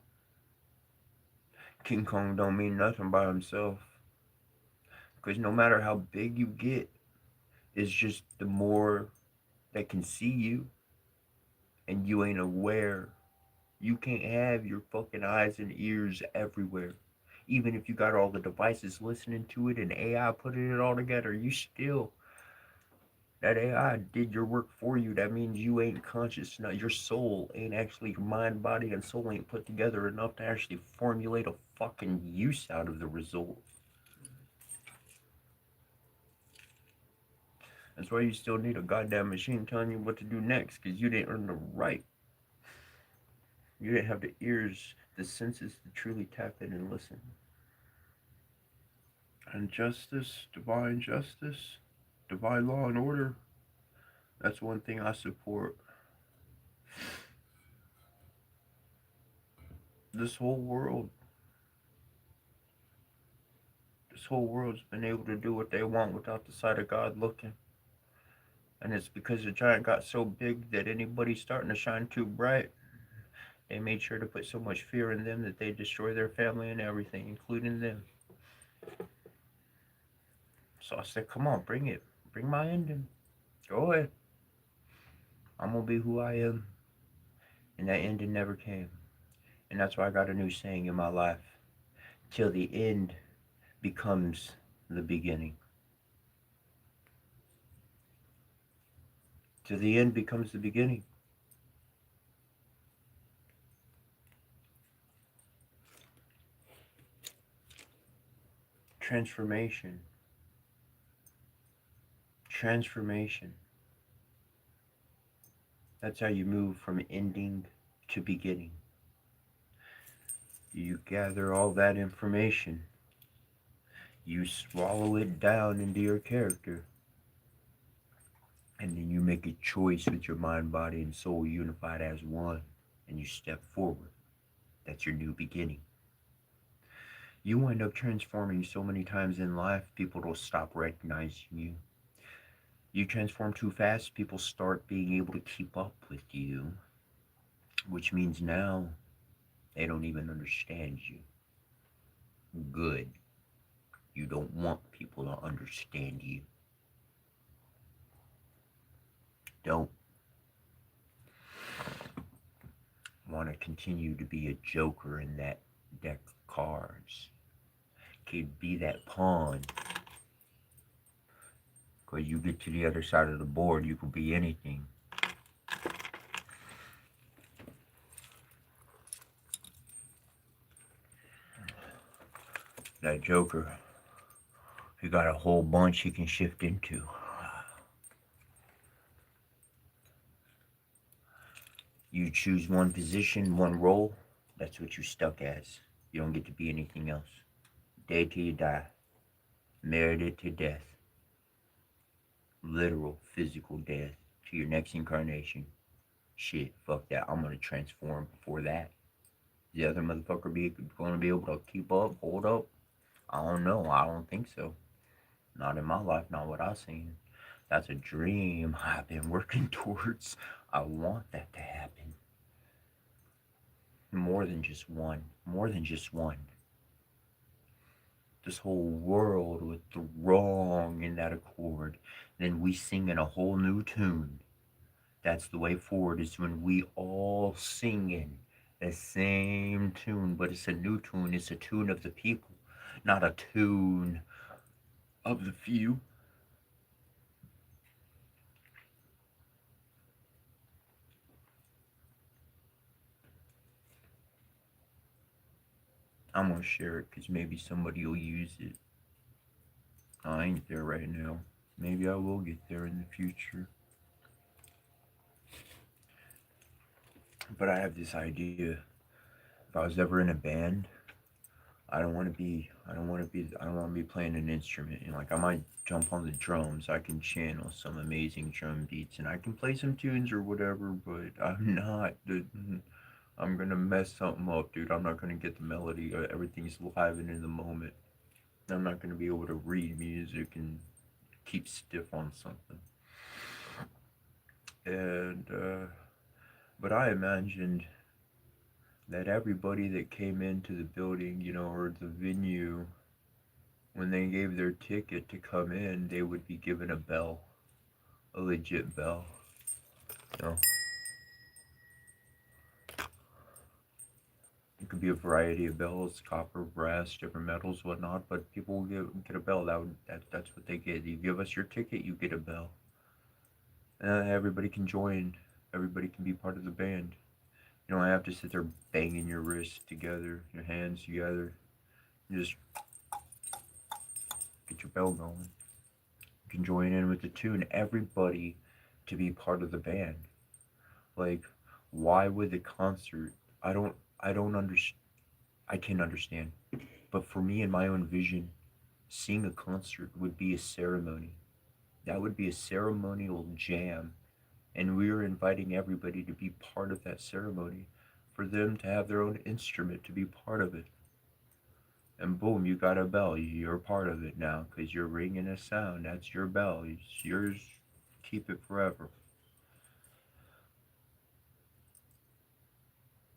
King Kong don't mean nothing by himself. Because no matter how big you get, it's just the more that can see you and you ain't aware. You can't have your fucking eyes and ears everywhere. Even if you got all the devices listening to it and AI putting it all together, you still, that AI did your work for you. That means you ain't conscious. Not your soul ain't actually, your mind, body, and soul ain't put together enough to actually formulate a fucking use out of the result. That's why you still need a goddamn machine telling you what to do next, because you didn't earn the right. You didn't have the ears, the senses to truly tap in and listen. And justice, divine law and order, that's one thing I support. This whole world, this whole world's been able to do what they want without the sight of God looking. And it's because the giant got so big that anybody starting to shine too bright, they made sure to put so much fear in them that they destroy their family and everything, including them. So I said, come on, bring it. Bring my ending. Go ahead. I'm going to be who I am. And that ending never came. And that's why I got a new saying in my life. Till the end becomes the beginning. Till the end becomes the beginning. Transformation. Transformation. That's how you move from ending to beginning. You gather all that information. You swallow it down into your character. And then you make a choice with your mind, body, and soul unified as one. And you step forward. That's your new beginning. You wind up transforming so many times in life, people don't stop recognizing you. You transform too fast, people start being able to keep up with you, which means now they don't even understand you. Good. You don't want people to understand you. Don't want to continue to be a joker in that deck of cards. Could be that pawn. Because you get to the other side of the board, you could be anything. That joker, he got a whole bunch he can shift into. You choose one position, one role, that's what you're stuck as. You don't get to be anything else. Day till you die. Merited to death. Literal, physical death to your next incarnation. Shit, fuck that. I'm gonna transform before that. The other motherfucker gonna be able to keep up, hold up? I don't know. I don't think so. Not in my life, not what I've seen. That's a dream I've been working towards. I want that to happen. More than just one. More than just one. This whole world with the wrong in that accord. Then we sing in a whole new tune. That's the way forward, is when we all singing the same tune, but it's a new tune. It's a tune of the people, not a tune of the few. I'm gonna share it because maybe somebody will use it. I ain't there right now. Maybe I will get there in the future. But I have this idea. If I was ever in a band, I don't want to be playing an instrument. You know, like I might jump on the drums. I can channel some amazing drum beats and I can play some tunes or whatever, but I'm not the I'm gonna mess something up, dude. I'm not gonna get the melody. Everything's live and in the moment. I'm not gonna be able to read music and keep stiff on something. And but I imagined that everybody that came into the building, you know, or the venue, when they gave their ticket to come in, they would be given a bell, a legit bell. You know, it could be a variety of bells, copper, brass, different metals, whatnot. But people will get a bell. That's what they get. You give us your ticket, you get a bell. Everybody can join. Everybody can be part of the band. You don't have to sit there banging your wrists together, your hands together. You just get your bell going. You can join in with the tune. Everybody to be part of the band. Like, why would the concert? I don't understand. I can understand. But for me, in my own vision, seeing a concert would be a ceremony. That would be a ceremonial jam. And we are inviting everybody to be part of that ceremony, for them to have their own instrument to be part of it. And boom, you got a bell. You're part of it now because you're ringing a sound. That's your bell. It's yours. Keep it forever.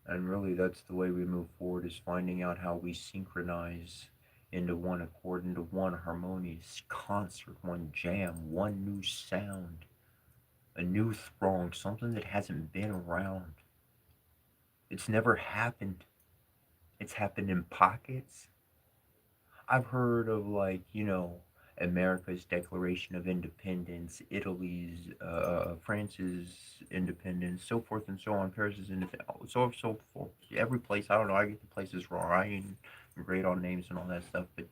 And really, that's the way we move forward, is finding out how we synchronize into one accord, into one harmonious concert, one jam, one new sound, a new throng, something that hasn't been around. It's never happened. It's happened in pockets. I've heard of, like, you know, America's Declaration of Independence, Italy's, France's independence, so forth and so on. Paris's independence, so forth. Every place, I don't know. I get the places wrong. I ain't great on names and all that stuff, but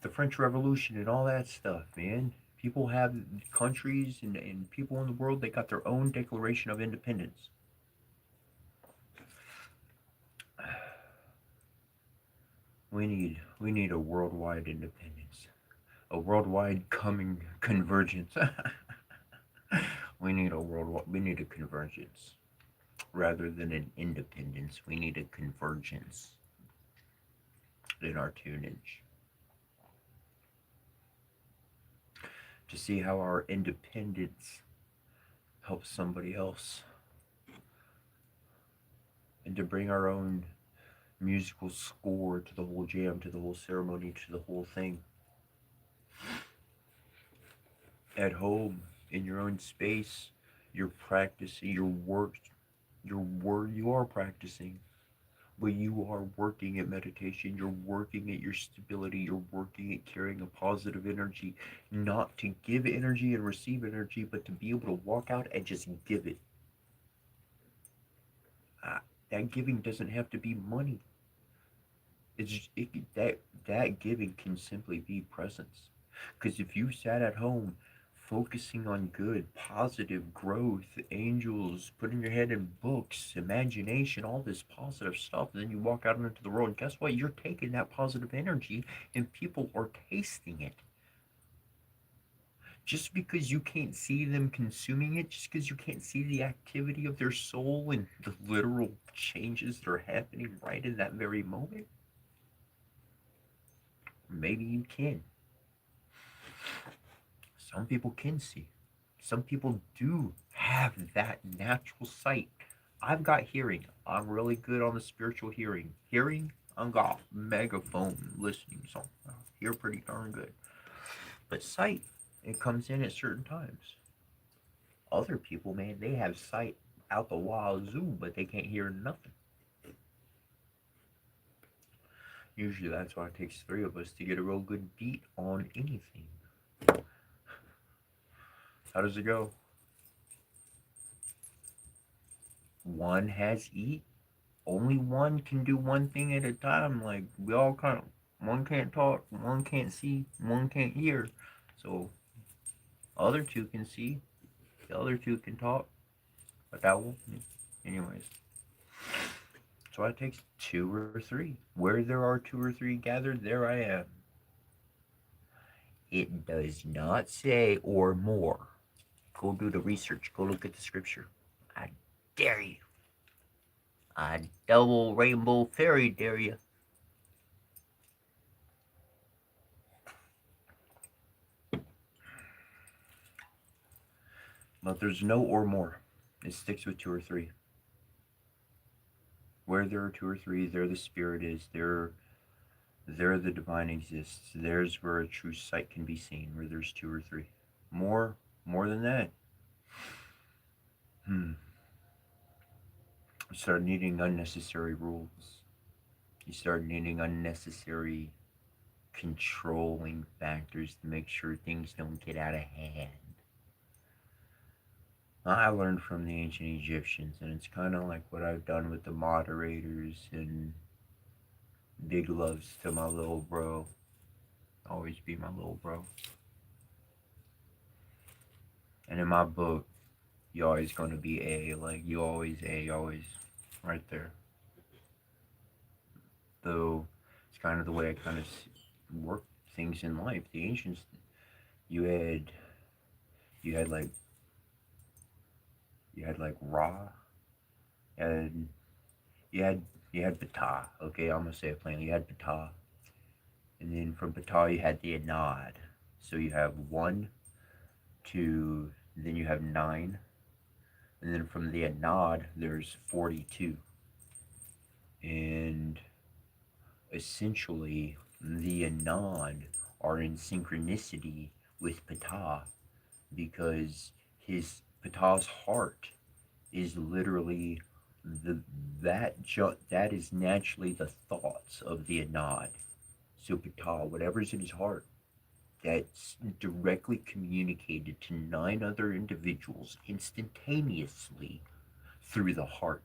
the French Revolution and all that stuff, man. People have countries and people in the world. They got their own Declaration of Independence. We need a worldwide independence, a worldwide coming convergence. We need a convergence rather than an independence. We need a convergence in our tunage to see how our independence helps somebody else, and to bring our own musical score to the whole jam, to the whole ceremony, to the whole thing. At home, in your own space, you're practicing your work, you are practicing, but you are working at meditation, you're working at your stability, you're working at carrying a positive energy, not to give energy and receive energy, but to be able to walk out and just give it. uh, that giving doesn't have to be money. That giving can simply be presence. Because if you sat at home focusing on good, positive growth, angels, putting your head in books, imagination, all this positive stuff, and then you walk out into the world, and guess what? You're taking that positive energy and people are tasting it. Just because you can't see them consuming it, just because you can't see the activity of their soul and the literal changes that are happening right in that very moment, maybe you can. Some people can see. Some people do have that natural sight. I've got hearing. I'm really good on the spiritual hearing. Hearing, I've got megaphone listening, so I hear pretty darn good. But sight, it comes in at certain times. Other people, man, they have sight out the wazoo, but they can't hear nothing. Usually that's why it takes three of us to get a real good beat on anything. How does it go? One has eat. Only one can do one thing at a time. Like we all kind of, one can't talk, one can't see, one can't hear. So other two can see, the other two can talk, but that one, anyways. So it takes two or three. Where there are two or three gathered, there I am. It does not say or more. Go do the research. Go look at the scripture. I dare you. I double rainbow fairy dare you. But there's no or more. It sticks with two or three. Where there are two or three, there the spirit is. There the divine exists. There's where a true sight can be seen, where there's two or three. More than that. You start needing unnecessary rules. You start needing unnecessary controlling factors to make sure things don't get out of hand. I learned from the ancient Egyptians, and it's kind of like what I've done with the moderators, and big loves to my little bro. Always be my little bro. And in my book, you're always going to be A. Like, you always A, always right there. Though, it's kind of the way I kind of work things in life. The ancients, you had like, Ra, and you had Ptah. Okay, I'm gonna say it plainly. You had Ptah, and then from Ptah you had the Anad. So you have 1, 2, then you have 9, and then from the Anad there's 42. And essentially the Anad are in synchronicity with Ptah, because Ptah's heart is literally that is naturally the thoughts of the Anad. So Ptah, whatever's in his heart, that's directly communicated to 9 other individuals instantaneously through the heart.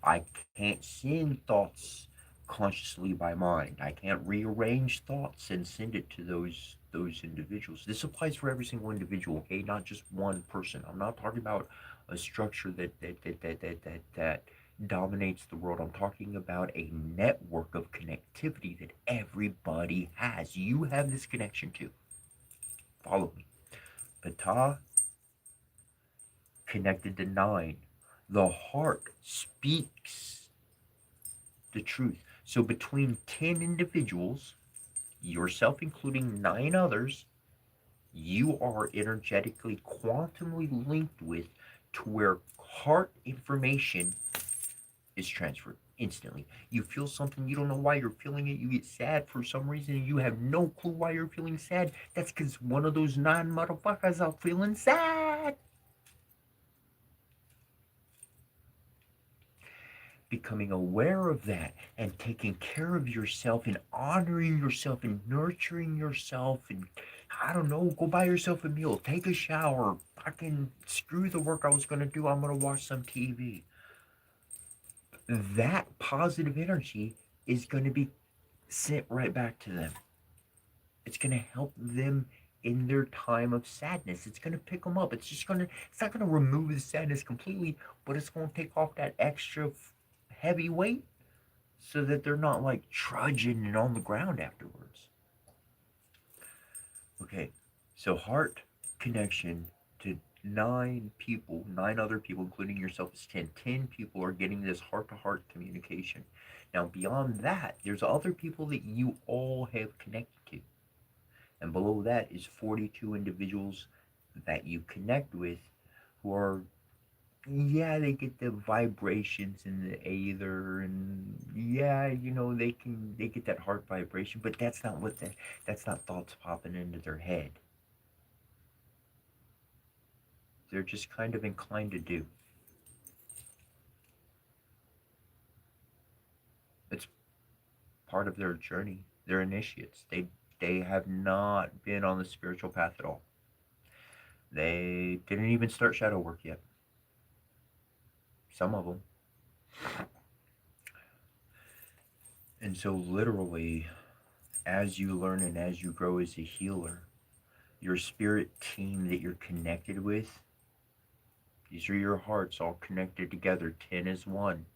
I can't send thoughts consciously by mind. I can't rearrange thoughts and send it to those individuals. This applies for every single individual, okay? Not just one person. I'm not talking about a structure that dominates the world. I'm talking about a network of connectivity that everybody has. You have this connection too. Follow me. Ptah connected to 9. The heart speaks the truth. So between 10 individuals, yourself including 9 others, you are energetically quantumly linked with, to where heart information is transferred instantly. You feel something, you don't know why you're feeling it, you get sad for some reason, you have no clue why you're feeling sad. That's because one of those nine motherfuckers are feeling sad. Becoming aware of that and taking care of yourself and honoring yourself and nurturing yourself and I don't know, go buy yourself a meal, take a shower, fucking screw the work I was gonna do, I'm gonna watch some TV. That positive energy is gonna be sent right back to them. It's gonna help them in their time of sadness. It's gonna pick them up. It's not gonna remove the sadness completely, but it's gonna take off that extra heavy weight so that they're not like trudging and on the ground afterwards. Okay, so heart connection to nine other people, including yourself, is 10. 10 people are getting this heart to heart communication. Now, beyond that, there's other people that you all have connected to. And below that is 42 individuals that you connect with who are, yeah, they get the vibrations in the aether, and yeah, they get that heart vibration, but that's not thoughts popping into their head. They're just kind of inclined to do. It's part of their journey. They're initiates. They have not been on the spiritual path at all. They didn't even start shadow work yet. Some of them. And so literally, as you learn and as you grow as a healer, your spirit team that you're connected with, these are your hearts all connected together. 10 is one.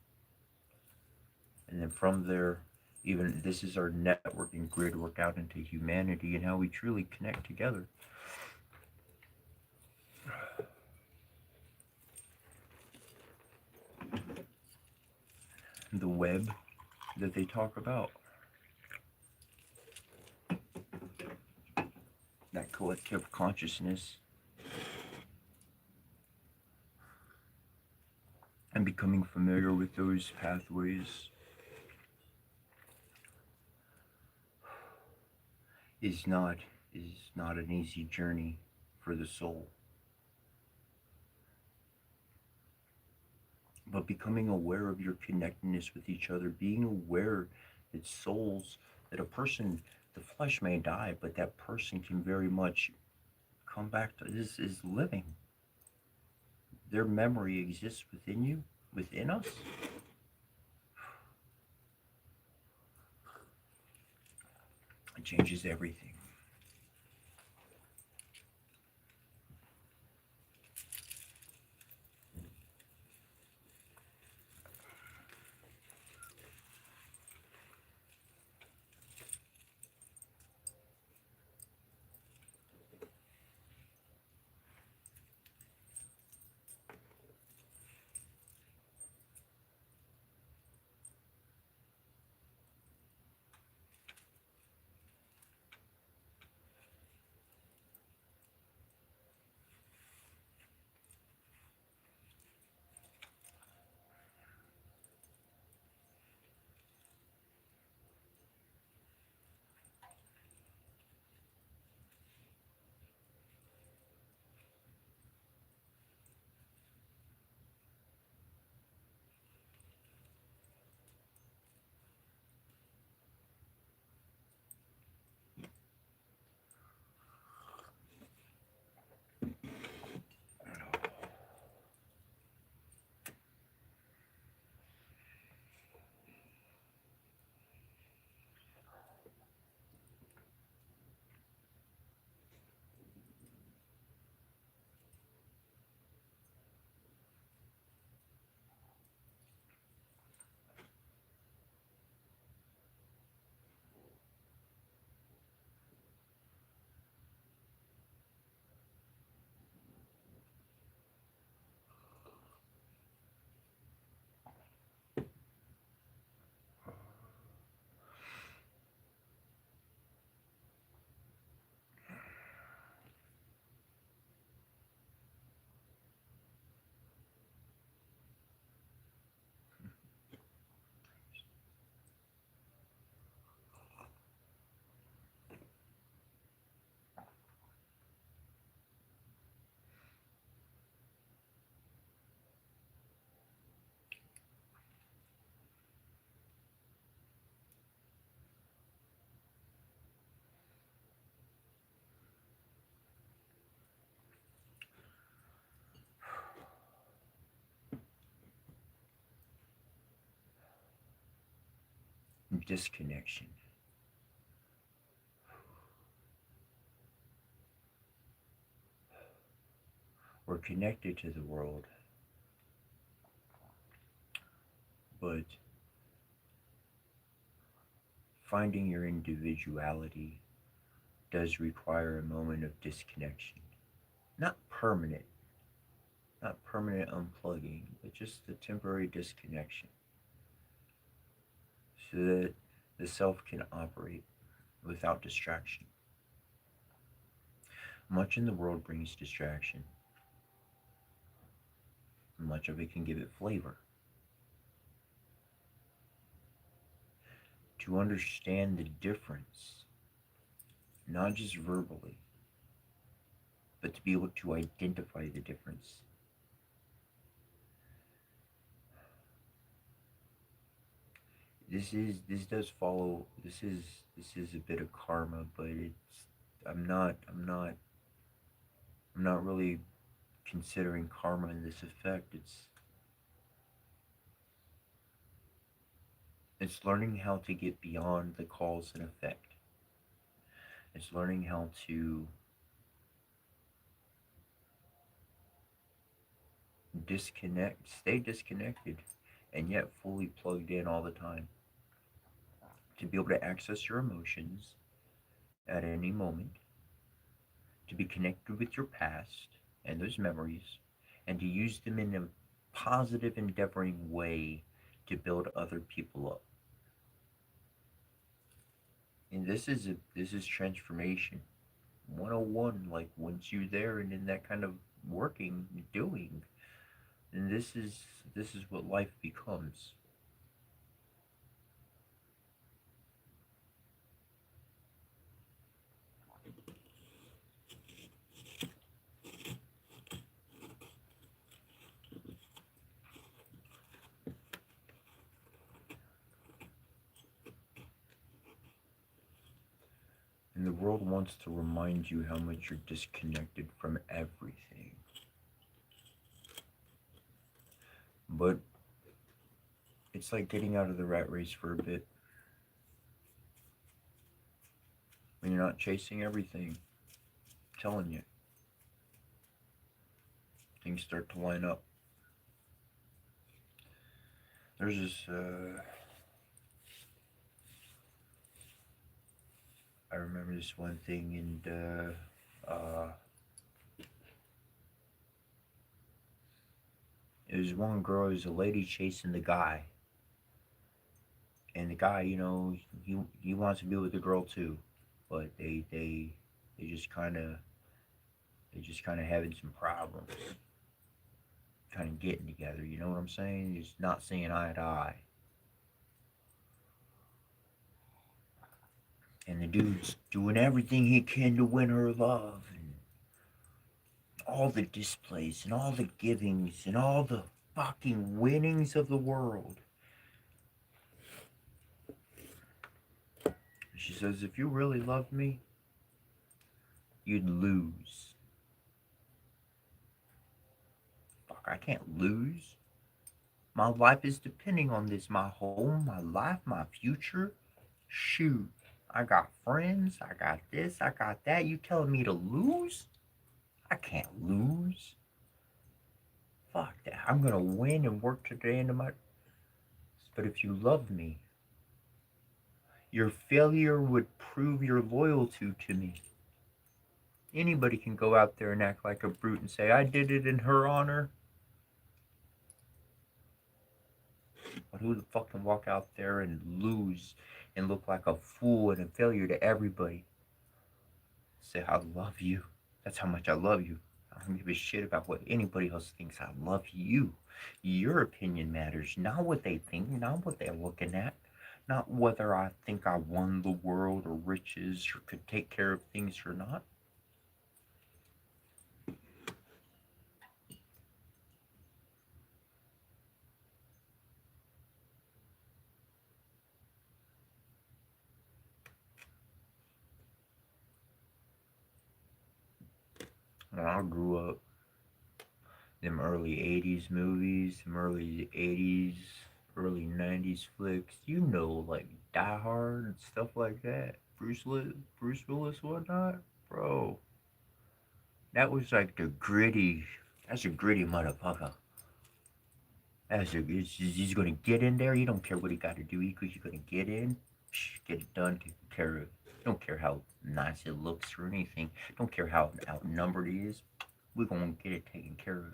And then from there, even this is our networking grid work out into humanity and how we truly connect together. The web that they talk about, that collective consciousness, and becoming familiar with those pathways is not an easy journey for the soul. But becoming aware of your connectedness with each other, being aware that souls, that a person, the flesh may die, but that person can very much come back to this is living. Their memory exists within you, within us. It changes everything. disconnection. We're connected to the world, but finding your individuality does require a moment of disconnection. Not permanent, not permanent unplugging, but just a temporary disconnection so that the self can operate without distraction. Much in the world brings distraction. Much of it can give it flavor. To understand the difference, not just verbally, but to be able to identify the difference. This does follow this is a bit of karma, but I'm not really considering karma in this effect. It's learning how to get beyond the cause and effect. It's learning how to stay disconnected, and yet fully plugged in all the time. To be able to access your emotions at any moment, to be connected with your past and those memories, and to use them in a positive, endeavoring way to build other people up. And this is transformation 101. Like once you're there and in that kind of working, doing, then this is what life becomes. And the world wants to remind you how much you're disconnected from everything. But it's like getting out of the rat race for a bit. When you're not chasing everything, I'm telling you, things start to line up. There's this, I remember this one thing, and it was one girl, it was a lady chasing the guy. And the guy, he wants to be with the girl too. But they just kind of having some problems, kind of getting together. You know what I'm saying? Just not seeing eye to eye. And the dude's doing everything he can to win her love, and all the displays and all the givings and all the fucking winnings of the world. She says, if you really loved me, you'd lose. Fuck, I can't lose. My life is depending on this. My home, my life, my future. Shoot. I got friends. I got this. I got that. You telling me to lose? I can't lose. Fuck that. I'm gonna win and work to the end of my. But if you love me, your failure would prove your loyalty to me. Anybody can go out there and act like a brute and say, I did it in her honor. But who the fuck can walk out there and lose and look like a fool and a failure to everybody? Say, I love you. That's how much I love you. I don't give a shit about what anybody else thinks. I love you. Your opinion matters, not what they think, not what they're looking at, not whether I think I won the world or riches or could take care of things or not. When I grew up, them early 80s movies, them early 80s, early 90s flicks, like Die Hard and stuff like that. Bruce Willis, whatnot, bro. That was like the gritty. That's a gritty motherfucker. He's gonna get in there. You don't care what he got to do. He's gonna get in, get it done, take care of. Don't care how nice it looks or anything. Don't care how outnumbered he is. We're gonna get it taken care of.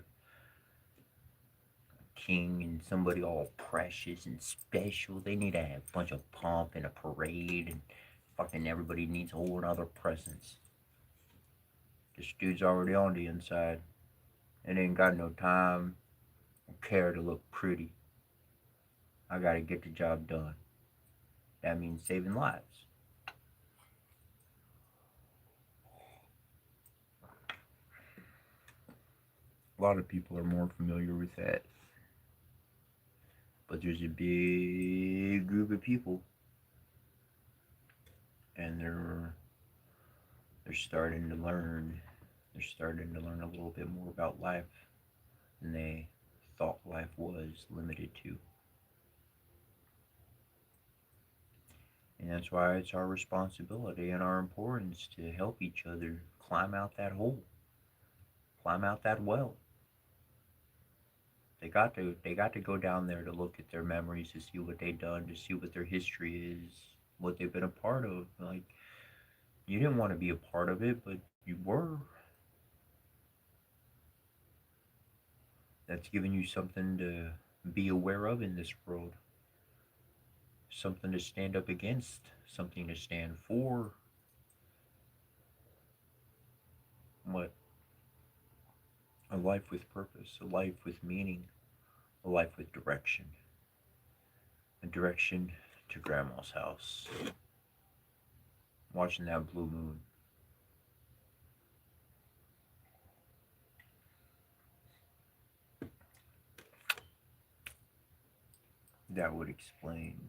King and somebody all precious and special. They need to have a bunch of pomp and a parade and fucking everybody needs a whole other presents. This dude's already on the inside and ain't got no time or care to look pretty. I gotta get the job done. That means saving lives. A lot of people are more familiar with that. But there's a big group of people and they're starting to learn. They're starting to learn a little bit more about life than they thought life was limited to. And that's why it's our responsibility and our importance to help each other climb out that hole, climb out that well. They got to go down there to look at their memories, to see what they've done, to see what their history is, what they've been a part of. Like, you didn't want to be a part of it, but you were. That's giving you something to be aware of in this world, something to stand up against, something to stand for. What? A life with purpose, a life with meaning, a life with direction. A direction to Grandma's house, watching that blue moon. That would explain.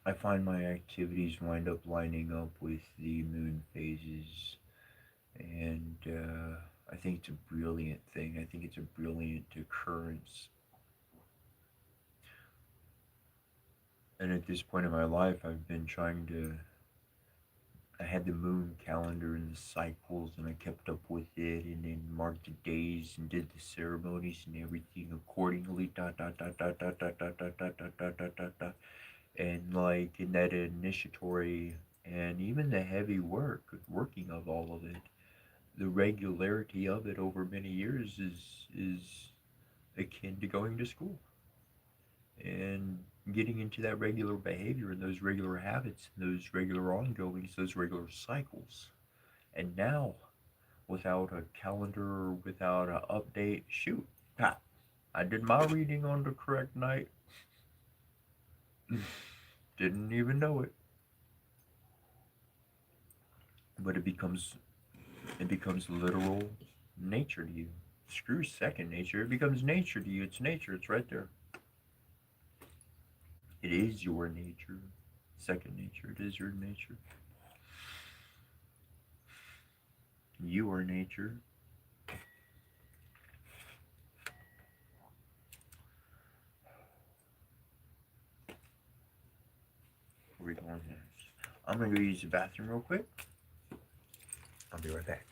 I find my activities wind up lining up with the moon phases, and I think it's a brilliant thing. I think it's a brilliant occurrence. And at this point in my life, I've been trying to. I had the moon calendar and the cycles, and I kept up with it, and then marked the days and did the ceremonies and everything accordingly. Dot dot dot dot dot dot dot dot dot dot dot dot dot dot. And like in that initiatory and even the heavy working of all of it, the regularity of it over many years is akin to going to school and getting into that regular behavior and those regular habits and those regular ongoings, those regular cycles. And now, without a calendar, without an update, shoot, I did my reading on the correct night. Didn't even know it. But it becomes literal nature to you. Screw second nature. It becomes nature to you. It's nature. It's right there. It is your nature. Second nature. It is your nature. You are nature. Where are we going next? I'm gonna go use the bathroom real quick. I'll be right back.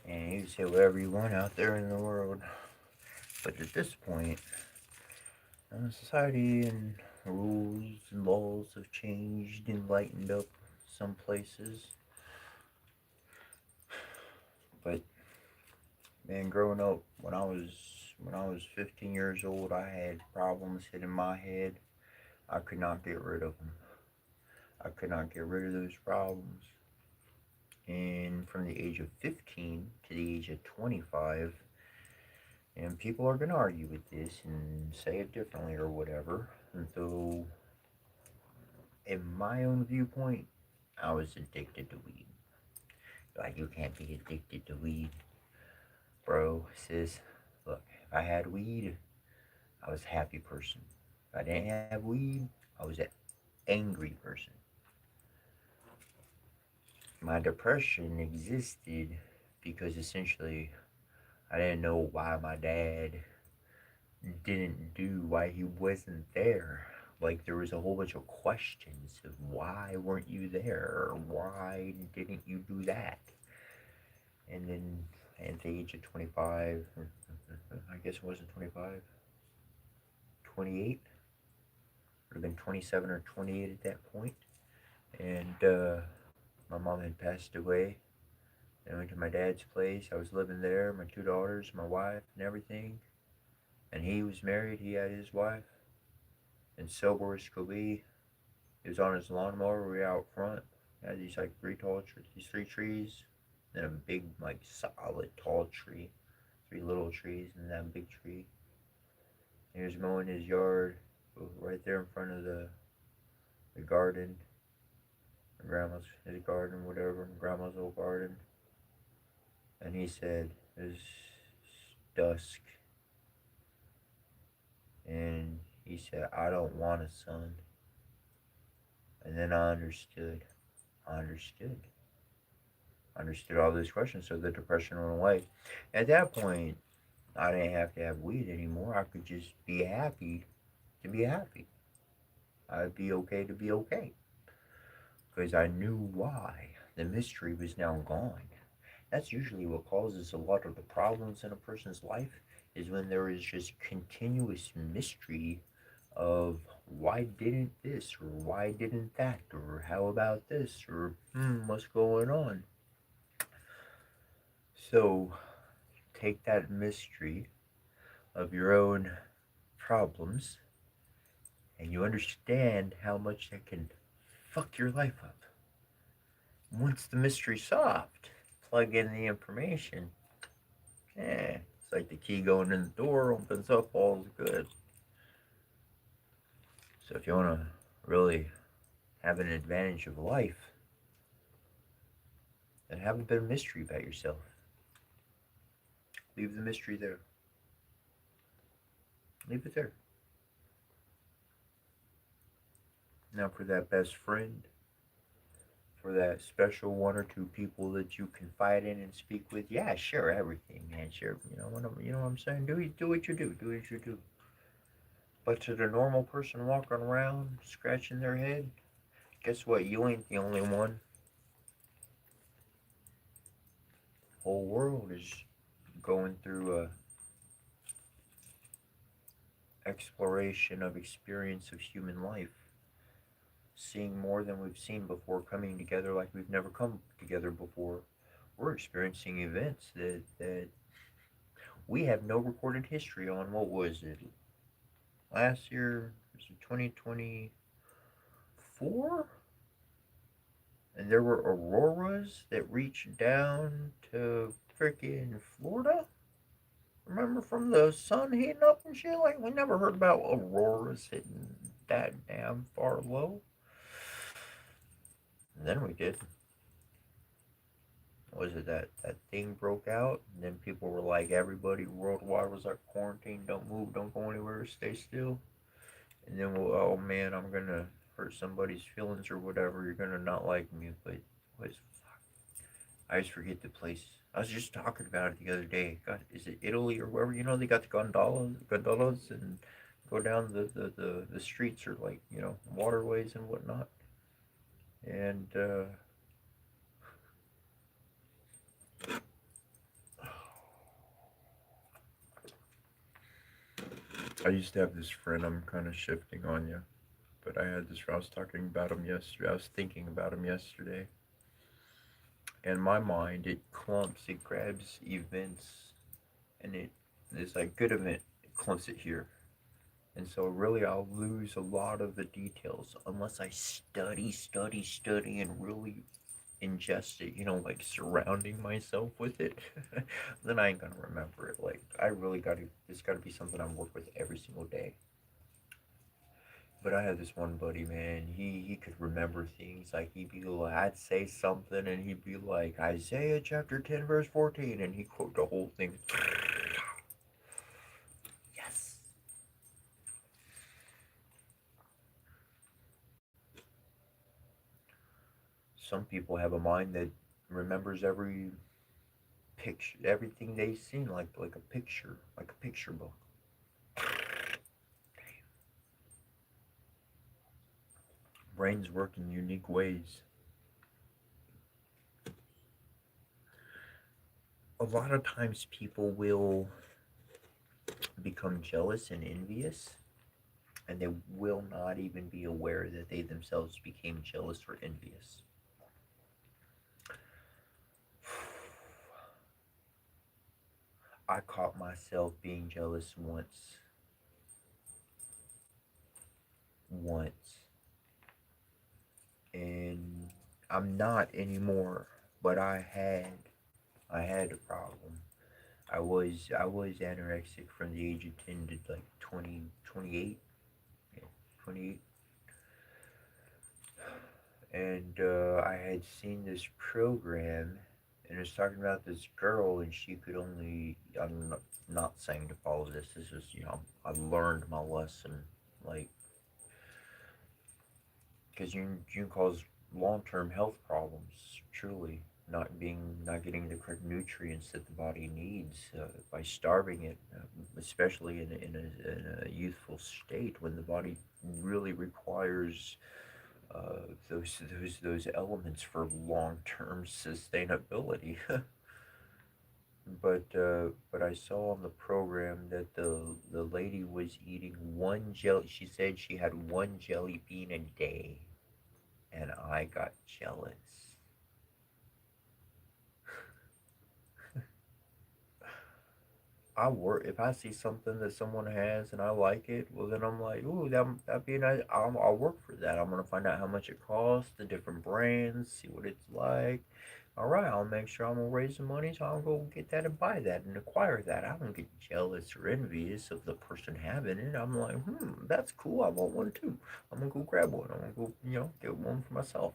And you can say whatever you want out there in the world. But at this point, society and rules and laws have changed and lightened up some places. But man, growing up when I was 15 years old, I had problems hitting my head. I could not get rid of them. I could not get rid of those problems. And from the age of 15 to the age of 25, and people are going to argue with this and say it differently or whatever. And so, in my own viewpoint, I was addicted to weed. Like, you can't be addicted to weed, bro, sis. Look, if I had weed, I was a happy person. If I didn't have weed, I was an angry person. My depression existed because essentially I didn't know why my dad didn't do, why he wasn't there. Like, there was a whole bunch of questions of why weren't you there? Or why didn't you do that? And then at the age of 25, I guess it wasn't 25, 28, would have been 27 or 28 at that point. And my mom had passed away. I went to my dad's place. I was living there, my two daughters, my wife, and everything. And he was married. He had his wife. And sober as could be. He was on his lawnmower. We were out front. He had these like these three trees. Then a big, like solid tall tree. Three little trees and that big tree. He was mowing his yard right there in front of the garden. My grandma's his garden, whatever, my grandma's old garden. And he said, "It's dusk." And he said, "I don't want a son." And then I understood. I understood. I understood all those questions, so the depression went away. At that point, I didn't have to have weed anymore. I could just be happy to be happy. I'd be okay to be okay. Because I knew why. The mystery was now gone. That's usually what causes a lot of the problems in a person's life, is when there is just continuous mystery of why didn't this or why didn't that or how about this or what's going on. So take that mystery of your own problems and you understand how much that can fuck your life up. Once the mystery's solved, plug in the information. It's like the key going in the door opens up, all's good. So if you want to really have an advantage of life, then have a bit of mystery about yourself. Leave the mystery there. Leave it there. Now for that best friend, for that special one or two people that you confide in and speak with, yeah, share everything, man. Share, you know what I'm saying? Do what you do. Do what you do. But to the normal person walking around scratching their head, guess what? You ain't the only one. The whole world is going through a exploration of experience of human life, seeing more than we've seen before, coming together like we've never come together before. We're experiencing events that we have no recorded history on. What was it? Last year, was it 2024? And there were auroras that reached down to freaking Florida. Remember, from the sun heating up and shit? Like, we never heard about auroras hitting that damn far low. And then we did. Was it that thing broke out? And then people were like, everybody worldwide was like, quarantine, don't move, don't go anywhere, stay still. And then, well, oh man, I'm gonna hurt somebody's feelings or whatever. You're gonna not like me, but what is fuck? I just forget the place. I was just talking about it the other day. God, is it Italy or wherever? You know, they got the gondolas, and go down the streets or like waterways and whatnot. And I used to have this friend, I'm kind of shifting on you, but I had this, I was talking about him yesterday, I was thinking about him yesterday. In my mind, it clumps, it grabs events, and it's like good event, it clumps it here. And so really I'll lose a lot of the details unless I study, and really ingest it, like surrounding myself with it. Then I ain't gonna remember it. Like I really gotta, it's gotta be something I work with every single day. But I had this one buddy, man. He could remember things. Like he'd be like, I'd say something, and he'd be like Isaiah chapter 10 verse 14, and he quote the whole thing. Yes. Some people have a mind that remembers every picture, everything they've seen, like a picture book. Brains work in unique ways. A lot of times people will become jealous and envious, and they will not even be aware that they themselves became jealous or envious. I caught myself being jealous once, and I'm not anymore. But I had a problem. I was anorexic from the age of 10 to like 20, 28, yeah, 28, and I had seen this program, and it was talking about this girl, and she could only. I'm not saying to follow this. This is, I learned my lesson, like, because you can cause long-term health problems. Truly, not getting the correct nutrients that the body needs by starving it, especially in a youthful state when the body really requires those elements for long-term sustainability. But I saw on the program that the lady was eating one jelly. She said she had one jelly bean a day, and I got jealous. I work if I see something that someone has and I like it. Well, then I'm like, ooh, that'd be nice. I'll work for that. I'm gonna find out how much it costs, the different brands, see what it's like. All right, I'll make sure I'm gonna raise the money, so I'll go get that and buy that and acquire that. I don't get jealous or envious of the person having it. I'm like, that's cool. I want one too. I'm gonna go grab one. I'm gonna go, get one for myself.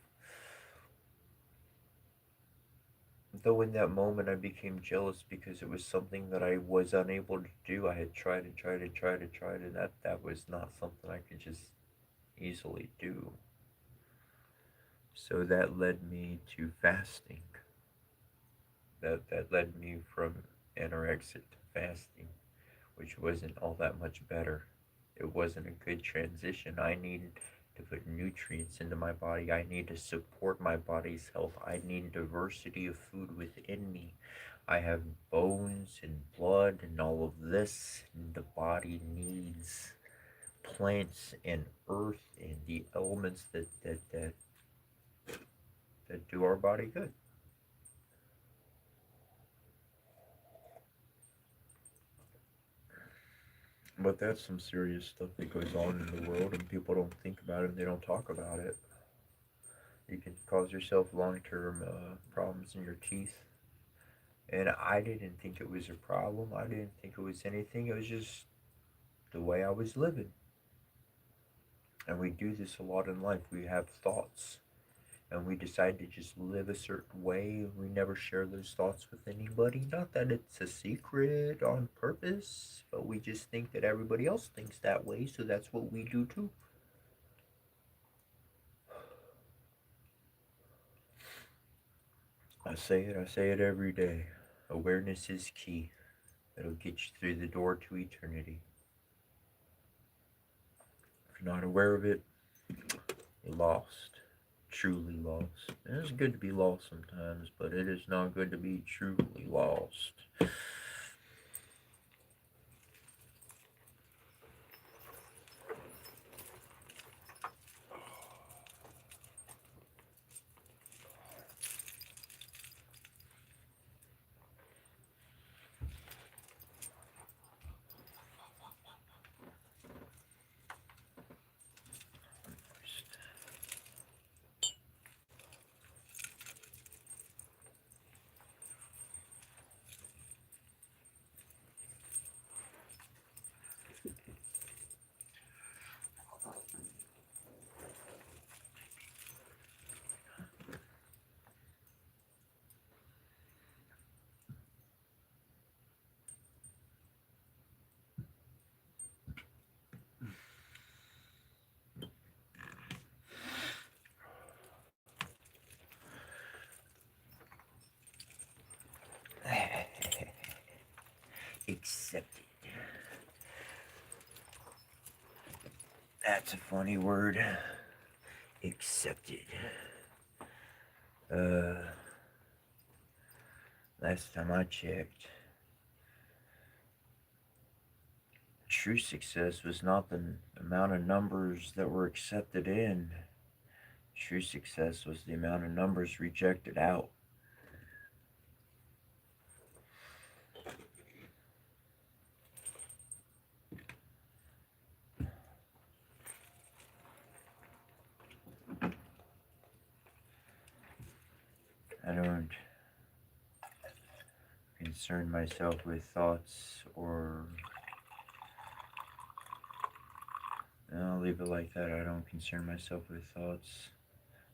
Though in that moment I became jealous because it was something that I was unable to do. I had tried and tried and tried and tried, and that was not something I could just easily do. So that led me to fasting. That led me from anorexic to fasting, which wasn't all that much better. It wasn't a good transition. I needed to put nutrients into my body. I need to support my body's health. I need diversity of food within me. I have bones and blood and all of this. And the body needs plants and earth and the elements that do our body good. But that's some serious stuff that goes on in the world, and people don't think about it and they don't talk about it. You can cause yourself long-term problems in your teeth. And I didn't think it was a problem. I didn't think it was anything. It was just the way I was living. And we do this a lot in life. We have thoughts, and we decide to just live a certain way. We never share those thoughts with anybody. Not that it's a secret on purpose, but we just think that everybody else thinks that way, so that's what we do too. I say it every day. Awareness is key. It'll get you through the door to eternity. If you're not aware of it, you're lost. Truly lost. And it's good to be lost sometimes, but it is not good to be truly lost. That's a funny word. Accepted. Last time I checked, true success was not the amount of numbers that were accepted in. True success was the amount of numbers rejected out. I don't concern myself with thoughts or. I'll leave it like that. I don't concern myself with thoughts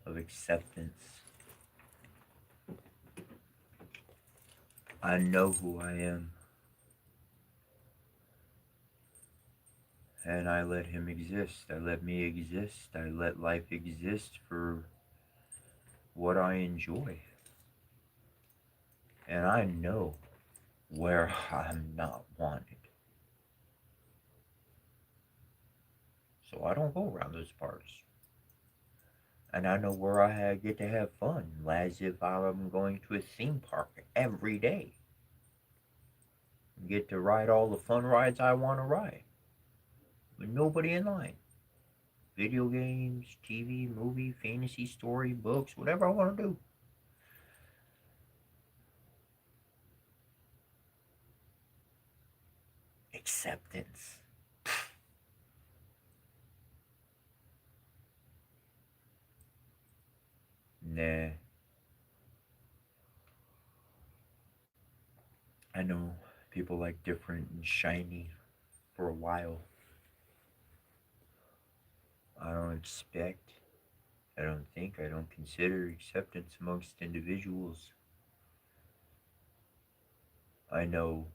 of acceptance. I know who I am. And I let him exist. I let me exist. I let life exist for what I enjoy. And I know where I'm not wanted. So I don't go around those parts. And I know where I get to have fun, as if I'm going to a theme park every day. Get to ride all the fun rides I want to ride. With nobody in line. Video games, TV, movie, fantasy, story, books, whatever I want to do. Acceptance. Nah. I know people like different and shiny for a while. I don't expect, I don't think, I don't consider acceptance amongst individuals. I know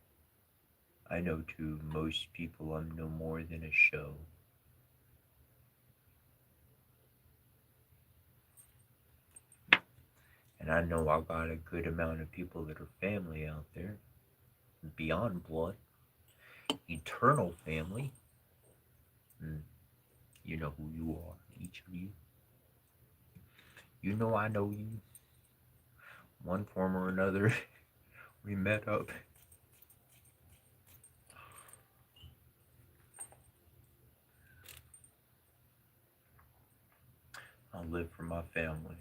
to most people I'm no more than a show. And I know I got a good amount of people that are family out there, beyond blood, eternal family. You know who you are, each of you. You know I know you. One form or another, we met up. I live for my family.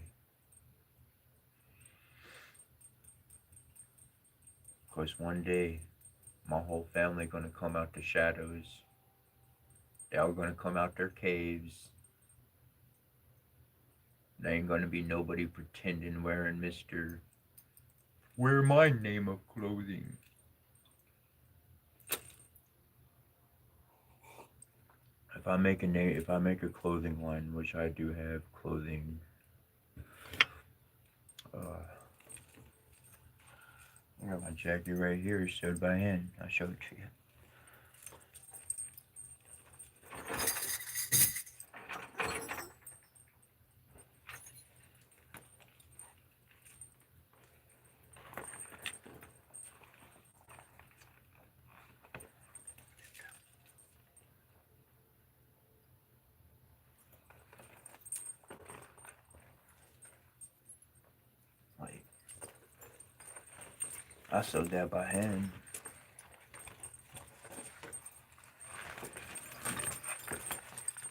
Of course, one day, my whole family gonna come out the shadows. They all gonna come out their caves. There ain't gonna be nobody pretending wearing Mr. Wear my name of clothing. If I make a clothing line, which I do have clothing, I got my jacket right here, sewed by hand. I'll show it to you. Like, I sewed that by hand.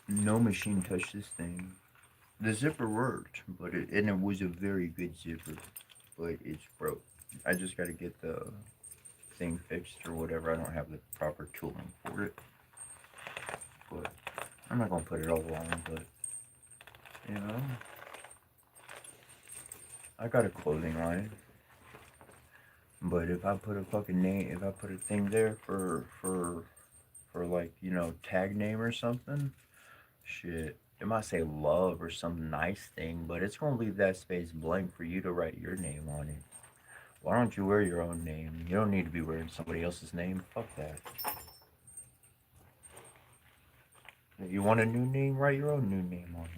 No machine touched this thing. The zipper worked, but it was a very good zipper, but it's broke. I just got to get the thing fixed or whatever. I don't have the proper tooling for it, but I'm not gonna put it all on. But you know, I got a clothing line. But if I put a fucking name, if I put a thing there for like, you know, tag name or something, shit, it might say love or some nice thing, but it's gonna leave that space blank for you to write your name on it. Why don't you wear your own name? You don't need to be wearing somebody else's name. Fuck that. If you want a new name, write your own new name on it.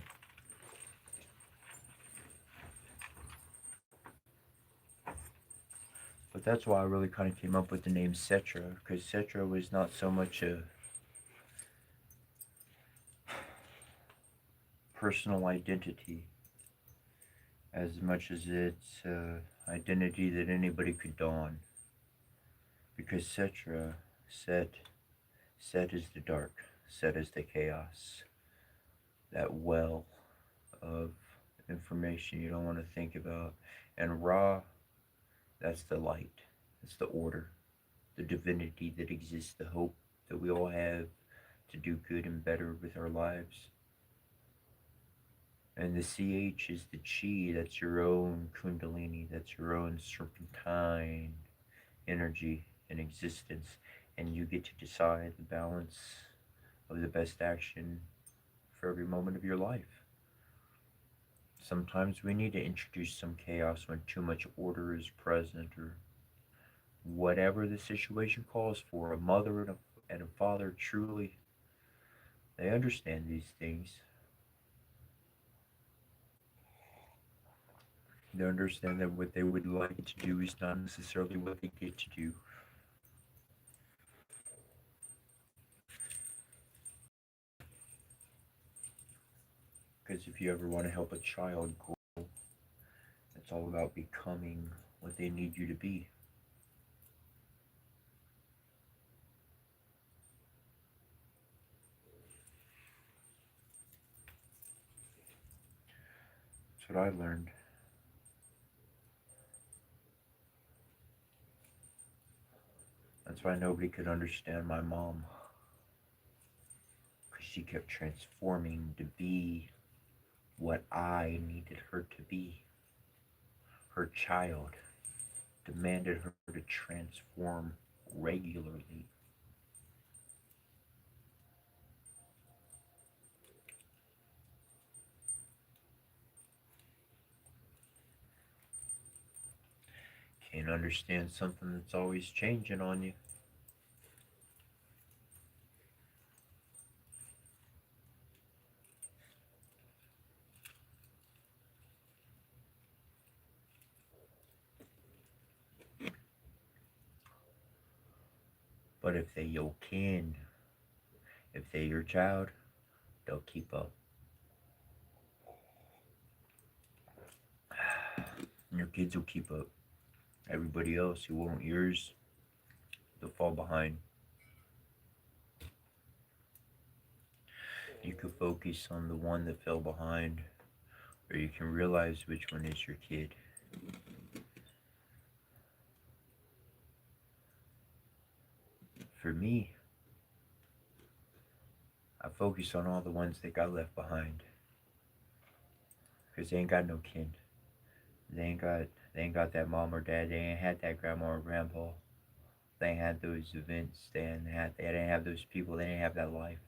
But that's why I really kind of came up with the name Cetra, because Cetra was not so much a personal identity as much as it's identity that anybody could don. Because Setra, Set, Set is the dark, Set is the chaos, that well of information you don't want to think about. And Ra, that's the light, that's the order, the divinity that exists, the hope that we all have to do good and better with our lives. And the CH is the chi, that's your own kundalini, that's your own serpentine energy and existence. And you get to decide the balance of the best action for every moment of your life. Sometimes we need to introduce some chaos when too much order is present, or whatever the situation calls for. A mother and a father truly, they understand these things. They understand that what they would like to do is not necessarily what they get to do. Because if you ever want to help a child grow, it's all about becoming what they need you to be. That's what I learned. That's why nobody could understand my mom. Because she kept transforming to be what I needed her to be. Her child demanded her to transform regularly. Can't understand something that's always changing on you. But if they your kin, if they're your child, they'll keep up. And your kids will keep up. Everybody else who won't yours, they'll fall behind. You can focus on the one that fell behind, or you can realize which one is your kid. For me, I focus on all the ones that got left behind. Because they ain't got no kin. They ain't got that mom or dad. They ain't had that grandma or grandpa. They ain't had those events. They didn't have those people. They didn't have that life.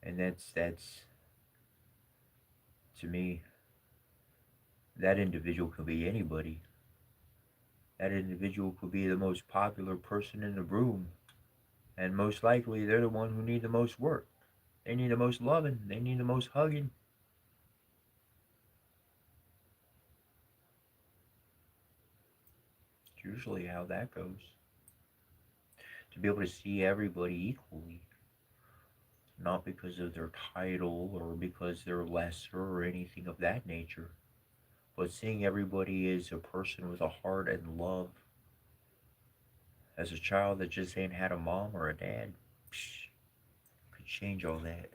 And that's to me, that individual could be anybody. That individual could be the most popular person in the room. And most likely they're the one who need the most work. They need the most loving. They need the most hugging. It's usually how that goes. To be able to see everybody equally, not because of their title or because they're lesser or anything of that nature, but seeing everybody as a person with a heart and love. As a child that just ain't had a mom or a dad, could change all that.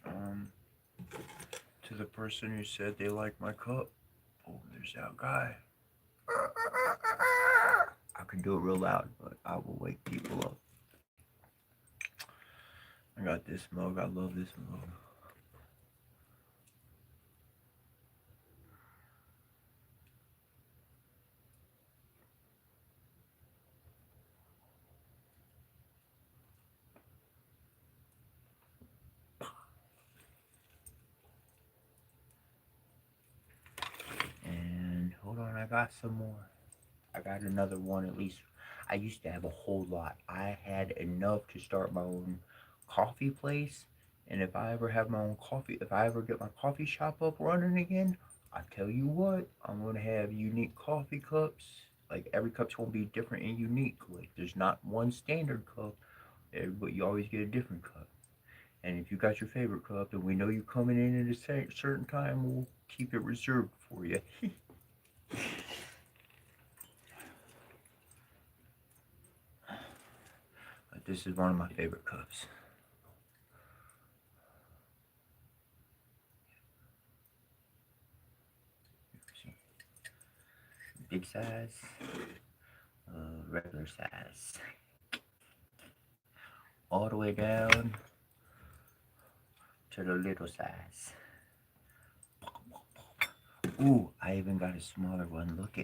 Um, to the person who said they like my cup, oh, there's that guy. I can do it real loud, but I will wake people up. I got this mug. I love this mug. got some more. I got another one at least. I used to have a whole lot. I had enough to start my own coffee place. And if I ever have my own coffee, if I ever get my coffee shop up running again, I tell you what, I'm gonna have unique coffee cups. Like every cup's gonna be different and unique. Like there's not one standard cup, but you always get a different cup. And if you got your favorite cup, and we know you're coming in at a certain time, we'll keep it reserved for you. But this is one of my favorite cups. Big size, regular size, all the way down to the little size. Ooh, I even got a smaller one. Look,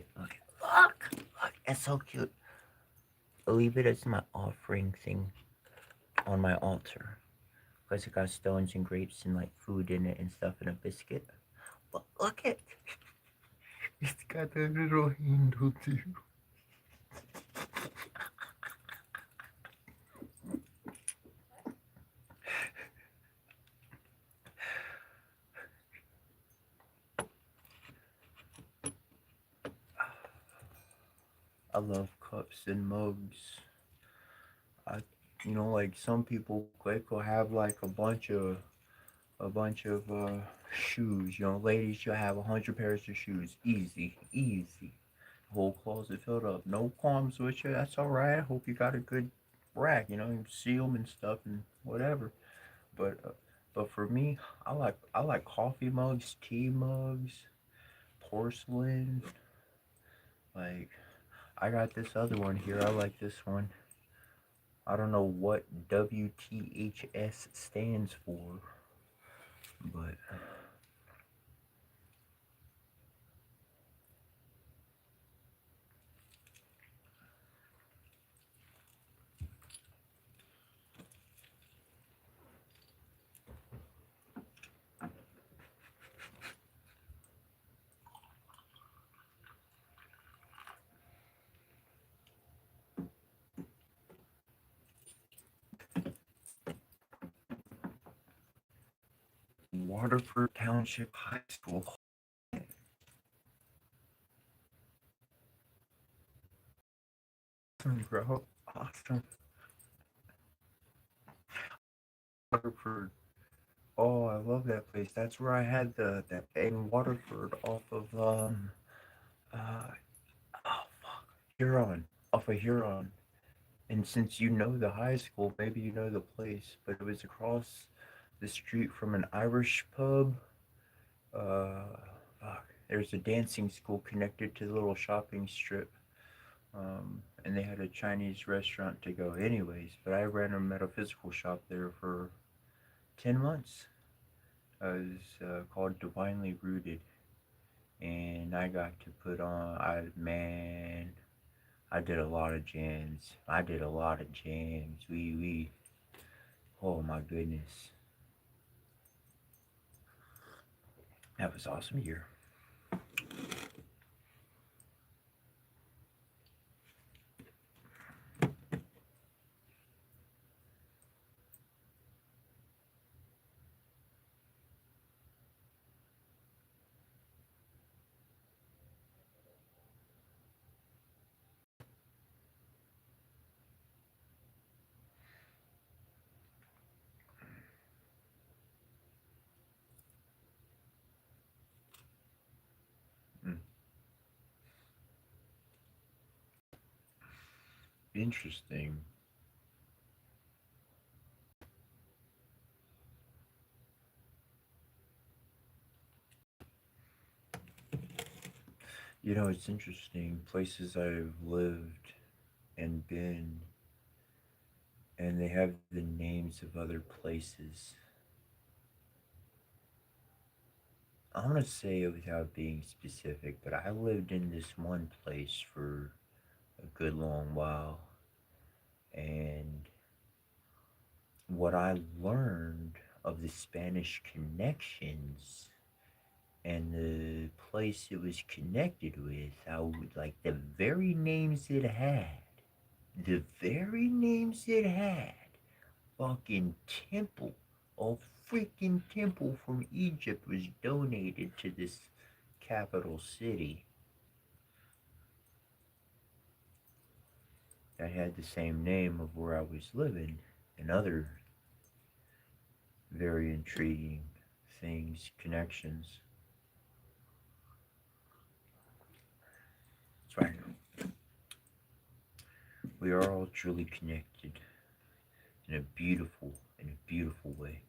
it's so cute. I'll leave it as my offering thing on my altar. Because it got stones and grapes and like food in it and stuff and a biscuit. But look it. It's got a little handle too. I love cups and mugs. I, like some people, like will have like a bunch of shoes. Ladies, you'll have 100 pairs of shoes, easy, easy. Whole closet filled up, no qualms with you. That's all right. I hope you got a good rack. You see them and stuff and whatever. But for me, I like coffee mugs, tea mugs, porcelain. Like I got this other one here. I like this one. I don't know what WTHS stands for, but Waterford Township High School. Awesome, bro. Awesome. Waterford. Oh, I love that place. That's where I had that in Waterford off of uh oh fuck Huron. Off of Huron. And since you know the high school, maybe you know the place, but it was across the street from an Irish pub. Uh fuck. There's a dancing school connected to the little shopping strip. And they had a Chinese restaurant to go anyways, but I ran a metaphysical shop there for 10 months. It was called Divinely Rooted, and I got to put on, man, I did a lot of jams. I did a lot of jams. Oh my goodness. That was awesome year. Mm. Interesting. It's interesting. Places I've lived and been, and they have the names of other places. I'm gonna say it without being specific, but I lived in this one place for a good long while, and what I learned of the Spanish connections And the place it was connected with, I would like the very names it had. The very names it had. Fucking temple. A freaking temple from Egypt was donated to this capital city that had the same name of where I was living, and other very intriguing things, connections. That's right. We are all truly connected in a beautiful way.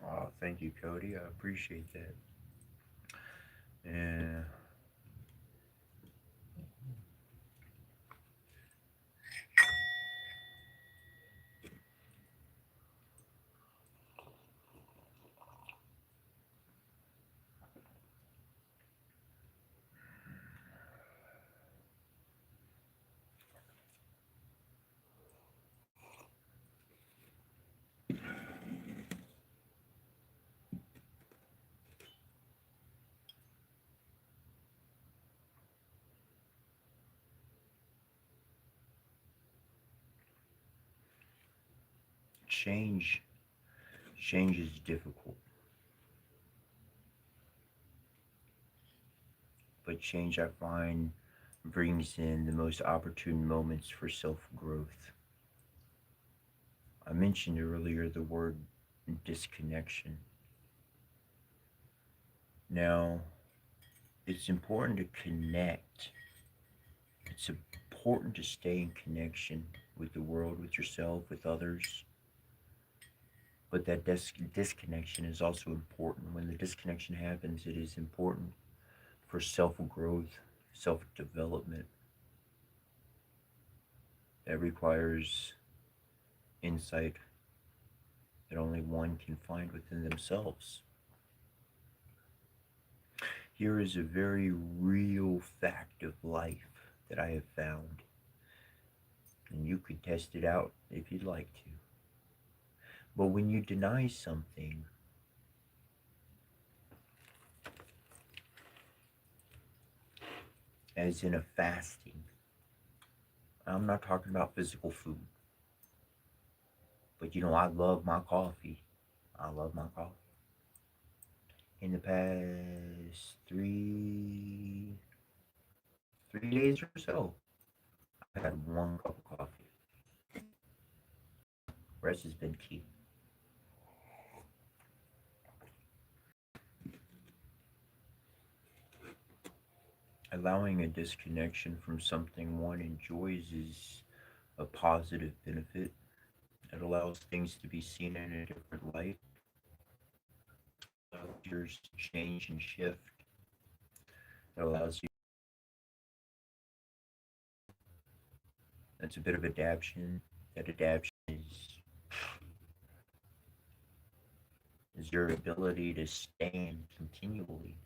Oh, thank you, Cody. I appreciate that. And change, change is difficult, but change I find brings in the most opportune moments for self growth. I mentioned earlier the word disconnection. Now, it's important to connect. It's important to stay in connection with the world, with yourself, with others. But that disconnection is also important. When the disconnection happens, it is important for self growth, self development. That requires insight that only one can find within themselves. Here is a very real fact of life that I have found, and you could test it out if you'd like to. But when you deny something, as in a fasting, I'm not talking about physical food, but I love my coffee. I love my coffee. In the past 3 days or so, I had one cup of coffee. Rest has been key. Allowing a disconnection from something one enjoys is a positive benefit. It allows things to be seen in a different light, allows yours to change and shift. It allows you, that's a bit of adaptation. That adaptation is your ability to stand continually.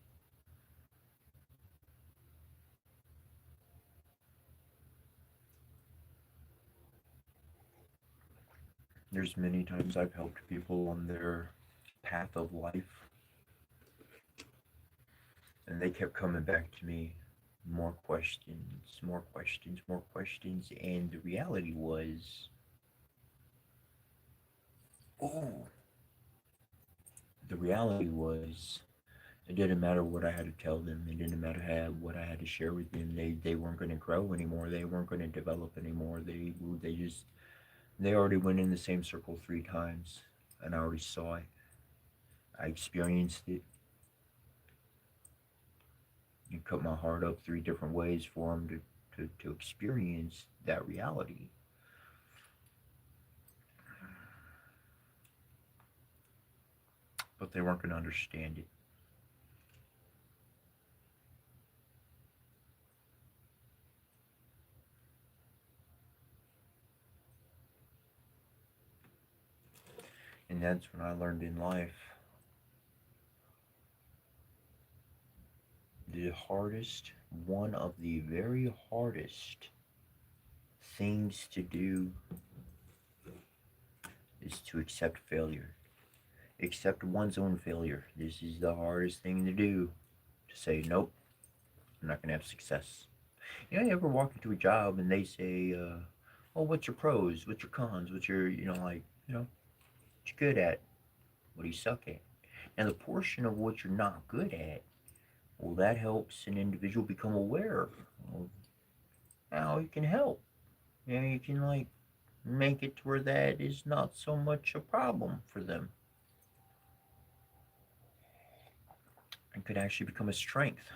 There's many times I've helped people on their path of life, and they kept coming back to me, more questions, more questions, more questions, and the reality was, oh, the reality was, it didn't matter what I had to tell them. It didn't matter what I had to share with them. They weren't going to grow anymore. They weren't going to develop anymore. They already went in the same circle 3 times, and I already saw it. I experienced it. You cut my heart up 3 different ways for them to experience that reality. But they weren't going to understand it. And that's when I learned in life the hardest, one of the very hardest things to do is to accept failure. Accept one's own failure. This is the hardest thing to do. To say, nope, I'm not going to have success. You ever walk into a job and they say, oh, what's your pros? What's your cons? What's your, what you good at? What do you suck at? And the portion of what you're not good at, well, that helps an individual become aware of how you can help. You can, make it to where that is not so much a problem for them. It could actually become a strength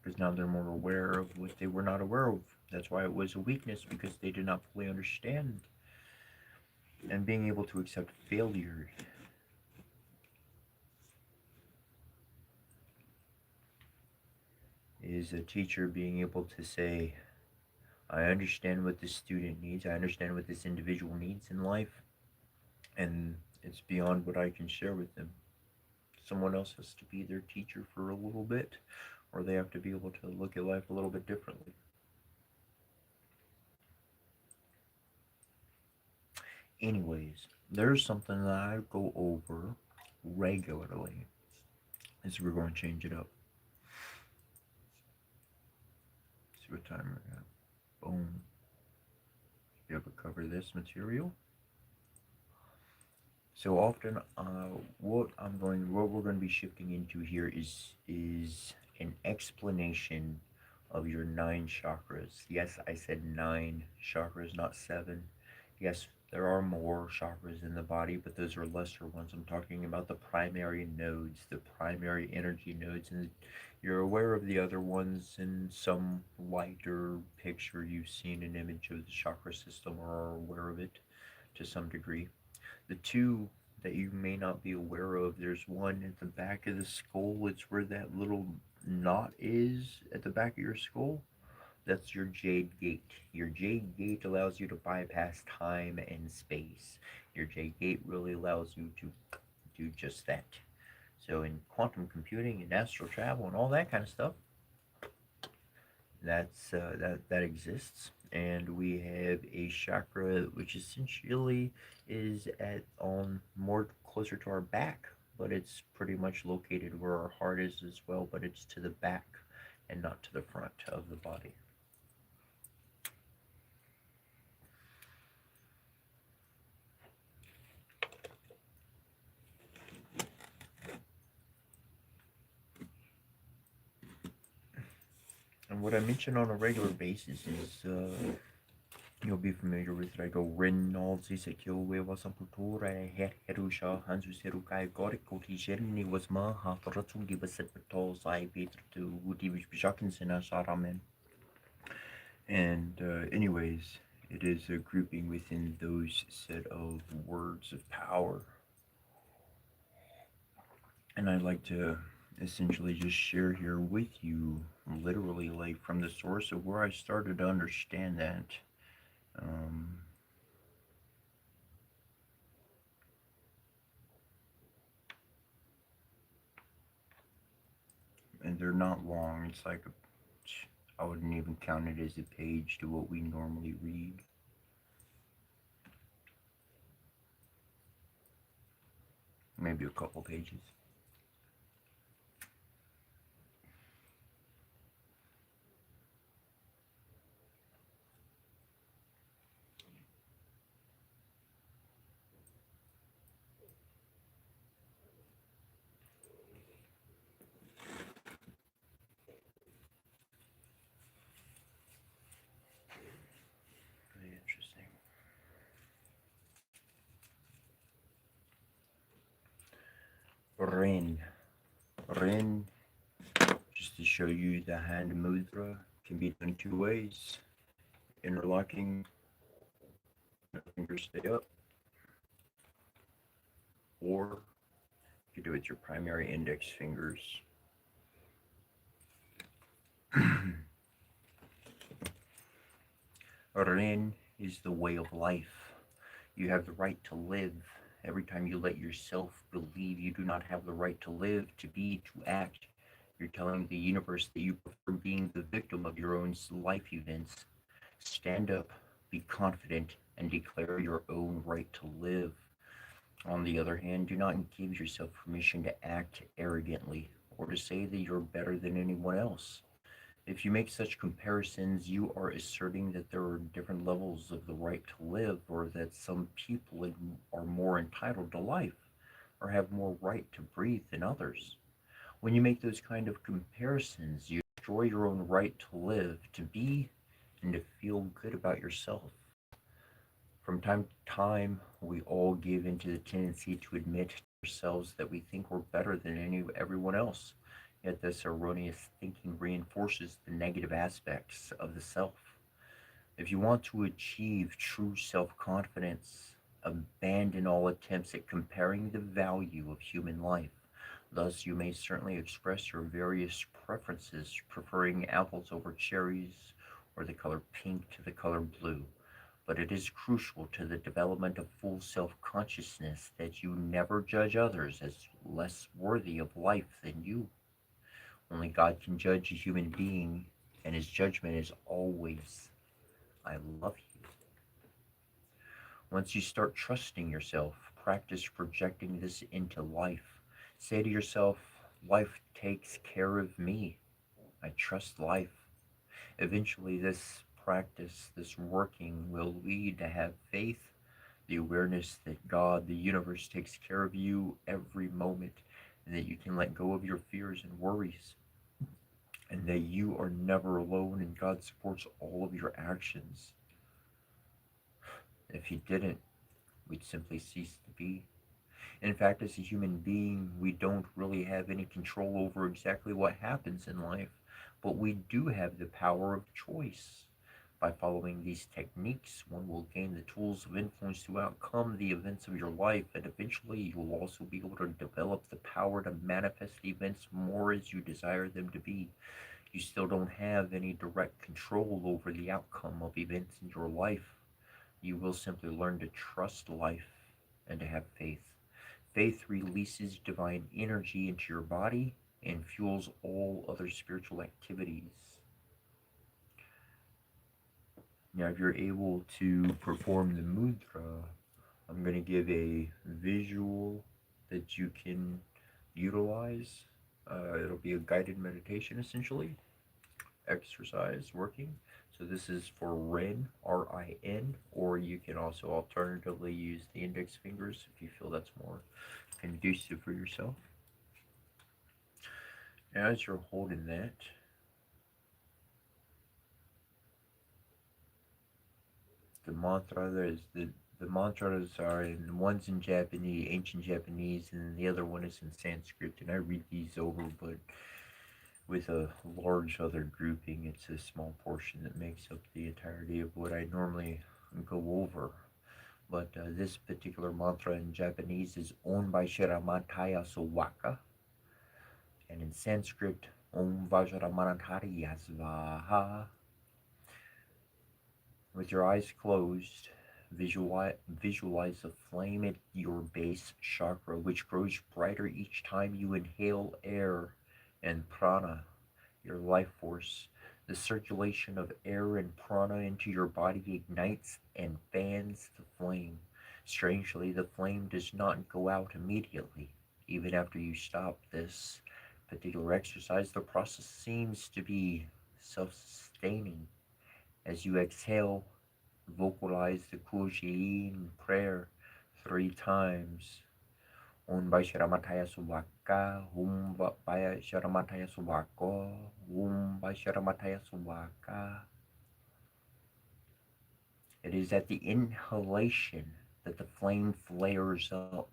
because now they're more aware of what they were not aware of. That's why it was a weakness, because they did not fully understand. And being able to accept failure is a teacher being able to say, I understand what this student needs, I understand what this individual needs in life, and it's beyond what I can share with them. Someone else has to be their teacher for a little bit, or they have to be able to look at life a little bit differently. Anyways, there's something that I go over regularly. Is we're going to change it up. See what time we're at. Boom. Be able to cover this material. So often, what we're going to be shifting into here is an explanation of your 9 chakras. Yes, I said 9 chakras, not 7. Yes, there are more chakras in the body, but those are lesser ones. I'm talking about the primary nodes, the primary energy nodes, and you're aware of the other ones in some lighter picture. You've seen an image of the chakra system or are aware of it to some degree. The two that you may not be aware of, there's one at the back of the skull. It's where that little knot is at the back of your skull. That's your jade gate. Your jade gate allows you to bypass time and space. Your jade gate really allows you to do just that. So in quantum computing and astral travel and all that kind of stuff, that exists. And we have a chakra which essentially is at more closer to our back, but it's pretty much located where our heart is as well, but it's to the back and not to the front of the body. And what I mention on a regular basis is you'll be familiar with it. I go Rin Nalzi Sekil Weva Samputura Herusha Hansu Serukai Gorik Koti Sherni was Ma Hatharatungi Baset Patos I Peter to Woody Bishakin Sena Sharamen. And anyways, it is a grouping within those set of words of power. And I'd like to essentially just share here with you, literally, like from the source of where I started to understand that. And they're not long. It's like I wouldn't even count it as a page to what we normally read. Maybe a couple pages. Really interesting. Rin. Rin, just to show you the hand mudra, can be done 2 ways. Interlocking, fingers stay up, or you do it with your primary index fingers. Rin is the way of life. You have the right to live Every time you let yourself believe you do not have the right to live, to be, to act, you're telling the universe that you prefer being the victim of your own life events. Stand up, be confident, and declare your own right to live. On the other hand, do not give yourself permission to act arrogantly or to say that you're better than anyone else. If you make such comparisons, you are asserting that there are different levels of the right to live, or that some people are more entitled to life, or have more right to breathe than others. When you make those kind of comparisons, you destroy your own right to live, to be, and to feel good about yourself. From time to time, we all give into the tendency to admit to ourselves that we think we're better than everyone else. Yet this erroneous thinking reinforces the negative aspects of the self. If you want to achieve true self-confidence, abandon all attempts at comparing the value of human life. Thus, you may certainly express your various preferences, preferring apples over cherries, or the color pink to the color blue. But it is crucial to the development of full self-consciousness that you never judge others as less worthy of life than you. Only God can judge a human being, and his judgment is always, I love you. Once you start trusting yourself, practice projecting this into life. Say to yourself, life takes care of me. I trust life. Eventually, this practice, this working, will lead to have faith, the awareness that God, the universe, takes care of you every moment, and that you can let go of your fears and worries, and that you are never alone, and God supports all of your actions. If He didn't, we'd simply cease to be. In fact, as a human being, we don't really have any control over exactly what happens in life, but we do have the power of choice. By following these techniques, one will gain the tools of influence to outcome the events of your life, and eventually you will also be able to develop the power to manifest events more as you desire them to be. You still don't have any direct control over the outcome of events in your life. You will simply learn to trust life and to have faith. Faith releases divine energy into your body and fuels all other spiritual activities. Now, if you're able to perform the mudra, I'm going to give a visual that you can utilize. It'll be a guided meditation essentially, exercise working. So this is for Rin, R-I-N, or you can also alternatively use the index fingers if you feel that's more conducive for yourself. As you're holding that, the mantra is the mantras are in one's in Japanese, ancient Japanese, and the other one is in Sanskrit. And I read these over, but with a large other grouping, it's a small portion that makes up the entirety of what I normally go over. But this particular mantra in Japanese is Om Vaishramataya Suvaka, and in Sanskrit, Om Vajramanatariya Svaha. With your eyes closed, visualize a flame at your base chakra, which grows brighter each time you inhale air and prana, your life force. The circulation of air and prana into your body ignites and fans the flame. Strangely, the flame does not go out immediately. Even after you stop this particular exercise, the process seems to be self-sustaining. As you exhale, vocalize the Kuji prayer 3 times. Om Vaishramataya Subhaka, Om Vaishramataya Subhaka, Om Vaishramataya Subhaka. It is at the inhalation that the flame flares up.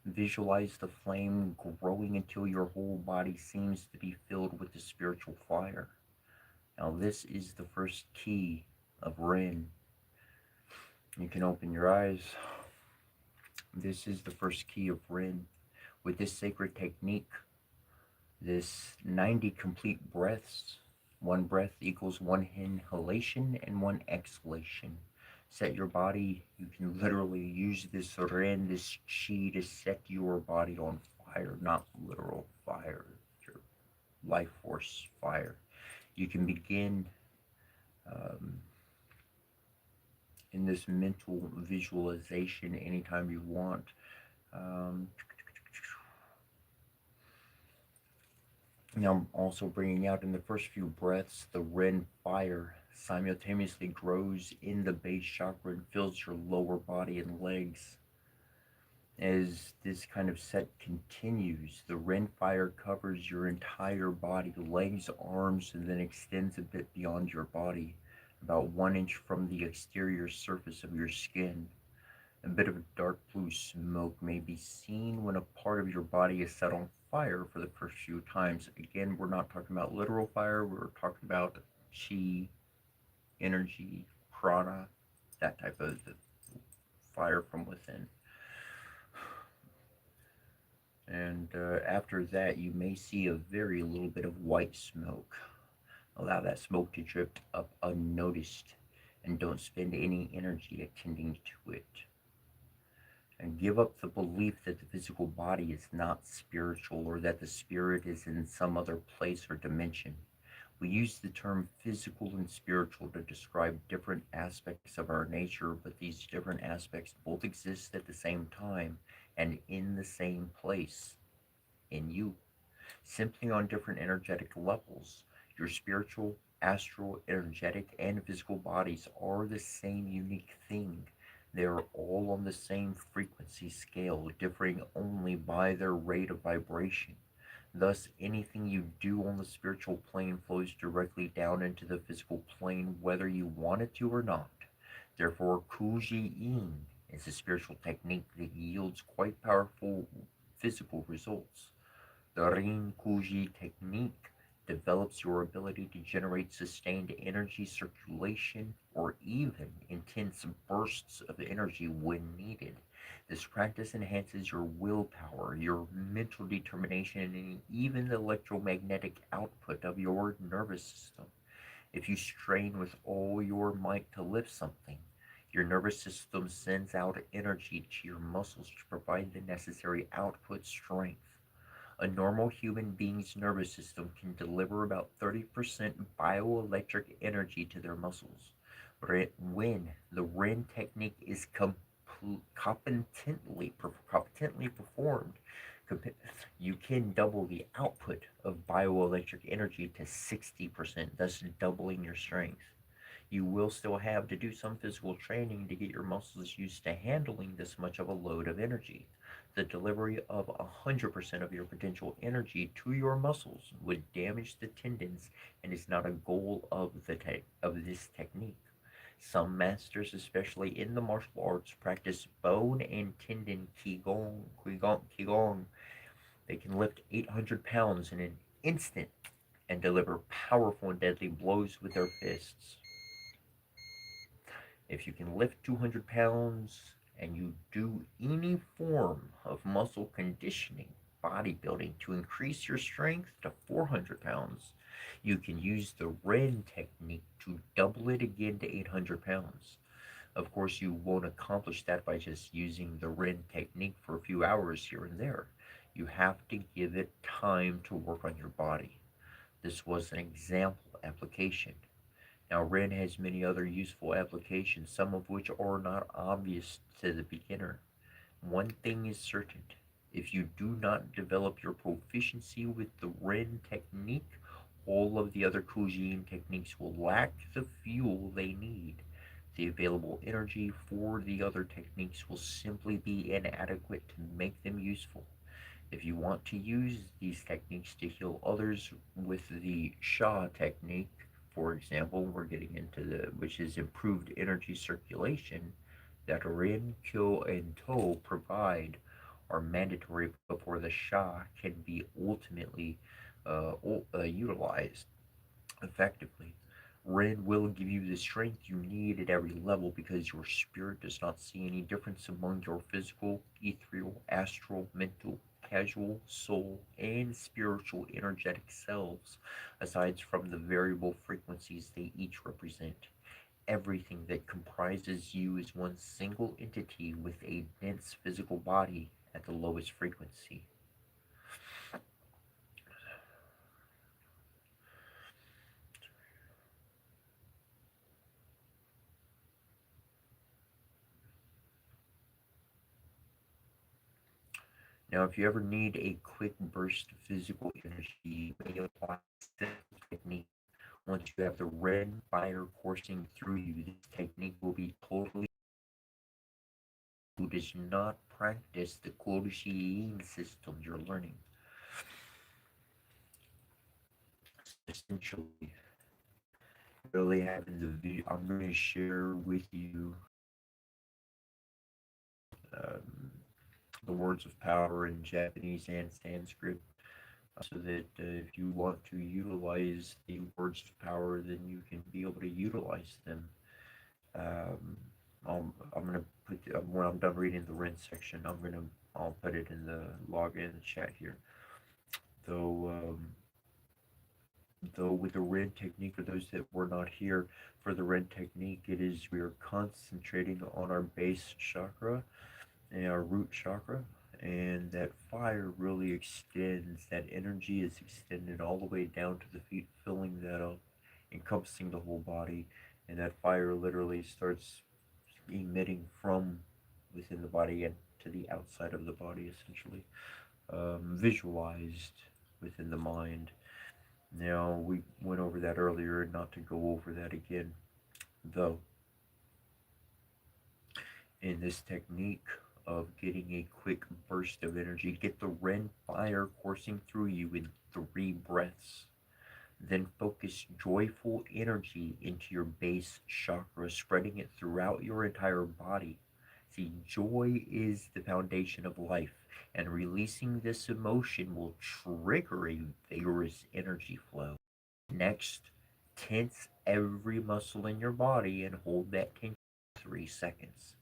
Visualize the flame growing until your whole body seems to be filled with the spiritual fire. Now this is the first key of Ren. You can open your eyes. This is the first key of Ren. With this sacred technique, this 90 complete breaths, one breath equals one inhalation and one exhalation. Set your body, you can literally use this ren, this chi to set your body on fire, not literal fire, your life force fire. You can begin um, in this mental visualization anytime you want. Um, Now, I'm also bringing out in the first few breaths, the Ren fire simultaneously grows in the base chakra and fills your lower body and legs. As this kind of set continues, the Ren fire covers your entire body, legs, arms, and then extends a bit beyond your body, about 1 inch from the exterior surface of your skin. A bit of dark blue smoke may be seen when a part of your body is set on fire for the first few times. Again, we're not talking about literal fire, we're talking about chi, energy, prana, that type of fire from within. And after that, you may see a very little bit of white smoke. Allow that smoke to drift up unnoticed and don't spend any energy attending to it. And give up the belief that the physical body is not spiritual or that the spirit is in some other place or dimension. We use the term physical and spiritual to describe different aspects of our nature, but these different aspects both exist at the same time and in the same place, in you, simply on different energetic levels. Your spiritual, astral, energetic, and physical bodies are the same unique thing. They are all on the same frequency scale, differing only by their rate of vibration. Thus, anything you do on the spiritual plane flows directly down into the physical plane, whether you want it to or not. Therefore, Kuji Yin is a spiritual technique that yields quite powerful physical results. The Rinkuji technique develops your ability to generate sustained energy circulation or even intense bursts of energy when needed. This practice enhances your willpower, your mental determination, and even the electromagnetic output of your nervous system. If you strain with all your might to lift something, your nervous system sends out energy to your muscles to provide the necessary output strength. A normal human being's nervous system can deliver about 30% bioelectric energy to their muscles. When the REN technique is competently performed, you can double the output of bioelectric energy to 60%, thus doubling your strength. You will still have to do some physical training to get your muscles used to handling this much of a load of energy. The delivery of 100% of your potential energy to your muscles would damage the tendons and is not a goal of this technique. Some masters, especially in the martial arts, practice bone and tendon qigong. They can lift 800 pounds in an instant and deliver powerful and deadly blows with their fists. If you can lift 200 pounds and you do any form of muscle conditioning, bodybuilding to increase your strength to 400 pounds, you can use the REN technique to double it again to 800 pounds. Of course, you won't accomplish that by just using the REN technique for a few hours here and there. You have to give it time to work on your body. This was an example application. Now, REN has many other useful applications, some of which are not obvious to the beginner. One thing is certain: if you do not develop your proficiency with the REN technique, all of the other Kujin techniques will lack the fuel they need. The available energy for the other techniques will simply be inadequate to make them useful. If you want to use these techniques to heal others with the Sha technique, for example, we're getting into which is improved energy circulation that Rin, Kyo, and To provide are mandatory before the Sha can be ultimately utilized effectively. Ren will give you the strength you need at every level because your spirit does not see any difference among your physical, ethereal, astral, mental, casual, soul, and spiritual energetic selves, aside from the variable frequencies they each represent. everything that comprises you is one single entity with a dense physical body at the lowest frequency. Now, if you ever need a quick burst of physical energy, you may apply a simple technique. Once you have the red fire coursing through you, this technique will be totally who does not practice the Kodashiyin system you're learning. Essentially, really having the video, I'm going to share with you um, the words of power in Japanese and Sanskrit, so that if you want to utilize the words of power, then you can be able to utilize them. Um, I'm gonna put when I'm done reading the Ren section, I'll put it in the log in the chat here. Though though with the red technique, for those that were not here for the red technique, it is we are concentrating on our base chakra and our root chakra, and that fire really extends, that energy is extended all the way down to the feet, filling that up, encompassing the whole body, and that fire literally starts emitting from within the body and to the outside of the body, essentially visualized within the mind. Now, we went over that earlier, not to go over that again, though. In this technique of getting a quick burst of energy, get the red fire coursing through you in 3 breaths. Then focus joyful energy into your base chakra, spreading it throughout your entire body. See, joy is the foundation of life, and releasing this emotion will trigger a vigorous energy flow. Next, tense every muscle in your body and hold that tension for 3 seconds.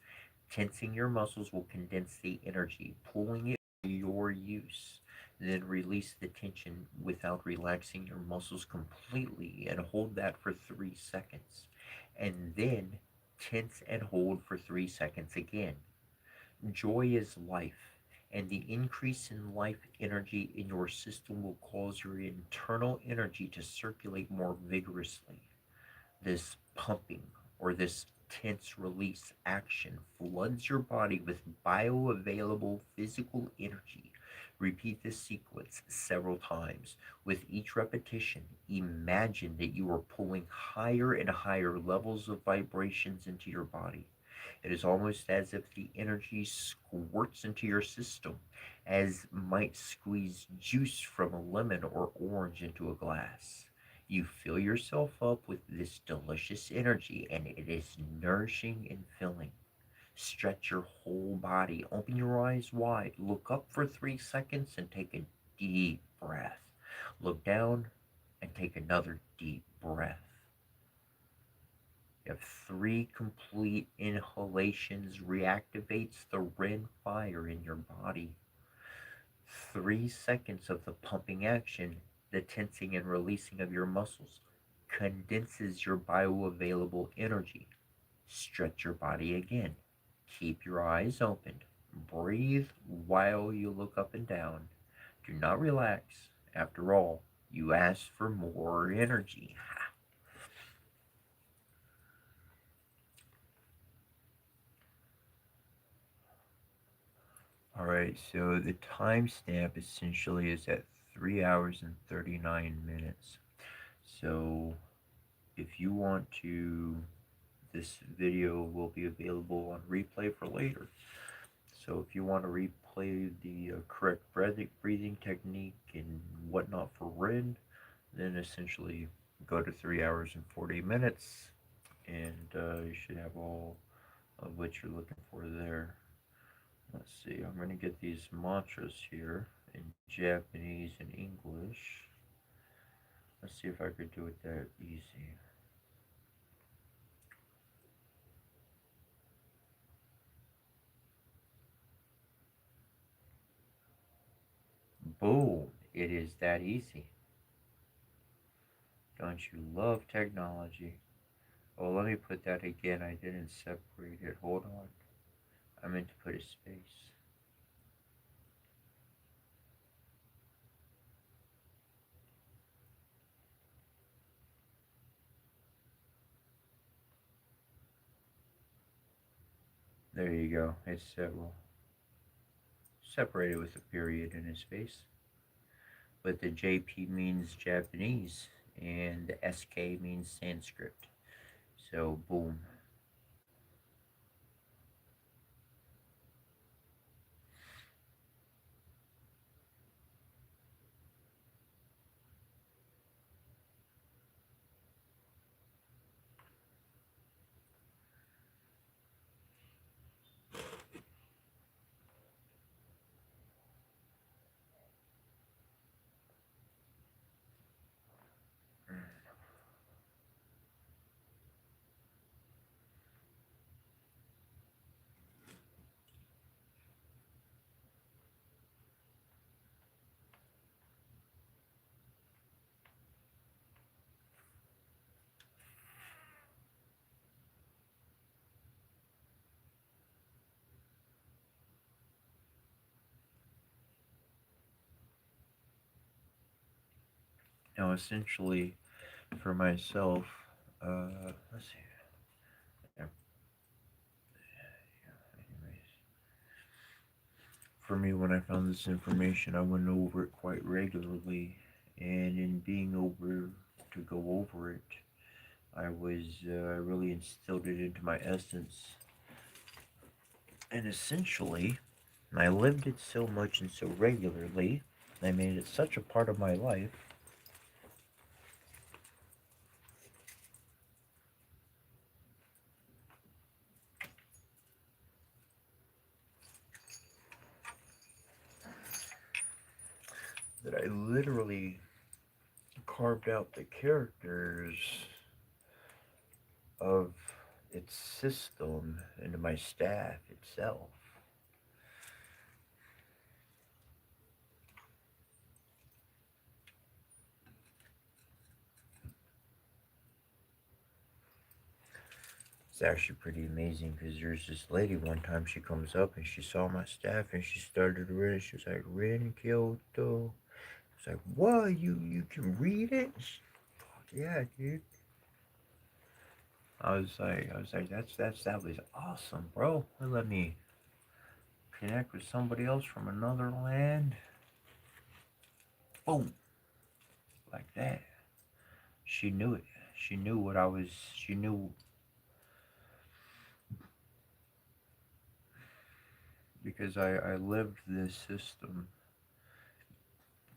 Tensing your muscles will condense the energy, pulling it for your use. Then release the tension without relaxing your muscles completely and hold that for 3 seconds. And then tense and hold for 3 seconds again. Joy is life, and the increase in life energy in your system will cause your internal energy to circulate more vigorously. This pumping or this tense release action floods your body with bioavailable physical energy. Repeat this sequence several times. With each repetition, imagine that you are pulling higher and higher levels of vibrations into your body. It is almost as if the energy squirts into your system, as might squeeze juice from a lemon or orange into a glass. You fill yourself up with this delicious energy, and it is nourishing and filling. Stretch your whole body. Open your eyes wide. Look up for 3 seconds and take a deep breath. Look down and take another deep breath. You have 3 complete inhalations, reactivates the red fire in your body. 3 seconds of the pumping action, the tensing and releasing of your muscles, condenses your bioavailable energy. Stretch your body again. Keep your eyes open. Breathe while you look up and down. Do not relax. After all, you asked for more energy. Alright, so the timestamp essentially is at 3 hours and 39 minutes. So if you want to, this video will be available on replay for later. So if you want to replay the correct breathing technique and whatnot for Ren, then essentially go to 3 hours and 40 minutes, and you should have all of what you're looking for there. Let's see, I'm going to get these mantras here in Japanese and English. Let's see if I could do it that easy. Boom! It is that easy. Don't you love technology? Oh, let me put that again. I didn't separate it. Hold on. I meant to put a space. There you go. It's well, separated with a period in a space. But the JP means Japanese, and the SK means Sanskrit. So, boom. Now, essentially, for myself, let's see. Yeah, anyways, for me, when I found this information, I went over it quite regularly, and in being over to go over it, I was really instilled it into my essence, and essentially, I lived it so much and so regularly. I made it such a part of my life that I literally carved out the characters of its system into my staff itself. It's actually pretty amazing because there's this lady one time she comes up and she saw my staff and she started reading. She was like, Ren Kyoto. It's like, what? You can read it? Yeah, dude. I was like, that was awesome, bro. Let me connect with somebody else from another land. Boom, like that. She knew it. She knew what I was. She knew because I lived this system,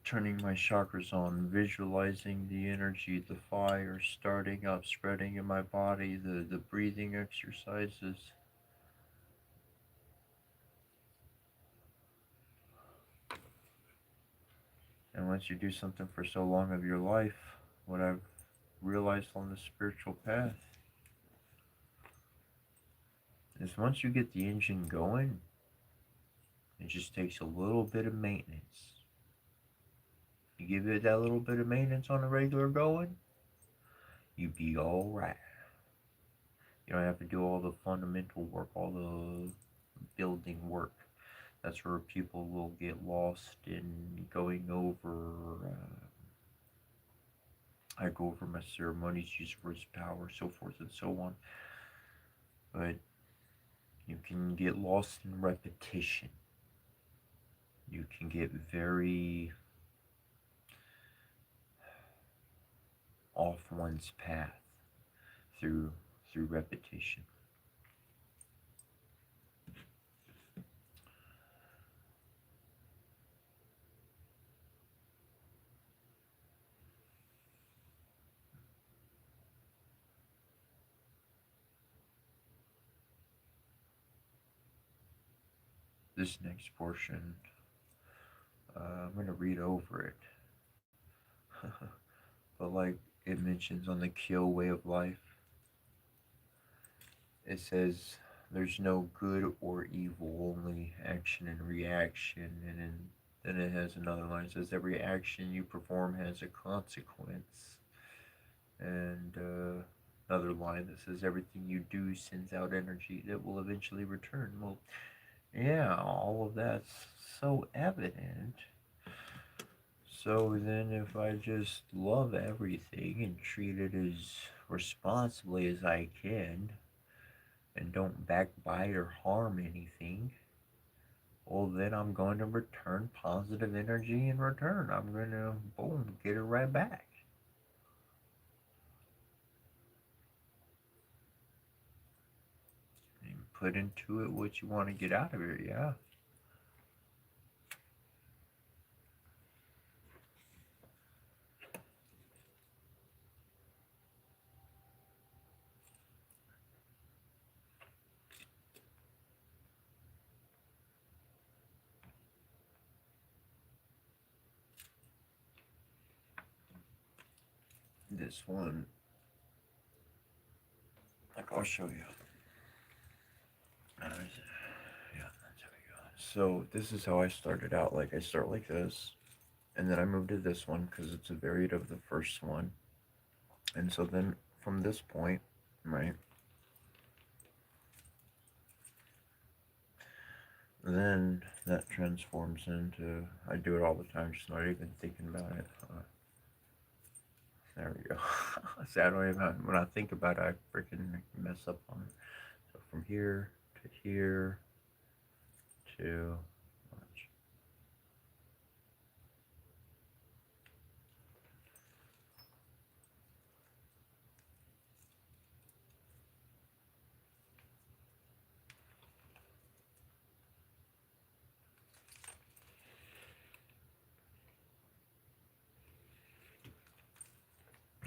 turning my chakras on, visualizing the energy, the fire starting up, spreading in my body, the breathing exercises. And once you do something for so long of your life, what I've realized on the spiritual path is once you get the engine going, it just takes a little bit of maintenance. You give it that little bit of maintenance on a regular going, you be all right. You don't have to do all the fundamental work, all the building work. That's where people will get lost in going over. I go over my ceremonies, use words of power, so forth and so on. But you can get lost in repetition. You can get very off one's path through repetition. This next portion, I'm going to read over it. But like it mentions on the Kyo way of life, it says there's no good or evil, only action and reaction. Then it has another line that says every action you perform has a consequence. And another line that says everything you do sends out energy that will eventually return. Well, yeah, all of that's so evident. So then, if I just love everything and treat it as responsibly as I can and don't backbite or harm anything, well, then I'm going to return positive energy in return. I'm going to, boom, get it right back. And put into it what you want to get out of it, yeah. This one, like I'll show you. Yeah, that's how we go. So this is how I started out. Like I start like this, and then I moved to this one because it's a variant of the first one. And so then from this point, right, then that transforms into, I do it all the time, just not even thinking about it. There we go. See, I don't even, when I think about it, I freaking mess up on it. So from here to here to, watch.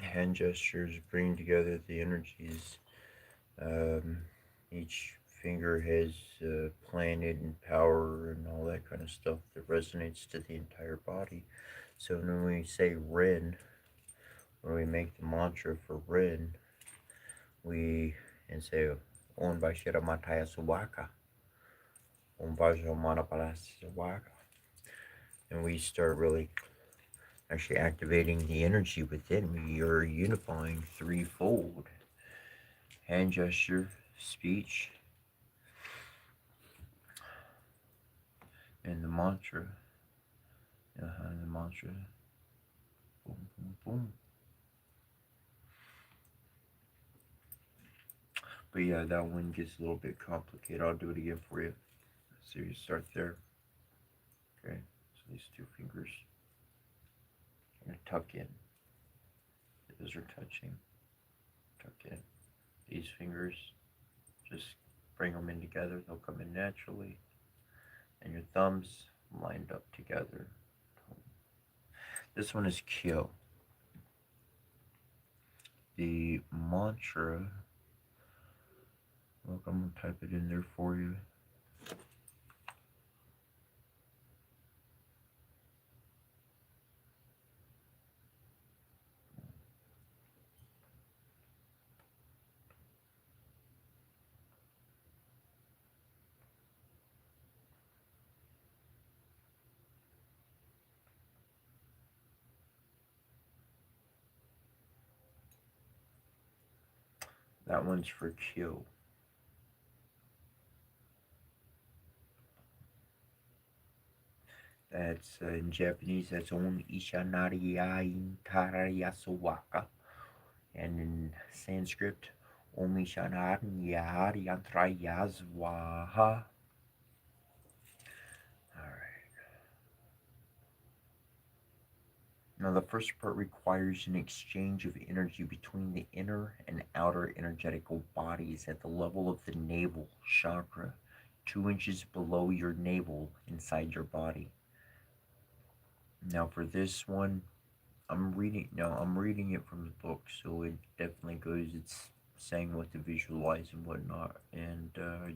Hand gestures bring together the energies. Um, each finger has planet and power and all that kind of stuff that resonates to the entire body. So when we say Ren, when we make the mantra for Ren, we and say Om Bashira Mataya Suwaka, Om Bajra Manapalasiwaka, and we start really actually activating the energy within. We are unifying threefold: hand gesture, speech, and the mantra. The mantra. Boom, boom, boom. But yeah, that one gets a little bit complicated. I'll do it again for you. So you start there. Okay. So these two fingers are going to tuck in. Those are touching. Tuck in. These fingers, just bring them in together. They'll come in naturally. And your thumbs lined up together. This one is Kyo. The mantra, look, I'm going to type it in there for you. That one's for Kyo. That's in Japanese, that's On Ishanariyain Tarayasawaka. And in Sanskrit, Om Ishanaryantrayaswaha. Alright. Now, the first part requires an exchange of energy between the inner and outer energetical bodies at the level of the navel chakra, 2 inches below your navel inside your body. Now, for this one, I'm reading it from the book, so it definitely goes. It's saying what to visualize and whatnot, and I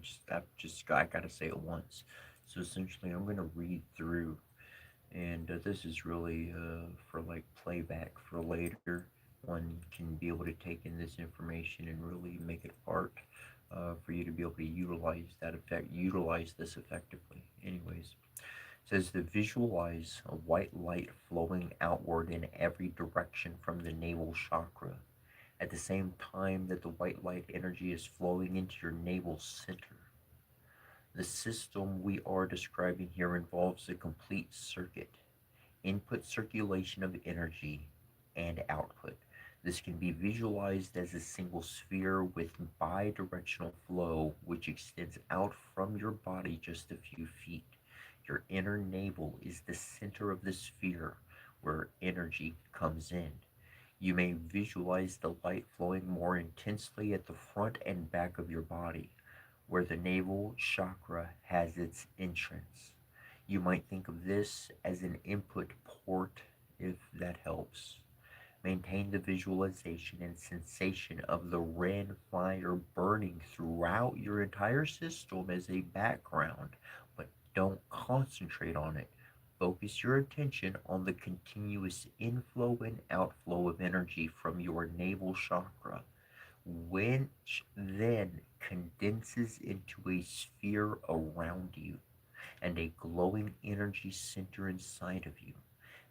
gotta say it once. So essentially, I'm gonna read through, and this is really for like playback for later. One can be able to take in this information and really make it art for you to be able to utilize this effectively. Anyways, it says to visualize a white light flowing outward in every direction from the navel chakra. at the same time that the white light energy is flowing into your navel center. The system we are describing here involves a complete circuit, input circulation of energy, and output. This can be visualized as a single sphere with bidirectional flow which extends out from your body just a few feet. Your inner navel is the center of the sphere where energy comes in. You may visualize the light flowing more intensely at the front and back of your body, where the navel chakra has its entrance. You might think of this as an input port if that helps. Maintain the visualization and sensation of the red fire burning throughout your entire system as a background, but don't concentrate on it. Focus your attention on the continuous inflow and outflow of energy from your navel chakra, which then condenses into a sphere around you and a glowing energy center inside of you.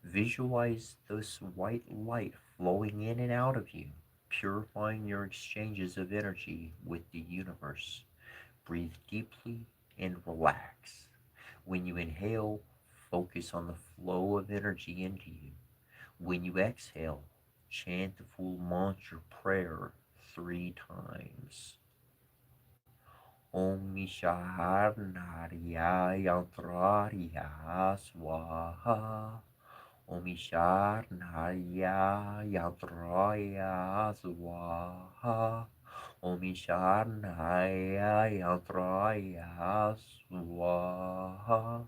Visualize this white light flowing in and out of you, purifying your exchanges of energy with the universe. Breathe deeply and relax. When you inhale, focus on the flow of energy into you. When you exhale, chant the full mantra prayer 3 times. Om Sharnarya Yantrarya Swaha. Om Sharnarya Yantrarya Swaha. Om Sharnarya Yantrarya Swaha.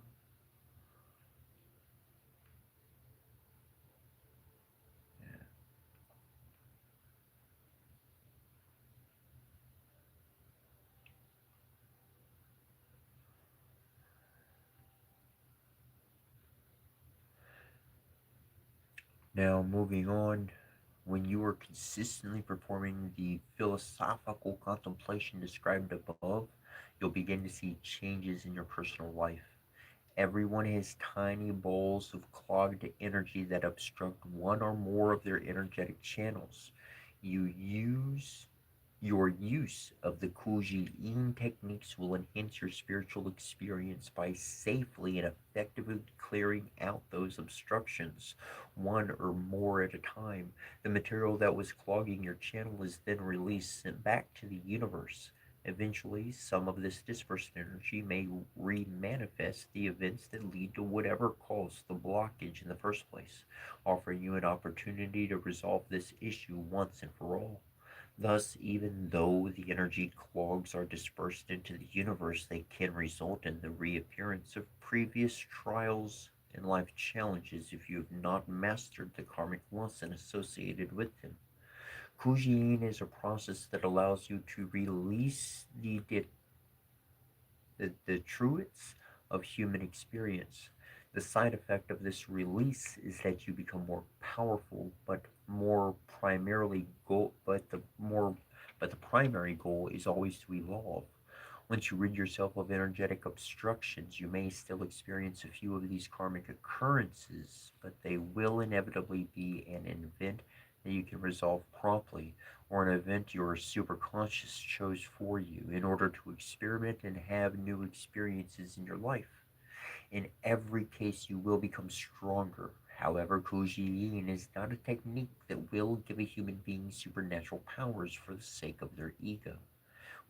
Now, moving on, when you are consistently performing the philosophical contemplation described above, you'll begin to see changes in your personal life. Everyone has tiny balls of clogged energy that obstruct one or more of their energetic channels. You use Your use of the Kuji-in techniques will enhance your spiritual experience by safely and effectively clearing out those obstructions, one or more at a time. The material that was clogging your channel is then released, sent back to the universe. Eventually, some of this dispersed energy may re-manifest the events that lead to whatever caused the blockage in the first place, offering you an opportunity to resolve this issue once and for all. Thus, even though the energy clogs are dispersed into the universe, they can result in the reappearance of previous trials and life challenges if you have not mastered the karmic lesson associated with them. Kujiin is a process that allows you to release the truths of human experience. The side effect of this release is that you become more powerful, more primarily goal, but the primary goal is always to evolve. Once you rid yourself of energetic obstructions, you may still experience a few of these karmic occurrences, but they will inevitably be an event that you can resolve promptly, or an event your superconscious chose for you in order to experiment and have new experiences in your life. In every case, you will become stronger. However, Kuji-yin is not a technique that will give a human being supernatural powers for the sake of their ego,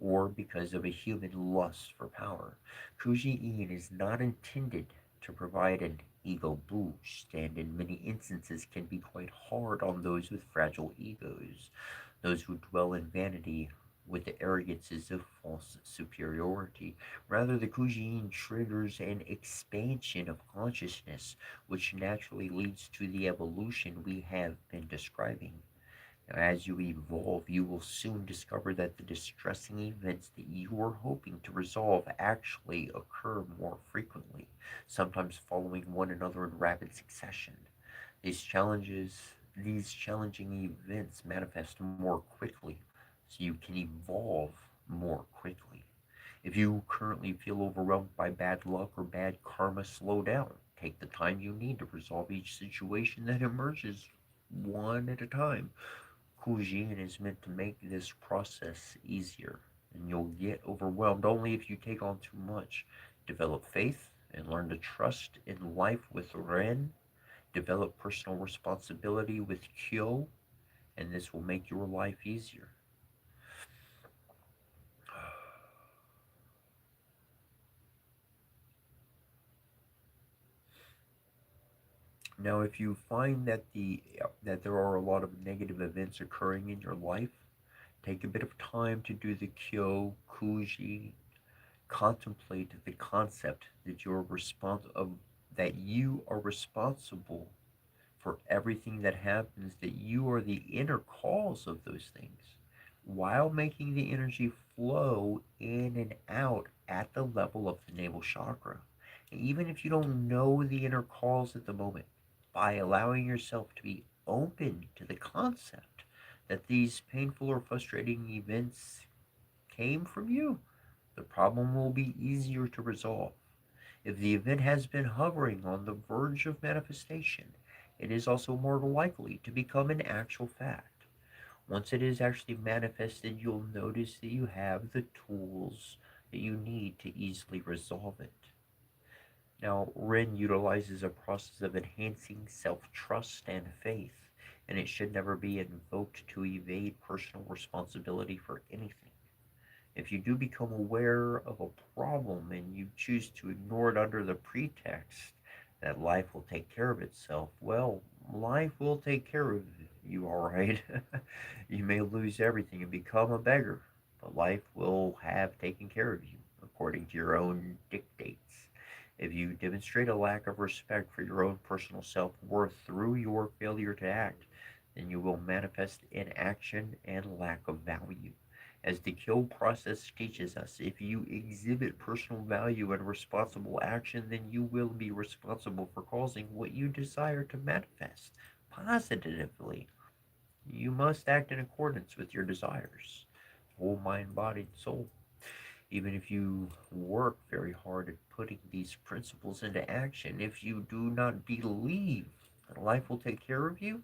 or because of a human lust for power. Kuji-yin is not intended to provide an ego boost, and in many instances can be quite hard on those with fragile egos, those who dwell in vanity with the arrogances of false superiority. Rather, the Kuji-yin triggers an expansion of consciousness, which naturally leads to the evolution we have been describing. As you evolve, you will soon discover that the distressing events that you were hoping to resolve actually occur more frequently, sometimes following one another in rapid succession. These challenges, these challenging events manifest more quickly, so you can evolve more quickly. If you currently feel overwhelmed by bad luck or bad karma, slow down. Take the time you need to resolve each situation that emerges one at a time. Cuisine is meant to make this process easier, and you'll get overwhelmed only if you take on too much. Develop faith and learn to trust in life with Ren. Develop personal responsibility with Kyo, and this will make your life easier. Now, if you find that there are a lot of negative events occurring in your life, take a bit of time to do the Kyo Kuji. Contemplate the concept that that you are responsible for everything that happens, that you are the inner cause of those things, while making the energy flow in and out at the level of the navel chakra. And even if you don't know the inner cause at the moment, by allowing yourself to be open to the concept that these painful or frustrating events came from you, the problem will be easier to resolve. If the event has been hovering on the verge of manifestation, it is also more likely to become an actual fact. Once it is actually manifested, you'll notice that you have the tools that you need to easily resolve it. Now, Ren utilizes a process of enhancing self trust and faith, and it should never be invoked to evade personal responsibility for anything. If you do become aware of a problem and you choose to ignore it under the pretext that life will take care of itself, well, life will take care of you, all right? You may lose everything and become a beggar, but life will have taken care of you according to your own dictates. If you demonstrate a lack of respect for your own personal self worth through your failure to act, then you will manifest inaction and lack of value. As the kill process teaches us, if you exhibit personal value and responsible action, then you will be responsible for causing what you desire to manifest positively. You must act in accordance with your desires, whole mind, body, and soul. Even if you work very hard at putting these principles into action, if you do not believe that life will take care of you,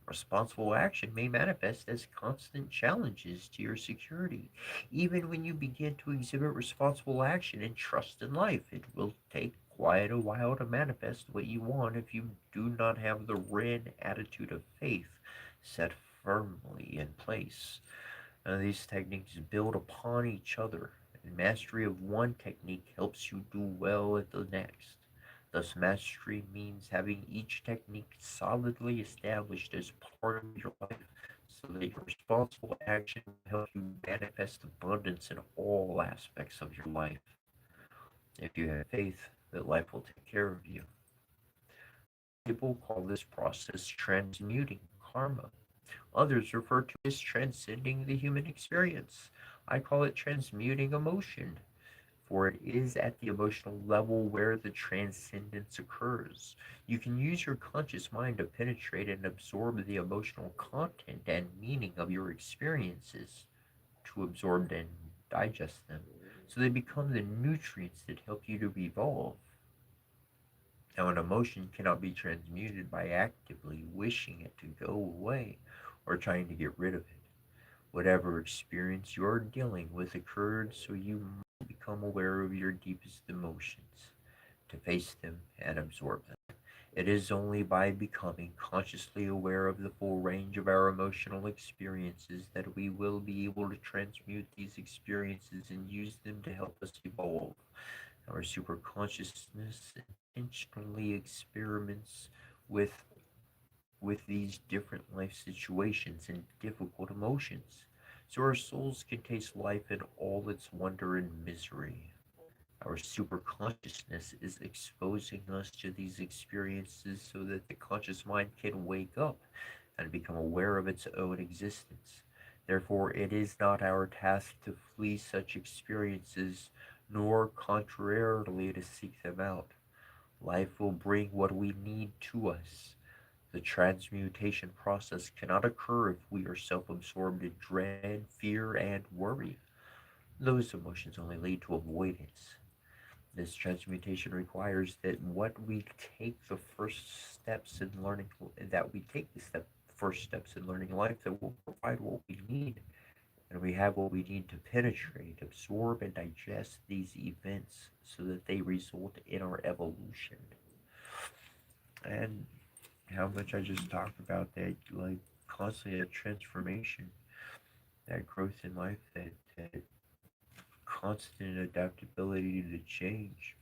responsible action may manifest as constant challenges to your security. Even when you begin to exhibit responsible action and trust in life, it will take quite a while to manifest what you want if you do not have the Ren attitude of faith set firmly in place. These techniques build upon each other, and mastery of one technique helps you do well at the next. Thus, mastery means having each technique solidly established as part of your life so that your responsible action will help you manifest abundance in all aspects of your life. If you have faith that life will take care of you, people call this process transmuting karma. Others refer to it as transcending the human experience. I call it transmuting emotion, for it is at the emotional level where the transcendence occurs. You can use your conscious mind to penetrate and absorb the emotional content and meaning of your experiences, to absorb and digest them, so they become the nutrients that help you to evolve. Now, an emotion cannot be transmuted by actively wishing it to go away or trying to get rid of it. Whatever experience you're dealing with occurred, so you must become aware of your deepest emotions, to face them and absorb them. It is only by becoming consciously aware of the full range of our emotional experiences that we will be able to transmute these experiences and use them to help us evolve. Our superconsciousness intentionally experiments with with these different life situations and difficult emotions, so our souls can taste life in all its wonder and misery. Our superconsciousness is exposing us to these experiences so that the conscious mind can wake up and become aware of its own existence. Therefore, it is not our task to flee such experiences, nor contrarily to seek them out. Life will bring what we need to us. The transmutation process cannot occur if we are self absorbed in dread, fear, and worry. Those emotions only lead to avoidance. This transmutation requires that what we take the first steps in learning that we take the first steps in learning life that will provide what we need. And we have what we need to penetrate, absorb, and digest these events so that they result in our evolution. And how much I just talked about that, like constantly that transformation, that growth in life, that constant adaptability to change.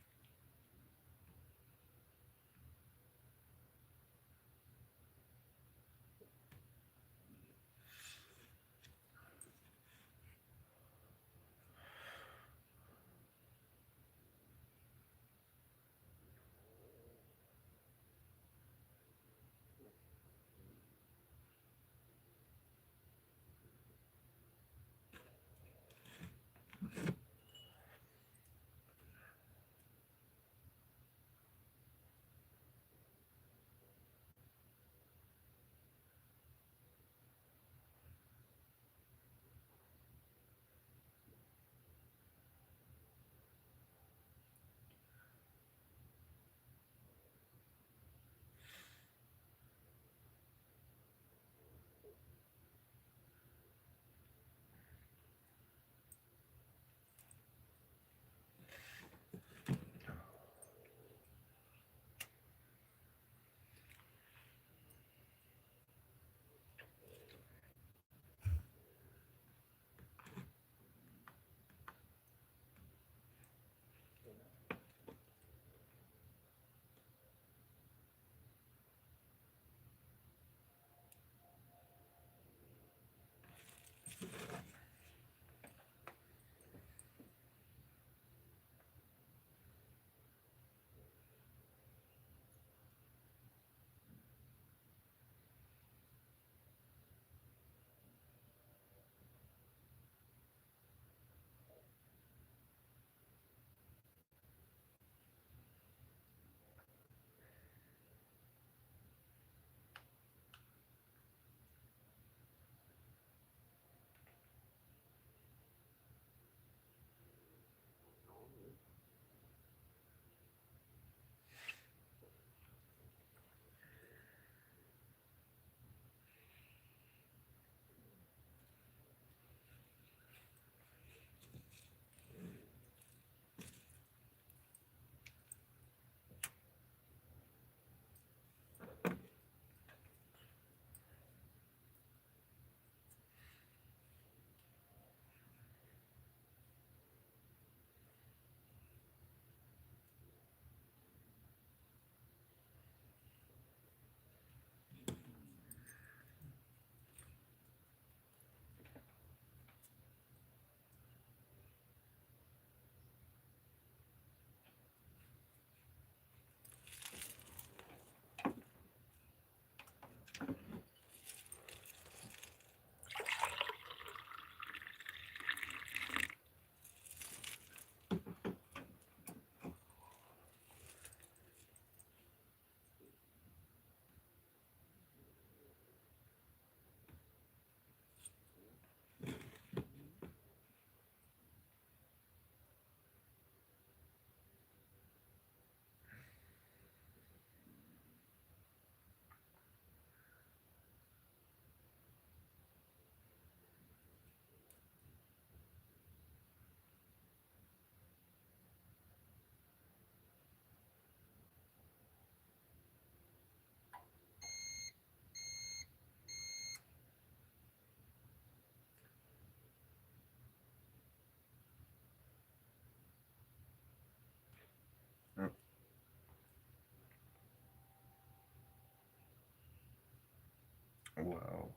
Wow.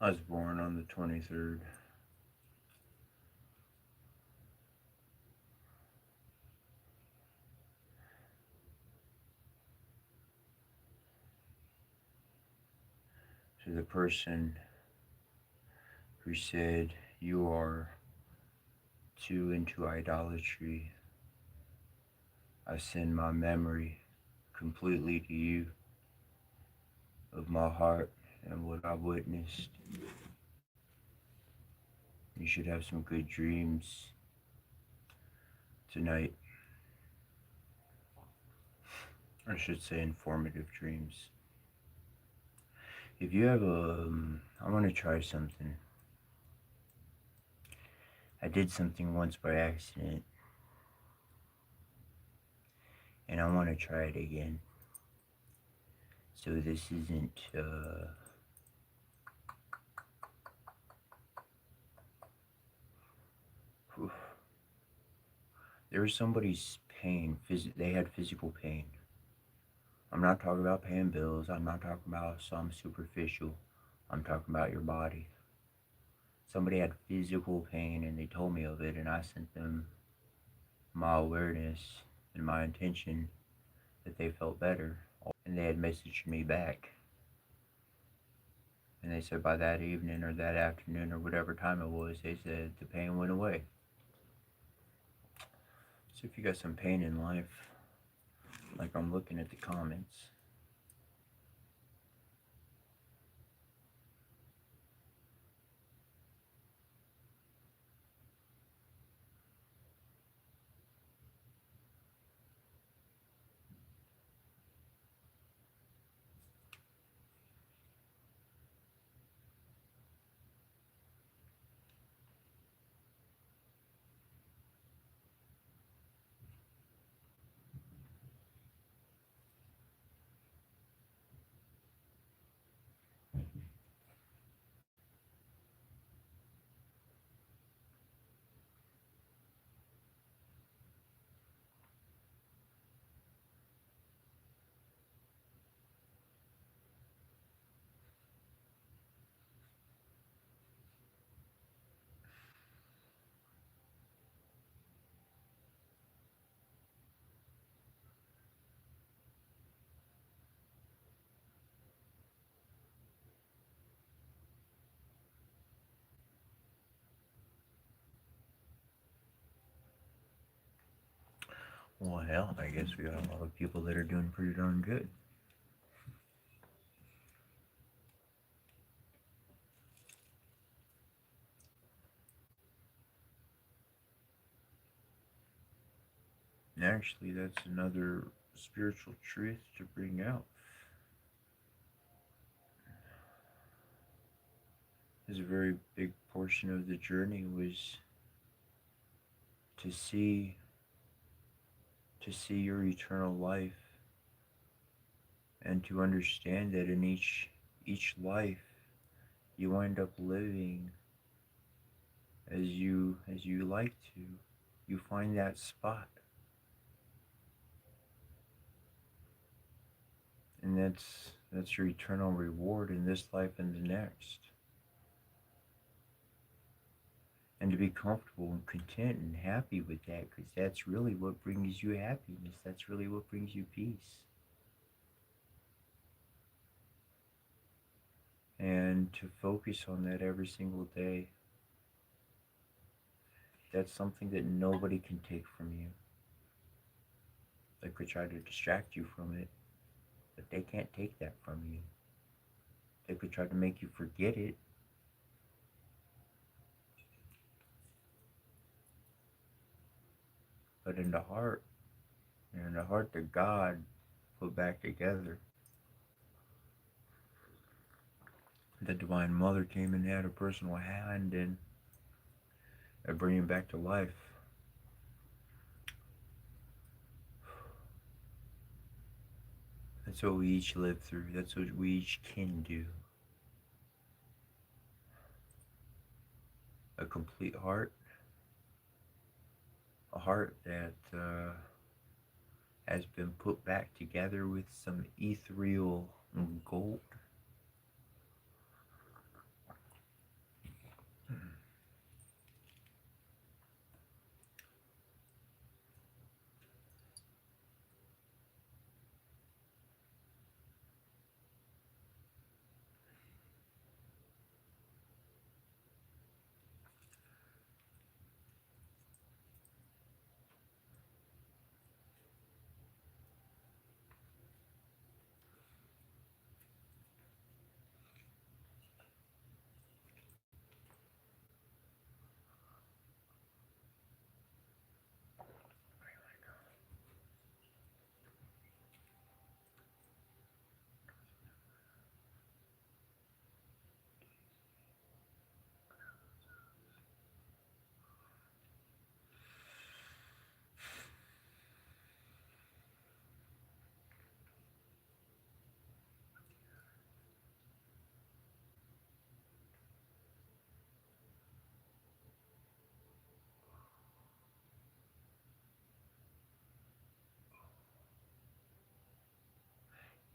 I was born on the 23rd. To the person who said you are too into idolatry, I send my memory completely to you of my heart and what I witnessed. You should have some good dreams tonight. I should say informative dreams. If you have I want to try something. I did something once by accident, and I want to try it again. So this isn't, there was somebody's pain, they had physical pain. I'm not talking about paying bills, I'm not talking about some superficial, I'm talking about your body. Somebody had physical pain and they told me of it, and I sent them my awareness and my intention that they felt better. And they had messaged me back. And they said by that evening or that afternoon or whatever time it was, they said the pain went away. So if you got some pain in life, like I'm looking at the comments, well, hell, I guess we got a lot of people that are doing pretty darn good. And actually, that's another spiritual truth to bring out. Is a very big portion of the journey was to see your eternal life and to understand that in each life you wind up living as you like to. You find that spot. And that's your eternal reward in this life and the next. And to be comfortable and content and happy with that, because that's really what brings you happiness. That's really what brings you peace. And to focus on that every single day, that's something that nobody can take from you. They could try to distract you from it, but they can't take that from you. They could try to make you forget it, but in the heart, and the heart that God put back together, the Divine Mother came and had a personal hand in bringing back to life. That's what we each live through. That's what we each can do. A complete heart, a heart that has been put back together with some ethereal gold.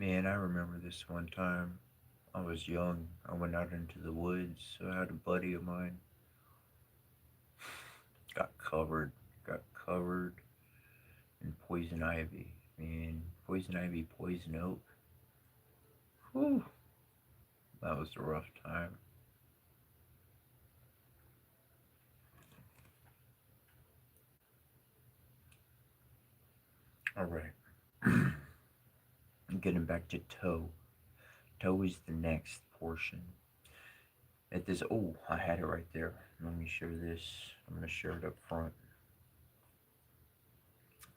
Man, I remember this one time. I was young. I went out into the woods. So I had a buddy of mine got covered, got covered in poison ivy. Man, poison ivy, poison oak. Whew, that was a rough time. All right. Getting back to toe. Toe is the next portion. At this, oh, I had it right there. Let me share this. I'm going to share it up front.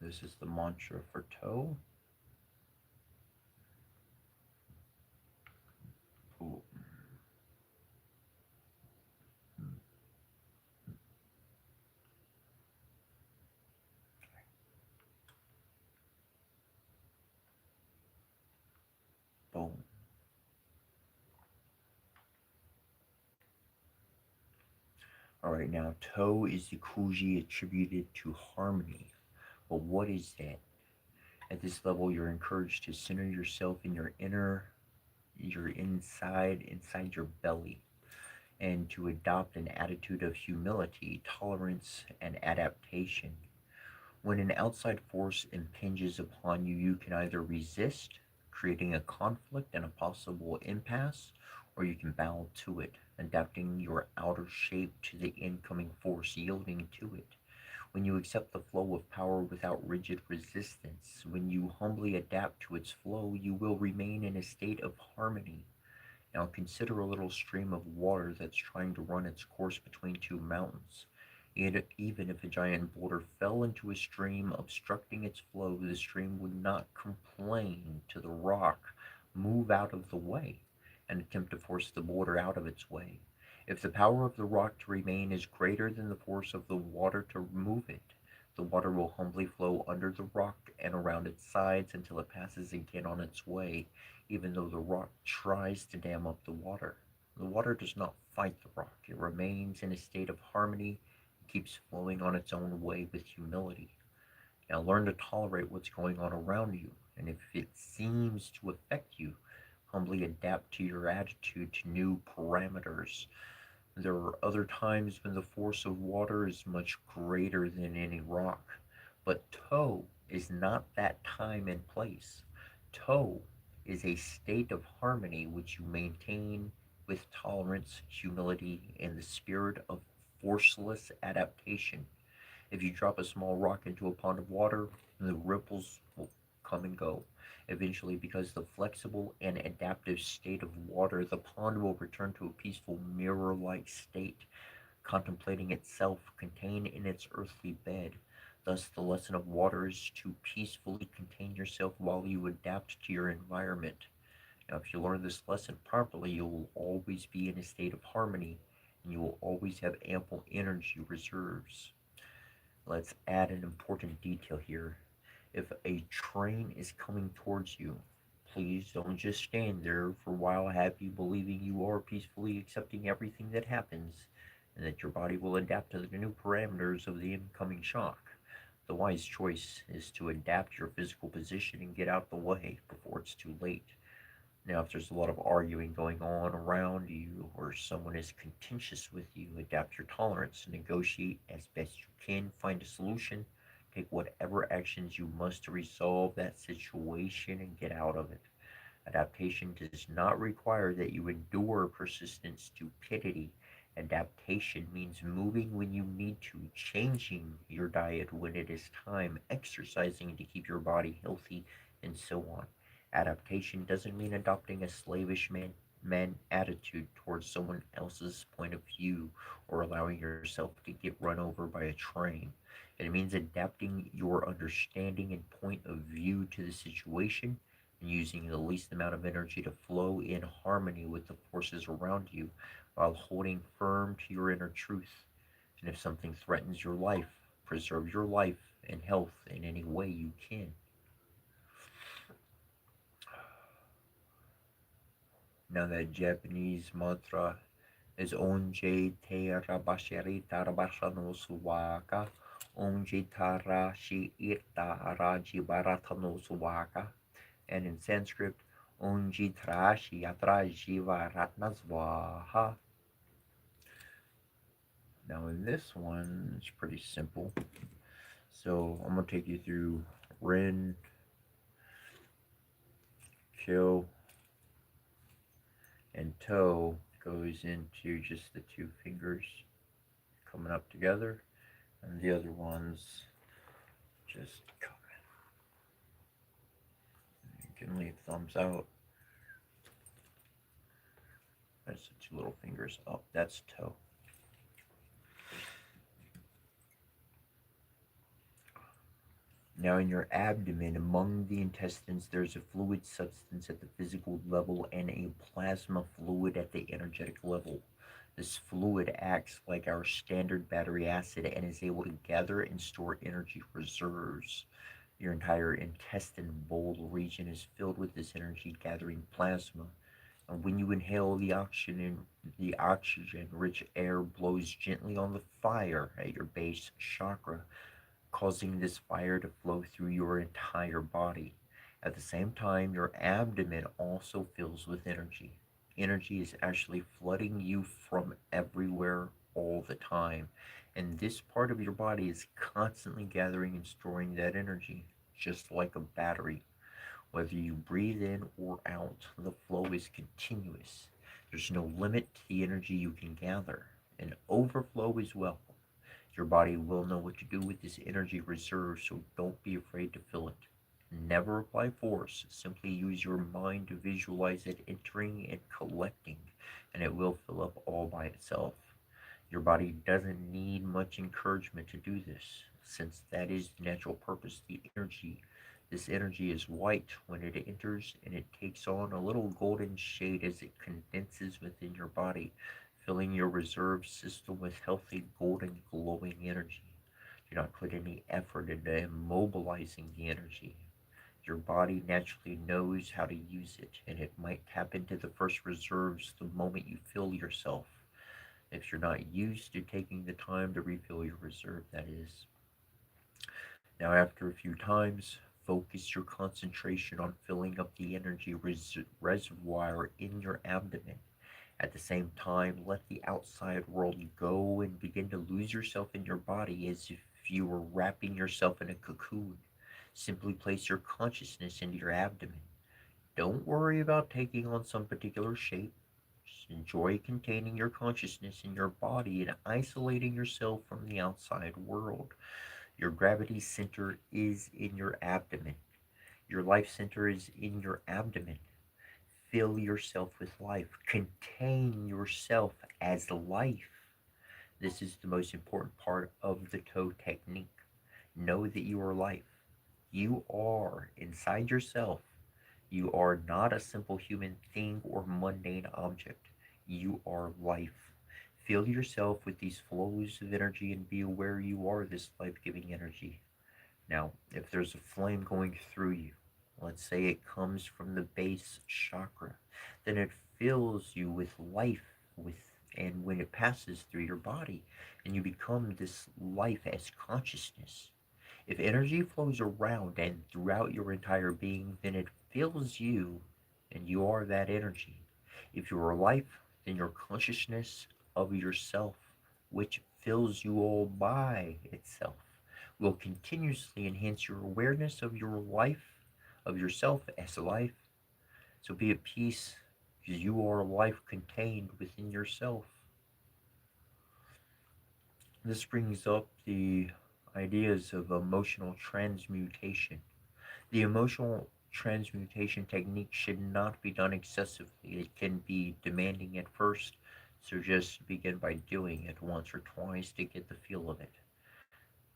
This is the mantra for toe. Ooh. Boom. All right, now toe is the kuji attributed to harmony. But what is that? At this level, you're encouraged to center yourself in your inside your belly, and to adopt an attitude of humility, tolerance, and adaptation. When an outside force impinges upon you, you can either resist, creating a conflict and a possible impasse, or you can bow to it, adapting your outer shape to the incoming force, yielding to it. When you accept the flow of power without rigid resistance, when you humbly adapt to its flow, you will remain in a state of harmony. Now consider a little stream of water that's trying to run its course between two mountains. Even if a giant boulder fell into a stream, obstructing its flow, the stream would not complain to the rock, move out of the way, and attempt to force the boulder out of its way. If the power of the rock to remain is greater than the force of the water to move it, the water will humbly flow under the rock and around its sides until it passes again on its way, even though the rock tries to dam up the water. The water does not fight the rock, it remains in a state of harmony, keeps flowing on its own way with humility. Now learn to tolerate what's going on around you, and if it seems to affect you, humbly adapt to your attitude to new parameters. There are other times when the force of water is much greater than any rock, but toe is not that time and place. Toe is a state of harmony which you maintain with tolerance, humility, and the spirit of forceless adaptation. If you drop a small rock into a pond of water, the ripples will come and go. Eventually, because the flexible and adaptive state of water, the pond will return to a peaceful mirror like state, contemplating itself contained in its earthly bed. Thus, the lesson of water is to peacefully contain yourself while you adapt to your environment. Now, if you learn this lesson properly, you will always be in a state of harmony and you will always have ample energy reserves. Let's add an important detail here. If a train is coming towards you, please don't just stand there for a while happy believing you are peacefully accepting everything that happens and that your body will adapt to the new parameters of the incoming shock. The wise choice is to adapt your physical position and get out the way before it's too late. Now, if there's a lot of arguing going on around you or someone is contentious with you, adapt your tolerance, negotiate as best you can, find a solution, take whatever actions you must to resolve that situation and get out of it. Adaptation does not require that you endure persistent stupidity. Adaptation means moving when you need to, changing your diet when it is time, exercising to keep your body healthy, and so on. Adaptation doesn't mean adopting a slavish man attitude towards someone else's point of view or allowing yourself to get run over by a train. It means adapting your understanding and point of view to the situation and using the least amount of energy to flow in harmony with the forces around you while holding firm to your inner truth. And if something threatens your life, preserve your life and health in any way you can. Now that Japanese mantra is Onje Te Rabashiri Tarabashano Suwaka, Onje Tarashi Irta Araji Baratano Suwaka, and in Sanskrit, Unji Trashi Yatra Jiva Ratna Swaha. Now in this one, it's pretty simple. So I'm gonna take you through Rin, Kill, and Toe goes into just the two fingers coming up together, and the other ones just come in. You can leave thumbs out. That's the two little fingers up. That's Toe. Now, in your abdomen, among the intestines, there's a fluid substance at the physical level and a plasma fluid at the energetic level. This fluid acts like our standard battery acid and is able to gather and store energy reserves. Your entire intestine bowl region is filled with this energy gathering plasma. And when you inhale the oxygen rich air blows gently on the fire at your base chakra, causing this fire to flow through your entire body. At the same time, your abdomen also fills with energy. Energy is actually flooding you from everywhere all the time. And this part of your body is constantly gathering and storing that energy, just like a battery. Whether you breathe in or out, the flow is continuous. There's no limit to the energy you can gather, and overflow as well. Your body will know what to do with this energy reserve, so don't be afraid to fill it. Never apply force, simply use your mind to visualize it entering and collecting, and it will fill up all by itself. Your body doesn't need much encouragement to do this, since that is the natural purpose. This energy is white when it enters, and it takes on a little golden shade as it condenses within your body, filling your reserve system with healthy, golden, glowing energy. Do not put any effort into immobilizing the energy. Your body naturally knows how to use it, and it might tap into the first reserves the moment you fill yourself. If you're not used to taking the time to refill your reserve, that is. Now, after a few times, focus your concentration on filling up the energy reservoir in your abdomen. At the same time, let the outside world go and begin to lose yourself in your body as if you were wrapping yourself in a cocoon. Simply place your consciousness into your abdomen. Don't worry about taking on some particular shape. Just enjoy containing your consciousness in your body and isolating yourself from the outside world. Your gravity center is in your abdomen. Your life center is in your abdomen. Fill yourself with life. Contain yourself as life. This is the most important part of the toe technique. Know that you are life. You are inside yourself. You are not a simple human thing or mundane object. You are life. Fill yourself with these flows of energy and be aware you are this life giving energy. Now, if there's a flame going through you, let's say it comes from the base chakra, then it fills you with life and when it passes through your body and you become this life as consciousness. If energy flows around and throughout your entire being, then it fills you and you are that energy. If you are life, then your consciousness of yourself, which fills you all by itself, will continuously enhance your awareness of your life, of yourself as life. So be at peace because you are life contained within yourself. This brings up the ideas of emotional transmutation. The emotional transmutation technique should not be done excessively. It can be demanding at first, so just begin by doing it once or twice to get the feel of it.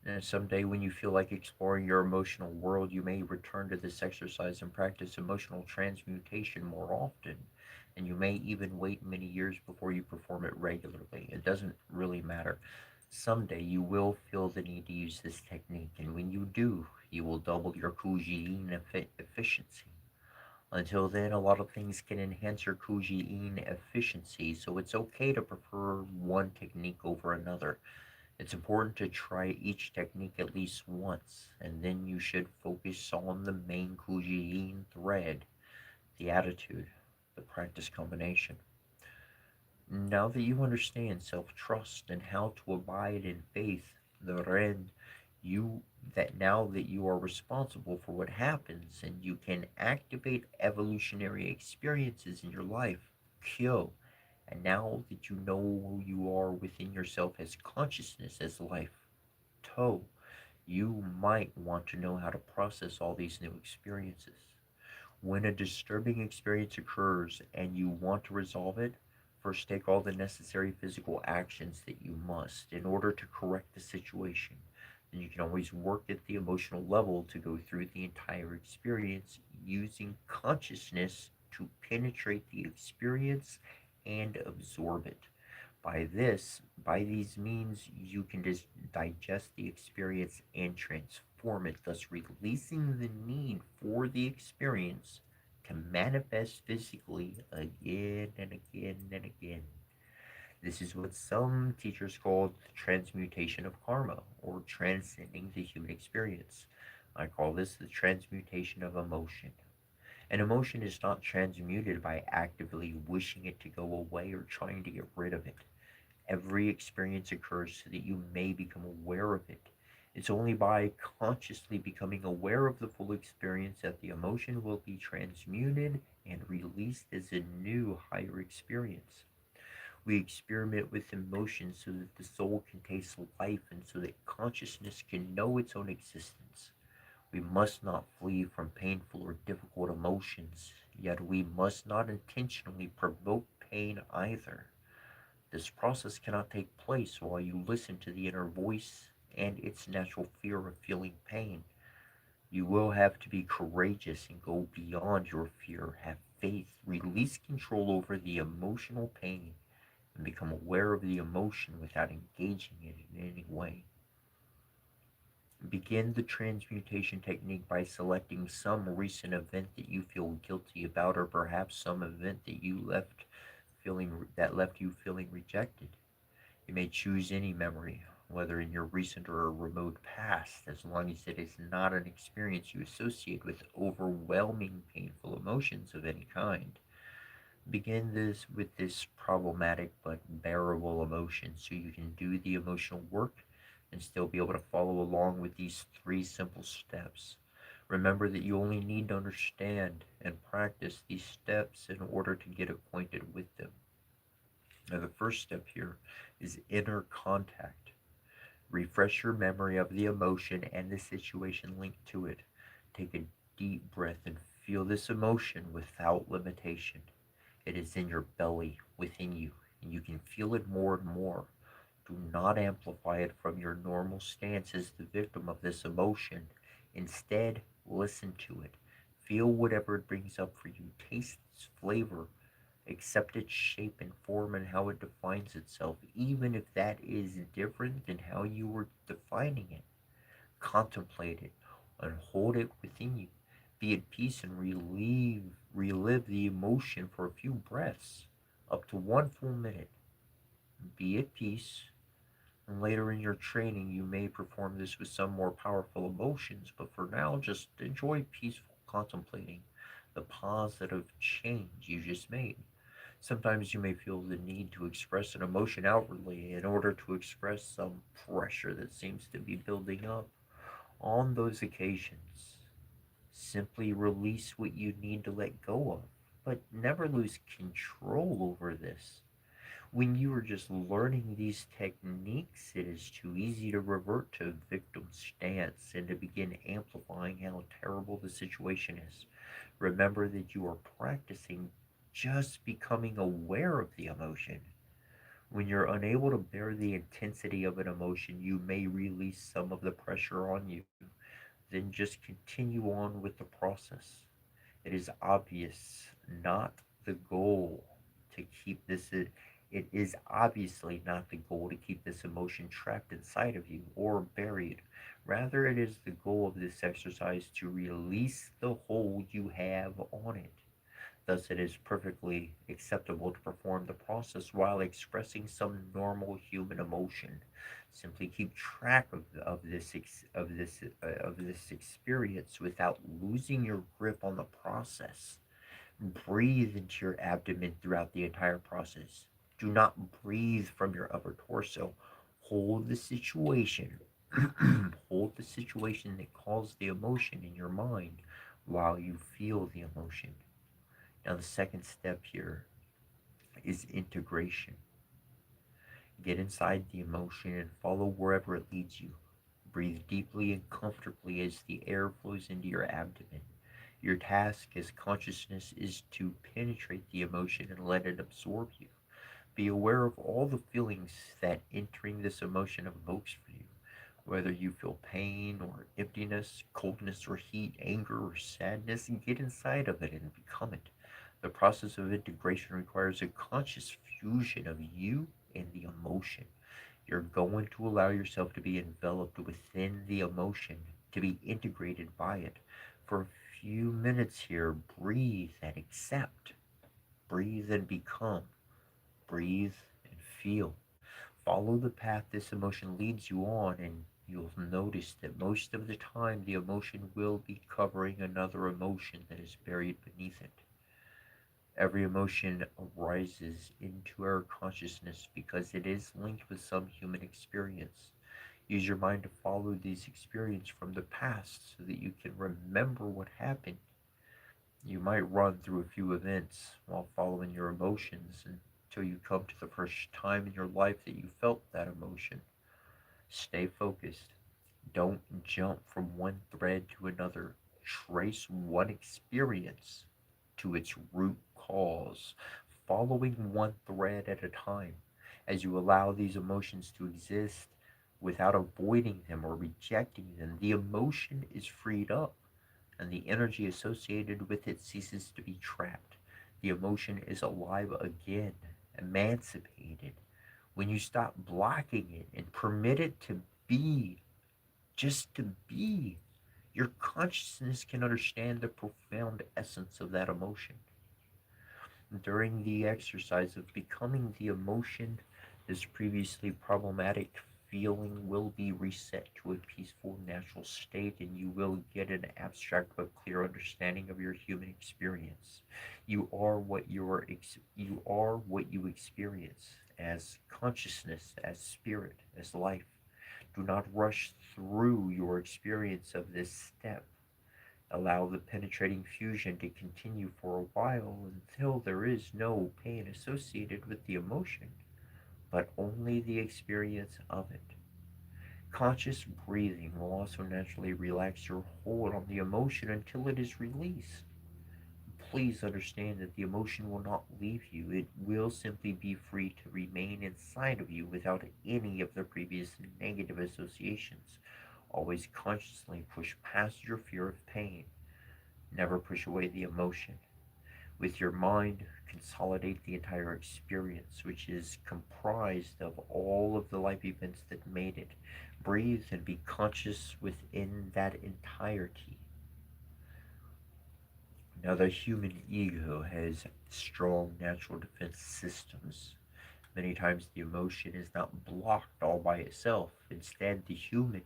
And someday, when you feel like exploring your emotional world, you may return to this exercise and practice emotional transmutation more often. And you may even wait many years before you perform it regularly. It doesn't really matter. Someday, you will feel the need to use this technique, and when you do, you will double your Kuji-in efficiency. Until then, a lot of things can enhance your Kuji-in efficiency, so it's okay to prefer one technique over another. It's important to try each technique at least once, and then you should focus on the main Kuji-in thread. the attitude, the practice combination. Now that you understand self trust and how to abide in faith, the Ren, you that now that you are responsible for what happens and you can activate evolutionary experiences in your life, Kyo, and now that you know who you are within yourself as consciousness, as life, To, you might want to know how to process all these new experiences. When a disturbing experience occurs and you want to resolve it, first take all the necessary physical actions that you must in order to correct the situation. Then you can always work at the emotional level to go through the entire experience using consciousness to penetrate the experience and absorb it. By these means, you can digest the experience and transform it, thus releasing the need for the experience to manifest physically again and again and again. This is what some teachers call the transmutation of karma, or transcending the human experience. I call this the transmutation of emotion. An emotion is not transmuted by actively wishing it to go away or trying to get rid of it. Every experience occurs so that you may become aware of it. It's only by consciously becoming aware of the full experience that the emotion will be transmuted and released as a new, higher experience. We experiment with emotions so that the soul can taste life and so that consciousness can know its own existence. We must not flee from painful or difficult emotions, yet we must not intentionally provoke pain either. This process cannot take place while you listen to the inner voice and its natural fear of feeling pain. You will have to be courageous and go beyond your fear, have faith, release control over the emotional pain, and become aware of the emotion without engaging it in any way. Begin the transmutation technique by selecting some recent event that you feel guilty about, or perhaps some event that left you feeling rejected. You may choose any memory, whether in your recent or remote past, as long as it is not an experience you associate with overwhelming painful emotions of any kind. Begin this with this problematic but bearable emotion so you can do the emotional work and still be able to follow along with these three simple steps. Remember that you only need to understand and practice these steps in order to get acquainted with them. Now, the first step here is inner contact. Refresh your memory of the emotion and the situation linked to it. Take a deep breath and feel this emotion without limitation. It is in your belly, within you, and you can feel it more and more. Do not amplify it from your normal stance as the victim of this emotion. Instead, listen to it. Feel whatever it brings up for you. Taste its flavor. Accept its shape and form and how it defines itself, even if that is different than how you were defining it. Contemplate it and hold it within you. Be at peace and relive the emotion for a few breaths, up to 1 full minute. Be at peace, and later in your training, you may perform this with some more powerful emotions, but for now, just enjoy peaceful contemplating the positive change you just made. Sometimes you may feel the need to express an emotion outwardly in order to express some pressure that seems to be building up. On those occasions, simply release what you need to let go of, but never lose control over this. When you are just learning these techniques, it is too easy to revert to victim stance and to begin amplifying how terrible the situation is. Remember that you are practicing just becoming aware of the emotion. When you're unable to bear the intensity of an emotion, you may release some of the pressure on you. Then just continue on with the process. It is obvious not the goal to keep this. It is obviously not the goal to keep this emotion trapped inside of you or buried. Rather, it is the goal of this exercise to release the hold you have on it. Thus, it is perfectly acceptable to perform the process while expressing some normal human emotion. Simply keep track of this experience without losing your grip on the process. Breathe into your abdomen throughout the entire process. Do not breathe from your upper torso. Hold the situation. Hold the situation that caused the emotion in your mind while you feel the emotion. Now, the second step here is integration. Get inside the emotion and follow wherever it leads you. Breathe deeply and comfortably as the air flows into your abdomen. Your task as consciousness is to penetrate the emotion and let it absorb you. Be aware of all the feelings that entering this emotion evokes for you, whether you feel pain or emptiness, coldness or heat, anger or sadness, and get inside of it and become it. The process of integration requires a conscious fusion of you and the emotion. You're going to allow yourself to be enveloped within the emotion, to be integrated by it. For a few minutes here, breathe and accept. Breathe and become. Breathe and feel. Follow the path this emotion leads you on, and you'll notice that most of the time the emotion will be covering another emotion that is buried beneath it. Every emotion arises into our consciousness because it is linked with some human experience. Use your mind to follow these experiences from the past so that you can remember what happened. You might run through a few events while following your emotions until you come to the first time in your life that you felt that emotion. Stay focused. Don't jump from one thread to another. Trace one experience to its root cause, following one thread at a time. As you allow these emotions to exist without avoiding them or rejecting them, the emotion is freed up and the energy associated with it ceases to be trapped. The emotion is alive again, emancipated. When you stop blocking it and permit it to be, just to be, your consciousness can understand the profound essence of that emotion. During the exercise of becoming the emotion, this previously problematic feeling will be reset to a peaceful, natural state, and you will get an abstract but clear understanding of your human experience. You are what you experience as consciousness, as spirit, as life. Do not rush through your experience of this step. Allow the penetrating fusion to continue for a while until there is no pain associated with the emotion, but only the experience of it. Conscious breathing will also naturally relax your hold on the emotion until it is released. Please understand that the emotion will not leave you. It will simply be free to remain inside of you without any of the previous negative associations. Always consciously push past your fear of pain. Never push away the emotion. With your mind, consolidate the entire experience, which is comprised of all of the life events that made it. Breathe and be conscious within that entirety. Now, the human ego has strong natural defense systems. Many times the emotion is not blocked all by itself. Instead, the human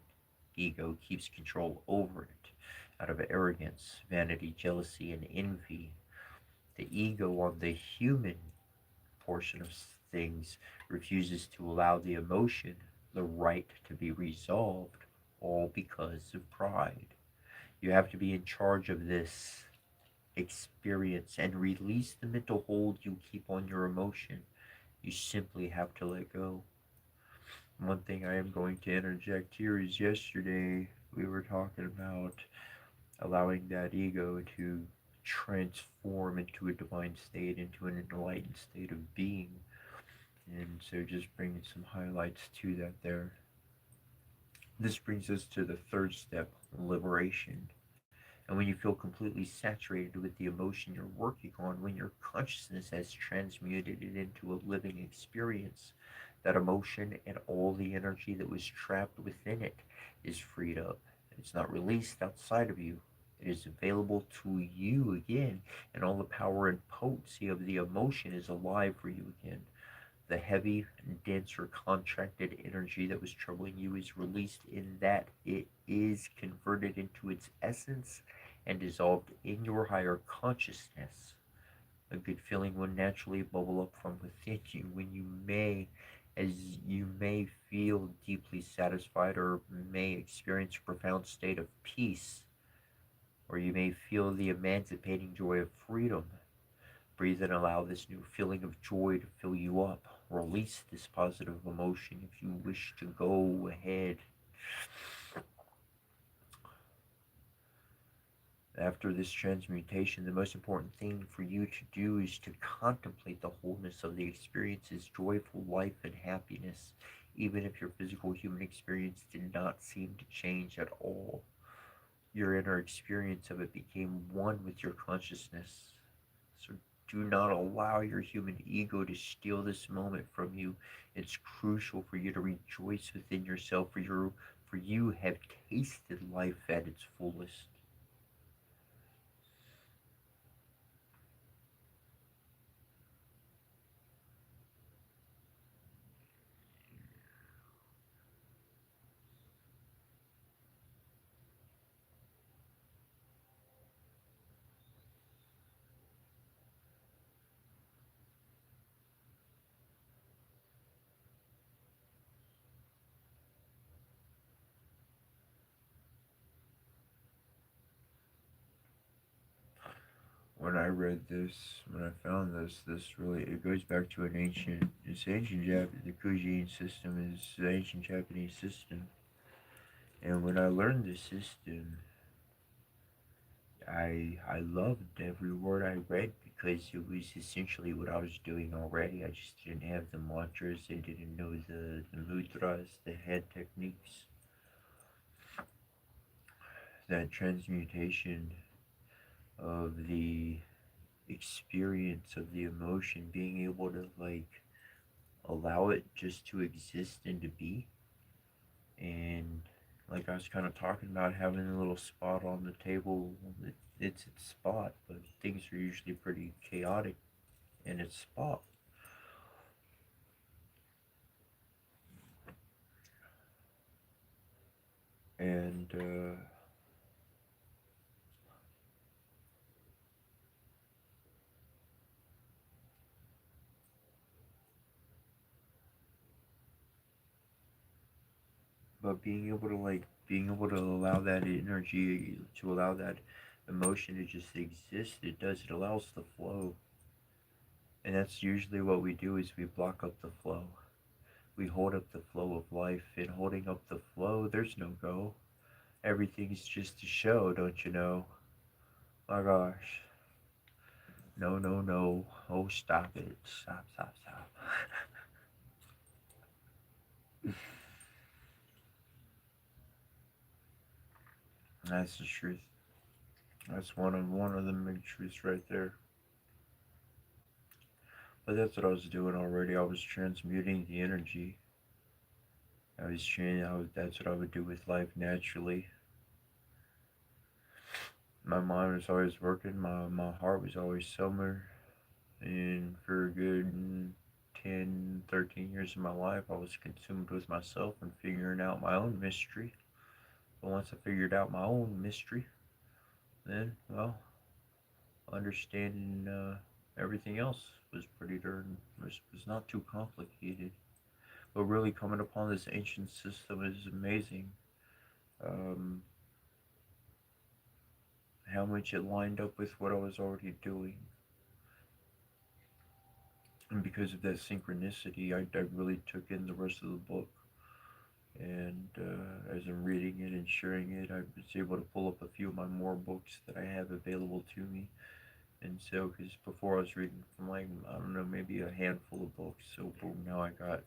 ego keeps control over it out of arrogance, vanity, jealousy, and envy. The ego on the human portion of things refuses to allow the emotion the right to be resolved, all because of pride. You have to be in charge of this experience and release the mental hold you keep on your emotion. You simply have to let go. One thing I am going to interject here is yesterday we were talking about allowing that ego to transform into a divine state, into an enlightened state of being. And so just bringing some highlights to that there. This brings us to the third step, liberation. And when you feel completely saturated with the emotion you're working on, when your consciousness has transmuted it into a living experience, that emotion and all the energy that was trapped within it is freed up. It's not released outside of you. It is available to you again, and all the power and potency of the emotion is alive for you again. The heavy, dense, or contracted energy that was troubling you is released in that it is converted into its essence and dissolved in your higher consciousness. A good feeling will naturally bubble up from within you when you may feel deeply satisfied or may experience a profound state of peace, or you may feel the emancipating joy of freedom. Breathe and allow this new feeling of joy to fill you up. Release this positive emotion if you wish to go ahead. After this transmutation, the most important thing for you to do is to contemplate the wholeness of the experience's joyful life and happiness, even if your physical human experience did not seem to change at all. Your inner experience of it became one with your consciousness. So do not allow your human ego to steal this moment from you. It's crucial for you to rejoice within yourself, for you have tasted life at its fullest. When I read this, when I found this really, it goes back to it's ancient Japanese, the Kujin system is the ancient Japanese system. And when I learned this system, I loved every word I read because it was essentially what I was doing already. I just didn't have the mantras, I didn't know the mudras, the hand techniques, that transmutation of the experience of the emotion, being able to like allow it just to exist and to be. And like I was kind of talking about having a little spot on the table, it's its spot, but things are usually pretty chaotic in its spot. And but being able to allow that energy, to allow that emotion to just exist, it allows the flow. And that's usually what we do is we block up the flow. We hold up the flow of life, and holding up the flow, there's no go. Everything's just a show, don't you know? My gosh. No, no, no. Oh, stop it. Stop, stop, stop. That's the truth. That's one of the big truths right there. But that's what I was doing already. I was transmuting the energy. That's what I would do with life naturally. My mind was always working. My heart was always somewhere. And for a good 10, 13 years of my life, I was consumed with myself and figuring out my own mystery. But once I figured out my own mystery, then, well, understanding everything else was not too complicated. But really coming upon this ancient system is amazing. Um, how much it lined up with what I was already doing. And because of that synchronicity, I really took in the rest of the book. And as I'm reading it and sharing it, I was able to pull up a few of my more books that I have available to me. And so, because before I was reading from like, I don't know, maybe a handful of books. So boom, now I got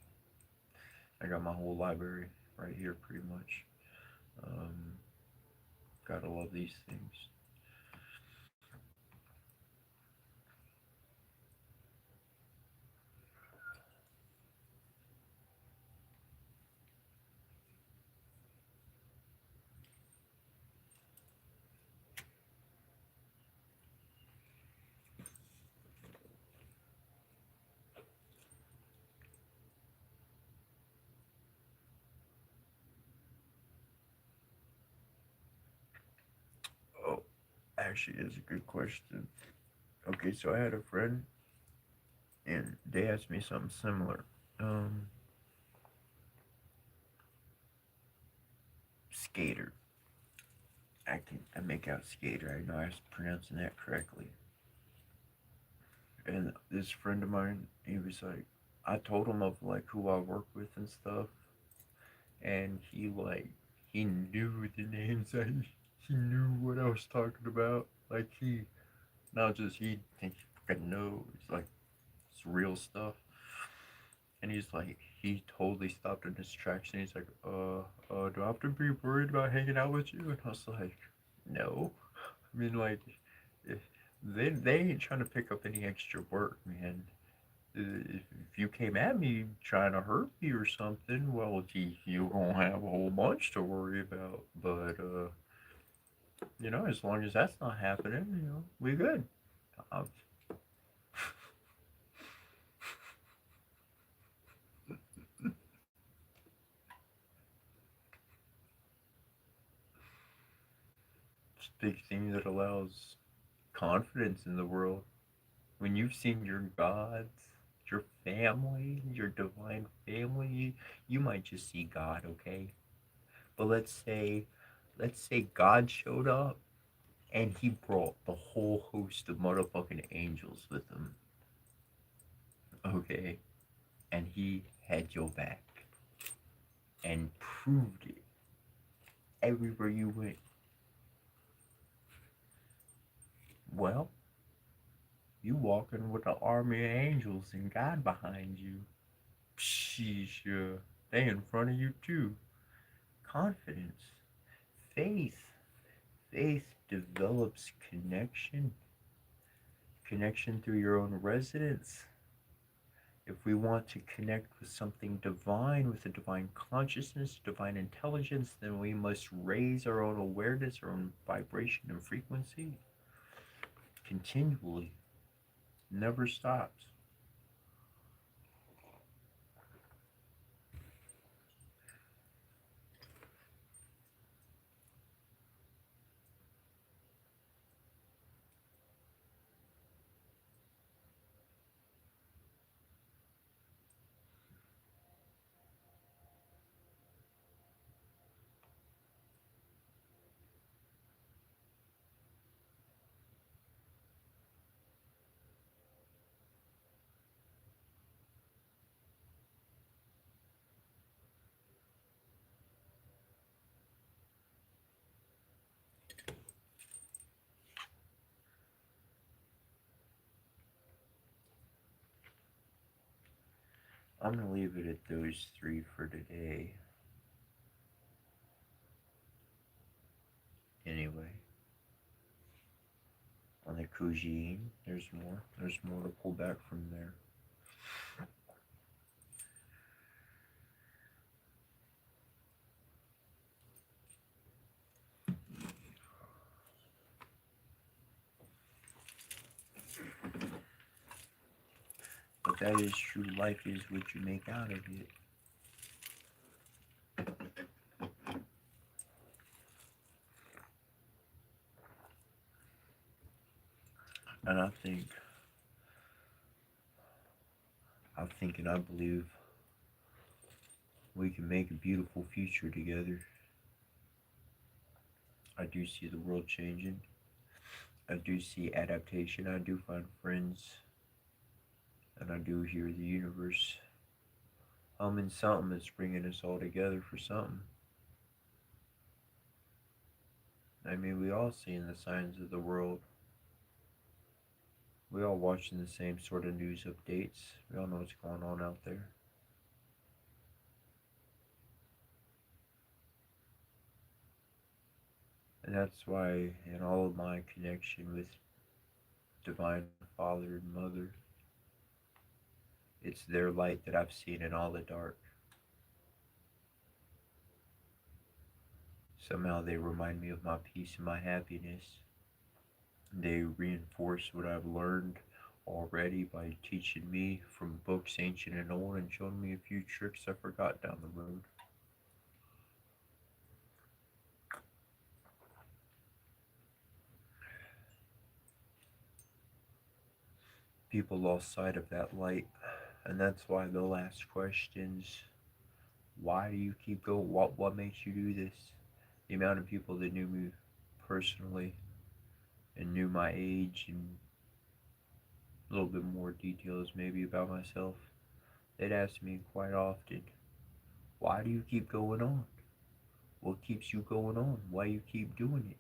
my whole library right here, pretty much. Um, gotta love these things. Oh, actually, is a good question. Okay, so I had a friend, and they asked me something similar. Um, Skater. I make out skater. I know I was pronouncing that correctly. And this friend of mine, he was like, I told him of like who I work with and stuff, and he knew the names. He knew what I was talking about. Like he not just he think he freaking knows like it's real stuff. And he's like, he totally stopped in his tracks, and he's like, do I have to be worried about hanging out with you? And I was like, no. I mean, like, if they ain't trying to pick up any extra work, man. If you came at me trying to hurt me or something, well, gee, you're gonna have a whole bunch to worry about. But as long as that's not happening, we good. I'm just a big thing that allows confidence in the world. When you've seen your gods, your family, your divine family, you might just see God, okay? But let's say God showed up and he brought the whole host of motherfucking angels with him, okay? And he had your back and proved it everywhere you went. Well, you walking with an army of angels and God behind you. Sheesh, they in front of you too. Confidence, faith. Faith develops connection through your own resonance. If we want to connect with something divine, with a divine consciousness, divine intelligence, then we must raise our own awareness, our own vibration and frequency continually. Never stops. I'm going to leave it at those three for today. Anyway, on the Kuji, there's more. There's more to pull back from there. But that is true. Life is what you make out of it. And I believe we can make a beautiful future together. I do see the world changing. I do see adaptation. I do find friends. And I do hear the universe humming something that's bringing us all together for something. I mean, we all seeing the signs of the world. We all watching the same sort of news updates. We all know what's going on out there. And that's why in all of my connection with Divine Father and Mother, it's their light that I've seen in all the dark. Somehow they remind me of my peace and my happiness. They reinforce what I've learned already by teaching me from books ancient and old and showing me a few tricks I forgot down the road. people lost sight of that light. And that's why they'll ask questions. Why do you keep going? What makes you do this? The amount of people that knew me personally and knew my age and a little bit more details maybe about myself, they'd ask me quite often, why do you keep going on? What keeps you going on? Why you keep doing it?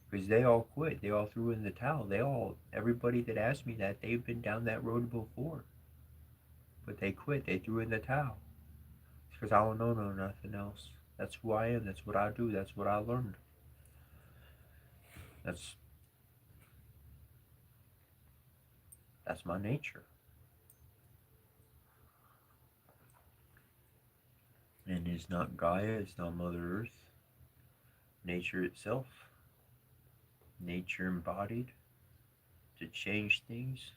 Because they all quit. They all threw in the towel. Everybody that asked me that, they've been down that road before. But they quit. They threw in the towel. It's because I don't know nothing else. That's who I am. That's what I do. That's what I learned. That's that's my nature. And it's not Gaia. It's not Mother Earth. Nature itself. Nature embodied to change things,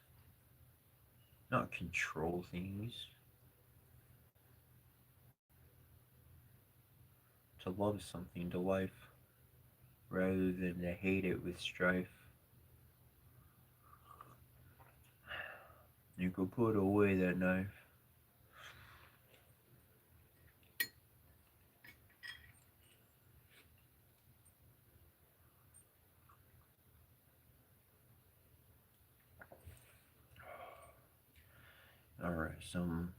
not control things. To love something to life rather than to hate it with strife. You could put away that knife. Alright, some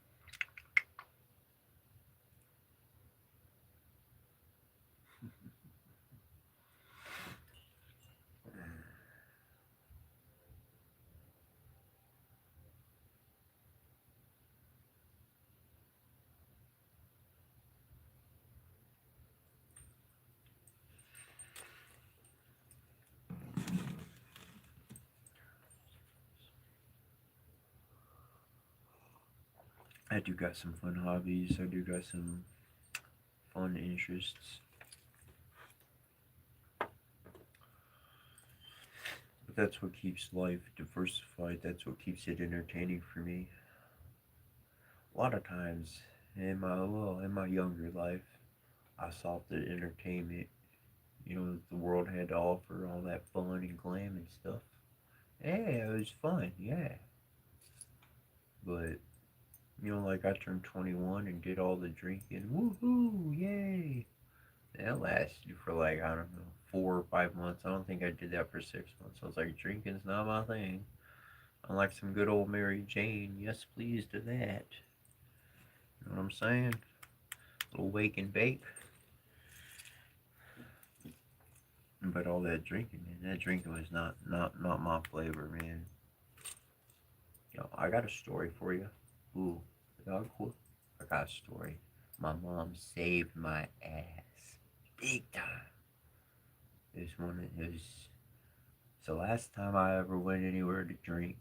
I do got some fun hobbies. I do got some fun interests. But that's what keeps life diversified. That's what keeps it entertaining for me. A lot of times in my younger life, I saw the entertainment, the world had to offer, all that fun and glam and stuff. Yeah, it was fun, yeah. But like I turned 21 and did all the drinking. Woohoo! Yay! That lasted for like, I don't know, 4 or 5 months. I don't think I did that for 6 months. I was like, drinking's not my thing. I like some good old Mary Jane. Yes, please do that. You know what I'm saying? A little wake and bake. But all that drinking, man, that drinking was not my flavor, man. I got a story for you. Ooh, y'all cool? I got a story. My mom saved my ass. Big time. This one is it's the last time I ever went anywhere to drink.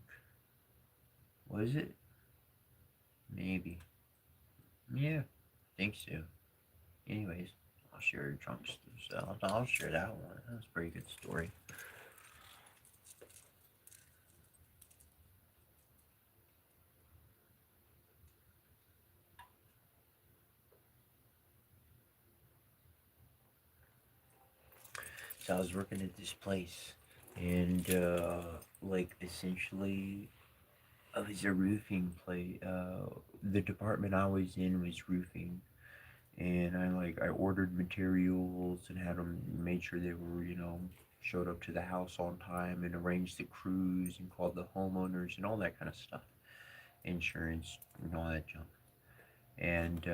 Was it? Maybe. Yeah, I think so. Anyways, I'll share drunk stuff. I'll share that one. That's a pretty good story. So I was working at this place, and like essentially, it was a roofing place. The department I was in was roofing, and I ordered materials and had them made sure they were showed up to the house on time and arranged the crews and called the homeowners and all that kind of stuff, insurance and all that junk. And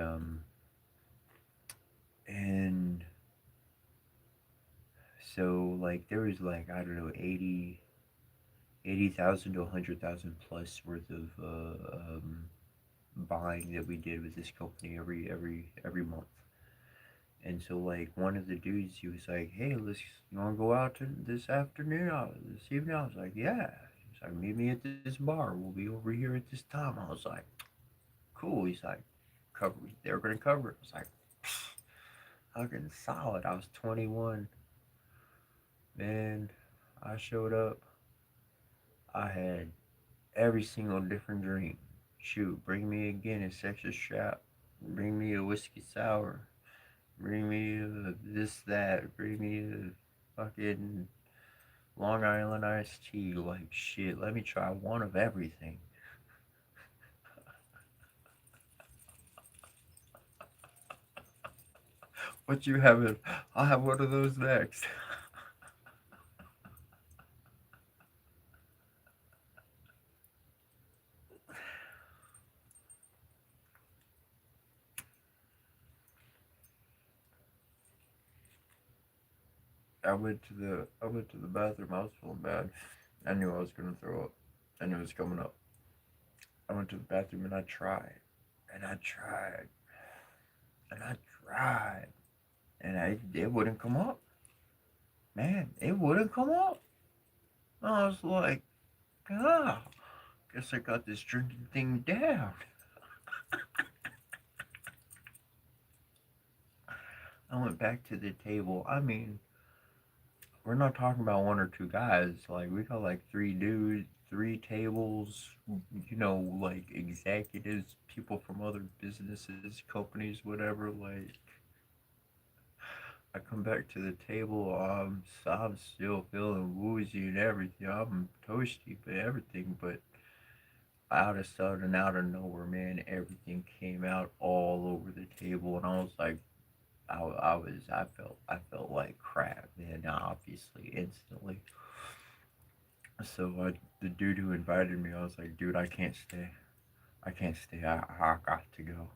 and so like there was like I don't know 80,000 to 100,000 plus worth of buying that we did with this company every month. And so like one of the dudes, he was like, "Hey, you want to go out this afternoon, this evening?" I was like, "Yeah." He's like, "Meet me at this bar. We'll be over here at this time." I was like, "Cool." He's like, "Cover. They're gonna cover it." I was like, "Fucking solid." I was 21, man. I showed up. I had every single different drink. Shoot, bring me a Guinness extra strap. Bring me a whiskey sour. Bring me this, that. Bring me a fucking Long Island iced tea, like shit. Let me try one of everything. What you having? I'll have one of those next. I went to the bathroom. I was feeling bad. I knew I was gonna throw up. I knew it was coming up. I went to the bathroom and I tried, and I tried, and I tried, and it wouldn't come up. Man, it wouldn't come up. I was like, ah, guess I got this drinking thing down. I went back to the table. I mean, we're not talking about one or two guys. Like, we got like three dudes, three tables, like executives, people from other businesses, companies, whatever. Like, I come back to the table. I'm still feeling woozy and everything. I'm toasty, but everything. But out of sudden, out of nowhere, man, everything came out all over the table, and I was like, I felt like crap, man. Obviously, instantly. So the dude who invited me, I was like, dude, I can't stay. I can't stay. I got to go.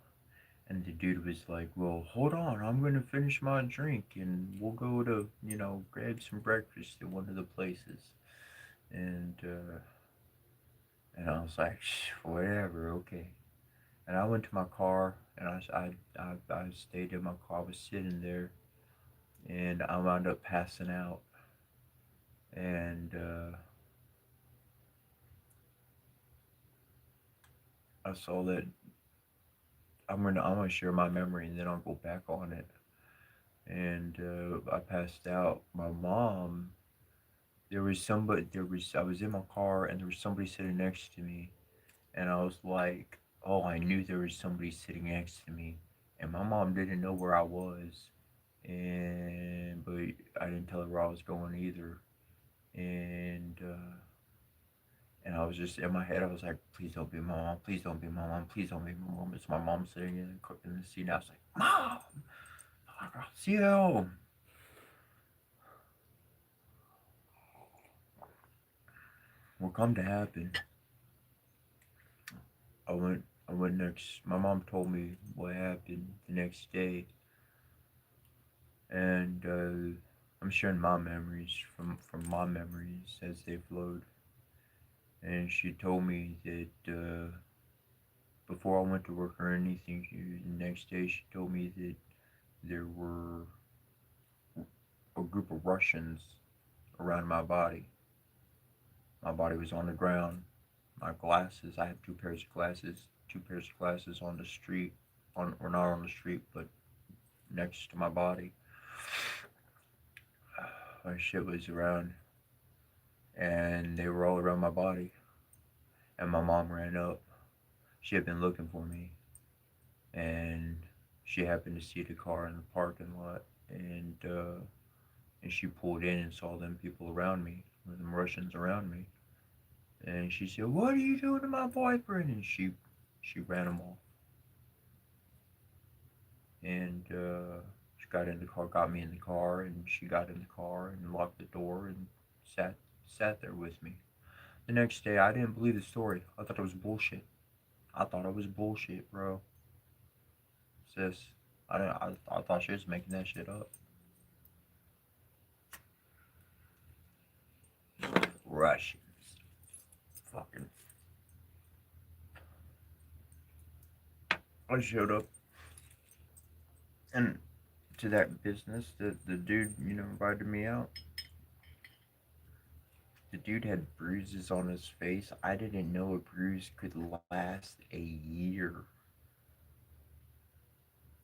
And the dude was like, well, hold on. I'm going to finish my drink and we'll go to, grab some breakfast at one of the places. And, uh, and I was like, whatever, okay. And I went to my car and I stayed in my car. I was sitting there and I wound up passing out. And, I saw that I'm gonna share my memory and then I'll go back on it. And I passed out. My mom, I was in my car and there was somebody sitting next to me, and I was like, oh, I knew there was somebody sitting next to me, and my mom didn't know where I was, but I didn't tell her where I was going either, and. And I was just in my head. I was like, "Please don't be my mom. Please don't be my mom. Please don't be my mom." It's my mom sitting in the seat. And I was like, "Mom, I see you." What come to happen? I went next. My mom told me what happened the next day, and I'm sharing my memories from my memories as they flowed. And she told me that before I went to work or anything, the next day she told me that there were a group of Russians around my body. My body was on the ground. My glasses, I had two pairs of glasses on the street, or not on the street, but next to my body. My shit was around, and they were all around my body. And my mom ran up. She had been looking for me, and she happened to see the car in the parking lot, and she pulled in and saw them people around me, them Russians around me, and she said, "What are you doing to my boyfriend?" And she ran him off, and she got in the car, got me in the car, and she got in the car and locked the door and sat there with me. The next day, I didn't believe the story. I thought it was bullshit. I thought it was bullshit, bro. Sis, I thought she was making that shit up. Russians, fucking. I showed up and to that business, the dude, invited me out. The dude had bruises on his face. I didn't know a bruise could last a year.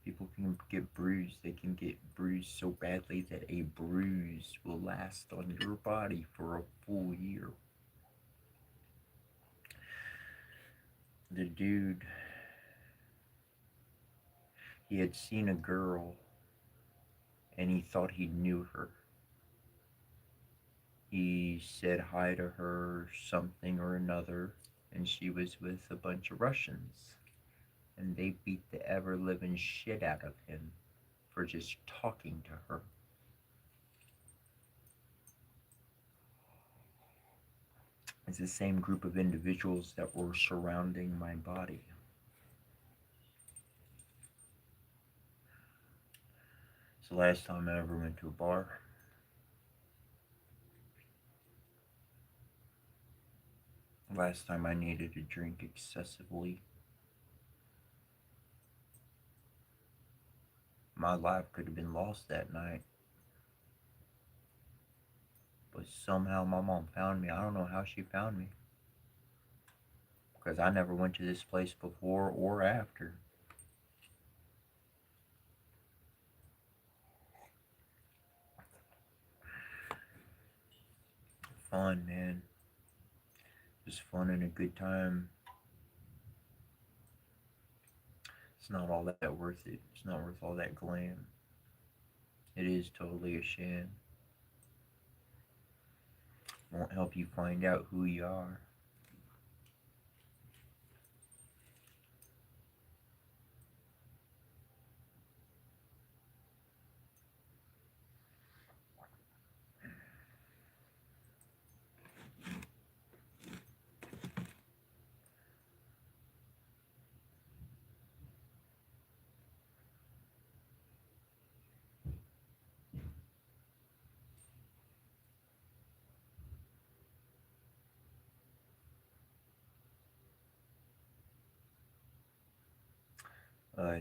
People can get bruised. They can get bruised so badly that a bruise will last on your body for a full year. The dude, he had seen a girl and he thought he knew her. he said hi to her, something or another, and she was with a bunch of Russians. And they beat the ever living shit out of him for just talking to her. It's the same group of individuals that were surrounding my body. It's the last time I ever went to a bar. Last time I needed to drink excessively. My life could have been lost that night. But somehow my mom found me. I don't know how she found me. Because I never went to this place before or after. Fun, man. Just fun and a good time. It's not all that worth it. It's not worth all that glam. It is totally a sham. Won't help you find out who you are.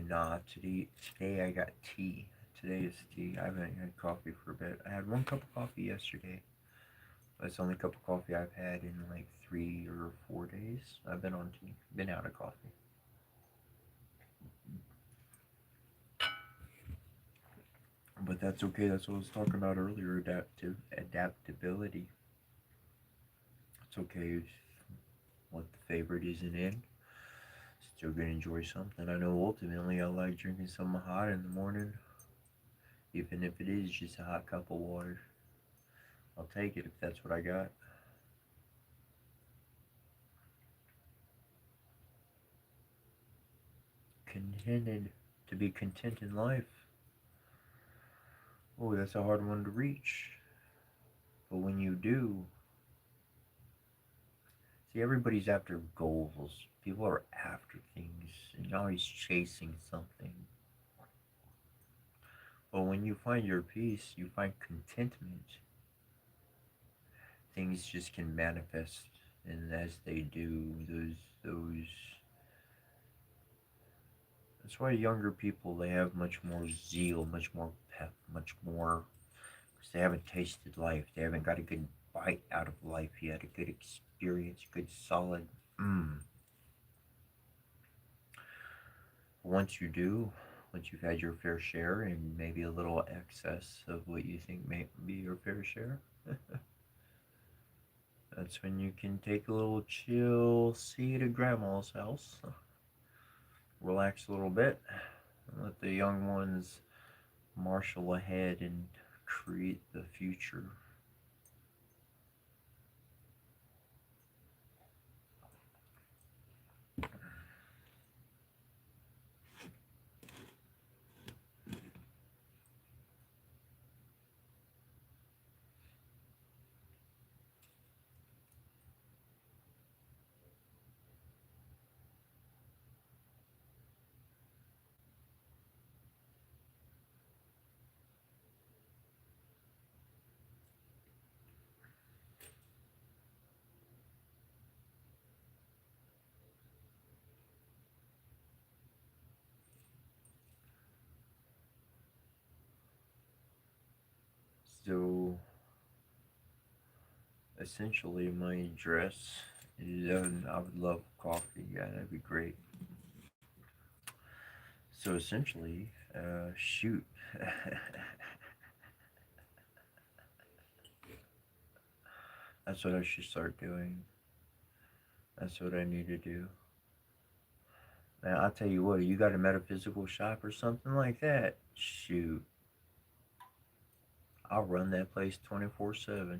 Nah, today I got tea. Today is tea. I haven't had coffee for a bit. I had one cup of coffee yesterday. That's the only cup of coffee I've had in like 3 or 4 days. I've been on tea. Been out of coffee. But that's okay. That's what I was talking about earlier. Adaptability. It's okay if what the favorite isn't in. Still gonna enjoy something. I know ultimately I like drinking something hot in the morning, even if it is just a hot cup of water. I'll take it if that's what I got. Contented to be content in life. Oh, that's a hard one to reach. But when you do, see, everybody's after goals. People are after things and you're always chasing something. But when you find your peace, you find contentment. Things just can manifest, and as they do, those. That's why younger people they have much more zeal, much more pep, much more. Because they haven't tasted life. They haven't got a good bite out of life yet. A good experience, good solid. Mm. Once you do, once you've had your fair share and maybe a little excess of what you think may be your fair share, that's when you can take a little chill seat at grandma's house, relax a little bit, and let the young ones marshal ahead and create the future. So, essentially, my dress is, I would love coffee. Yeah, that'd be great. So, essentially, shoot. That's what I should start doing. That's what I need to do. Man, I'll tell you what, you got a metaphysical shop or something like that? Shoot. I'll run that place 24/7.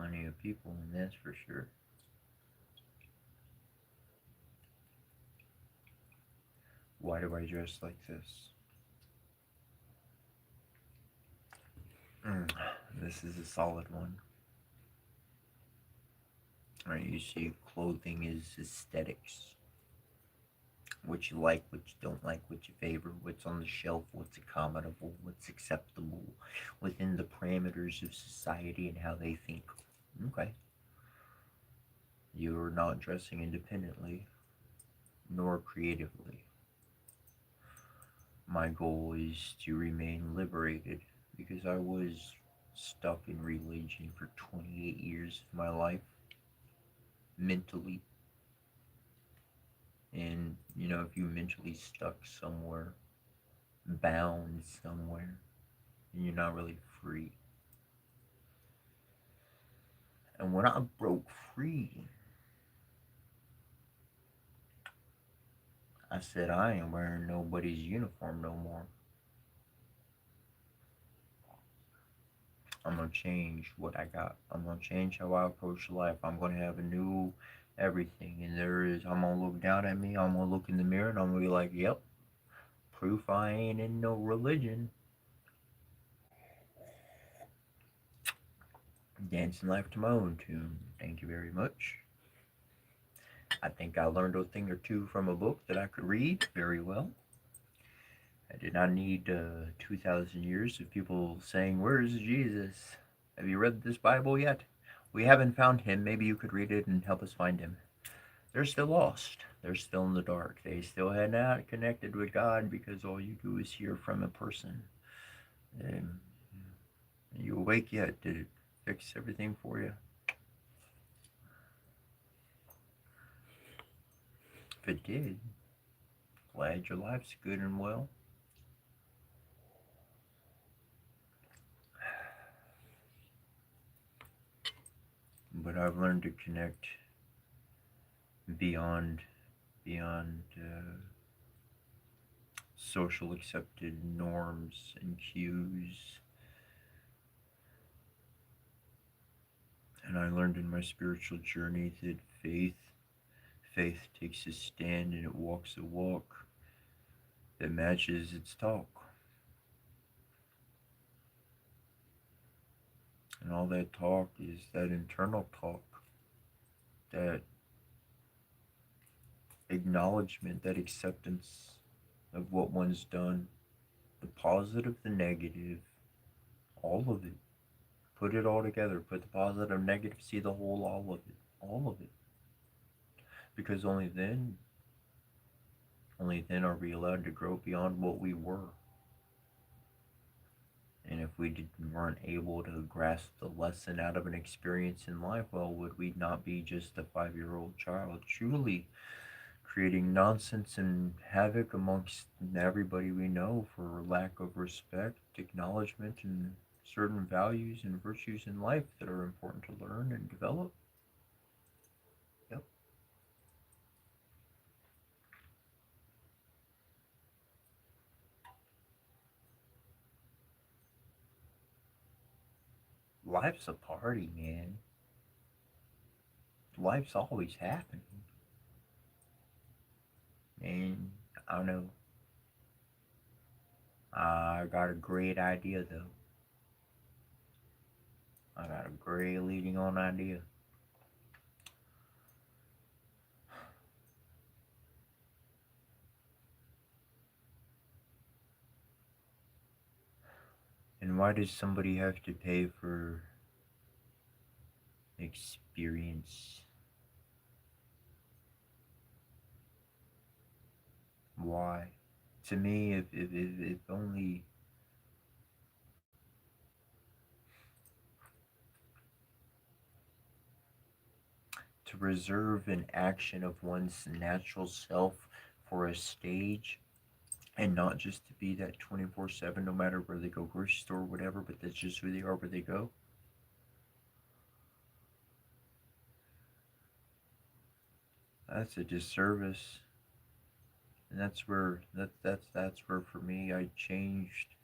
plenty of people, and that's for sure. Why do I dress like this? Mm, this is a solid one. Right, you see, clothing is aesthetics. What you like, what you don't like, what you favor, what's on the shelf, what's accommodable, what's acceptable within the parameters of society and how they think. Okay. You're not dressing independently nor creatively. My goal is to remain liberated because I was stuck in religion for 28 years of my life mentally. And, if you mentally stuck somewhere, bound somewhere, and you're not really free. And when I broke free, I said, I ain't wearing nobody's uniform no more. I'm gonna change what I got. I'm gonna change how I approach life. I'm gonna have a new everything. And I'm gonna look down at me. I'm gonna look in the mirror and I'm gonna be like, yep, proof I ain't in no religion. Dancing life to my own tune. Thank you very much. I think I learned a thing or two from a book that I could read very well. I did not need 2,000 years of people saying, where's Jesus? Have you read this Bible yet? We haven't found him. Maybe you could read it and help us find him. They're still lost. They're still in the dark. They still had not connected with God because all you do is hear from a person. And you awake yet? Did it fix everything for you? If it did, glad your life's good and well. But I've learned to connect beyond social accepted norms and cues. And I learned in my spiritual journey that faith takes a stand and it walks a walk that matches its talk. And all that talk is that internal talk, that acknowledgement, that acceptance of what one's done, the positive, the negative, all of it. Put it all together. Put the positive, negative, see the whole, all of it. All of it. Because only then are we allowed to grow beyond what we were. And if weren't able to grasp the lesson out of an experience in life, well, would we not be just a 5-year-old child, truly creating nonsense and havoc amongst everybody we know for lack of respect, acknowledgement, and certain values and virtues in life that are important to learn and develop? Yep. Life's a party, man. Life's always happening. And I don't know. I got a great idea though. I got a great leading on idea. And why does somebody have to pay for experience? Why? To me, if only to reserve an action of one's natural self for a stage and not just to be that 24/7 no matter where they go, grocery store, whatever, but that's just who they are where they go. That's a disservice. And that's where for me I changed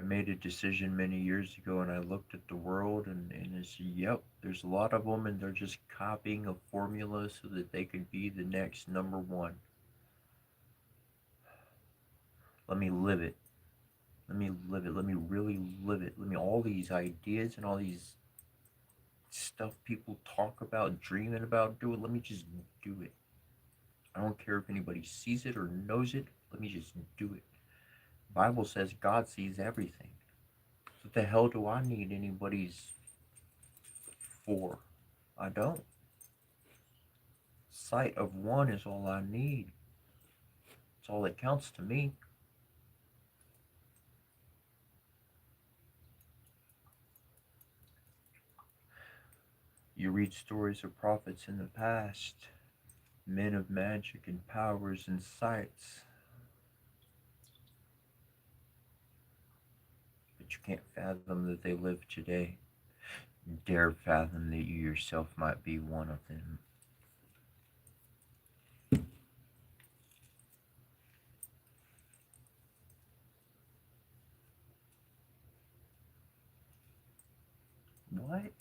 I made a decision many years ago, and I looked at the world, and it's, yep, there's a lot of them, and they're just copying a formula so that they could be the next number one. Let me live it. Let me live it. Let me really live it. Let me, all these ideas and all these stuff people talk about, dreaming about, do it. Let me just do it. I don't care if anybody sees it or knows it. Let me just do it. Bible says God sees everything. What the hell do I need anybody's for? I don't. Sight of one is all I need. It's all that counts to me. You read stories of prophets in the past, men of magic and powers and sights, but you can't fathom that they live today. Dare fathom that you yourself might be one of them. What?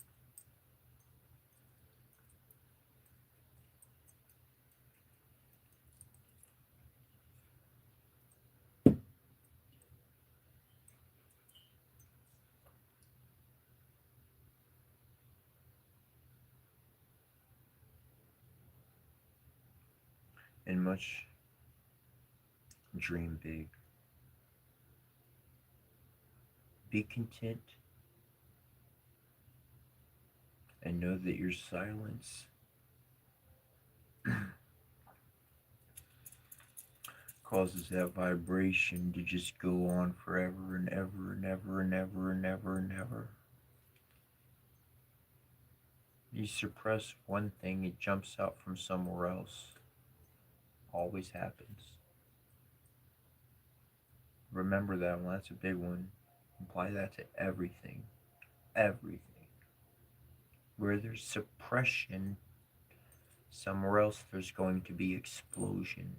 And much dream big. Be content and know that your silence causes that vibration to just go on forever and ever and ever and ever and ever and ever. You suppress one thing, it jumps out from somewhere else. Always happens. Remember that one, that's a big one. Apply that to everything. Everything. Where there's suppression, somewhere else there's going to be explosion.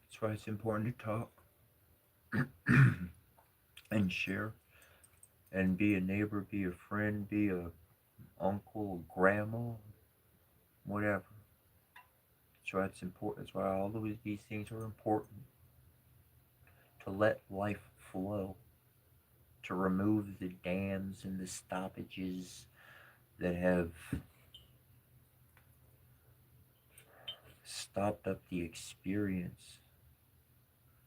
That's why it's important to talk and share and be a neighbor, be a friend, be a uncle, grandma, whatever. That's why it's important. That's why all of these things are important. To let life flow. To remove the dams and the stoppages that have stopped up the experience.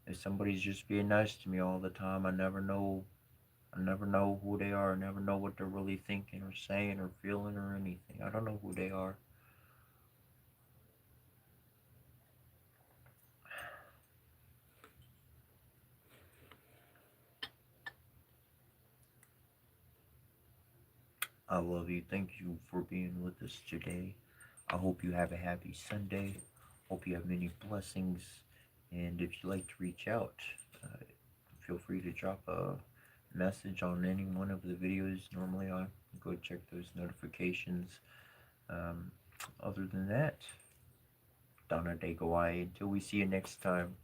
If somebody's just being nice to me all the time, I never know who they are. I never know what they're really thinking or saying or feeling or anything. I don't know who they are. I love you. Thank you for being with us today. I hope you have a happy Sunday. Hope you have many blessings. And if you'd like to reach out, feel free to drop a message on any one of the videos. Normally I go check those notifications. Other than that, Donna Degawai, until we see you next time.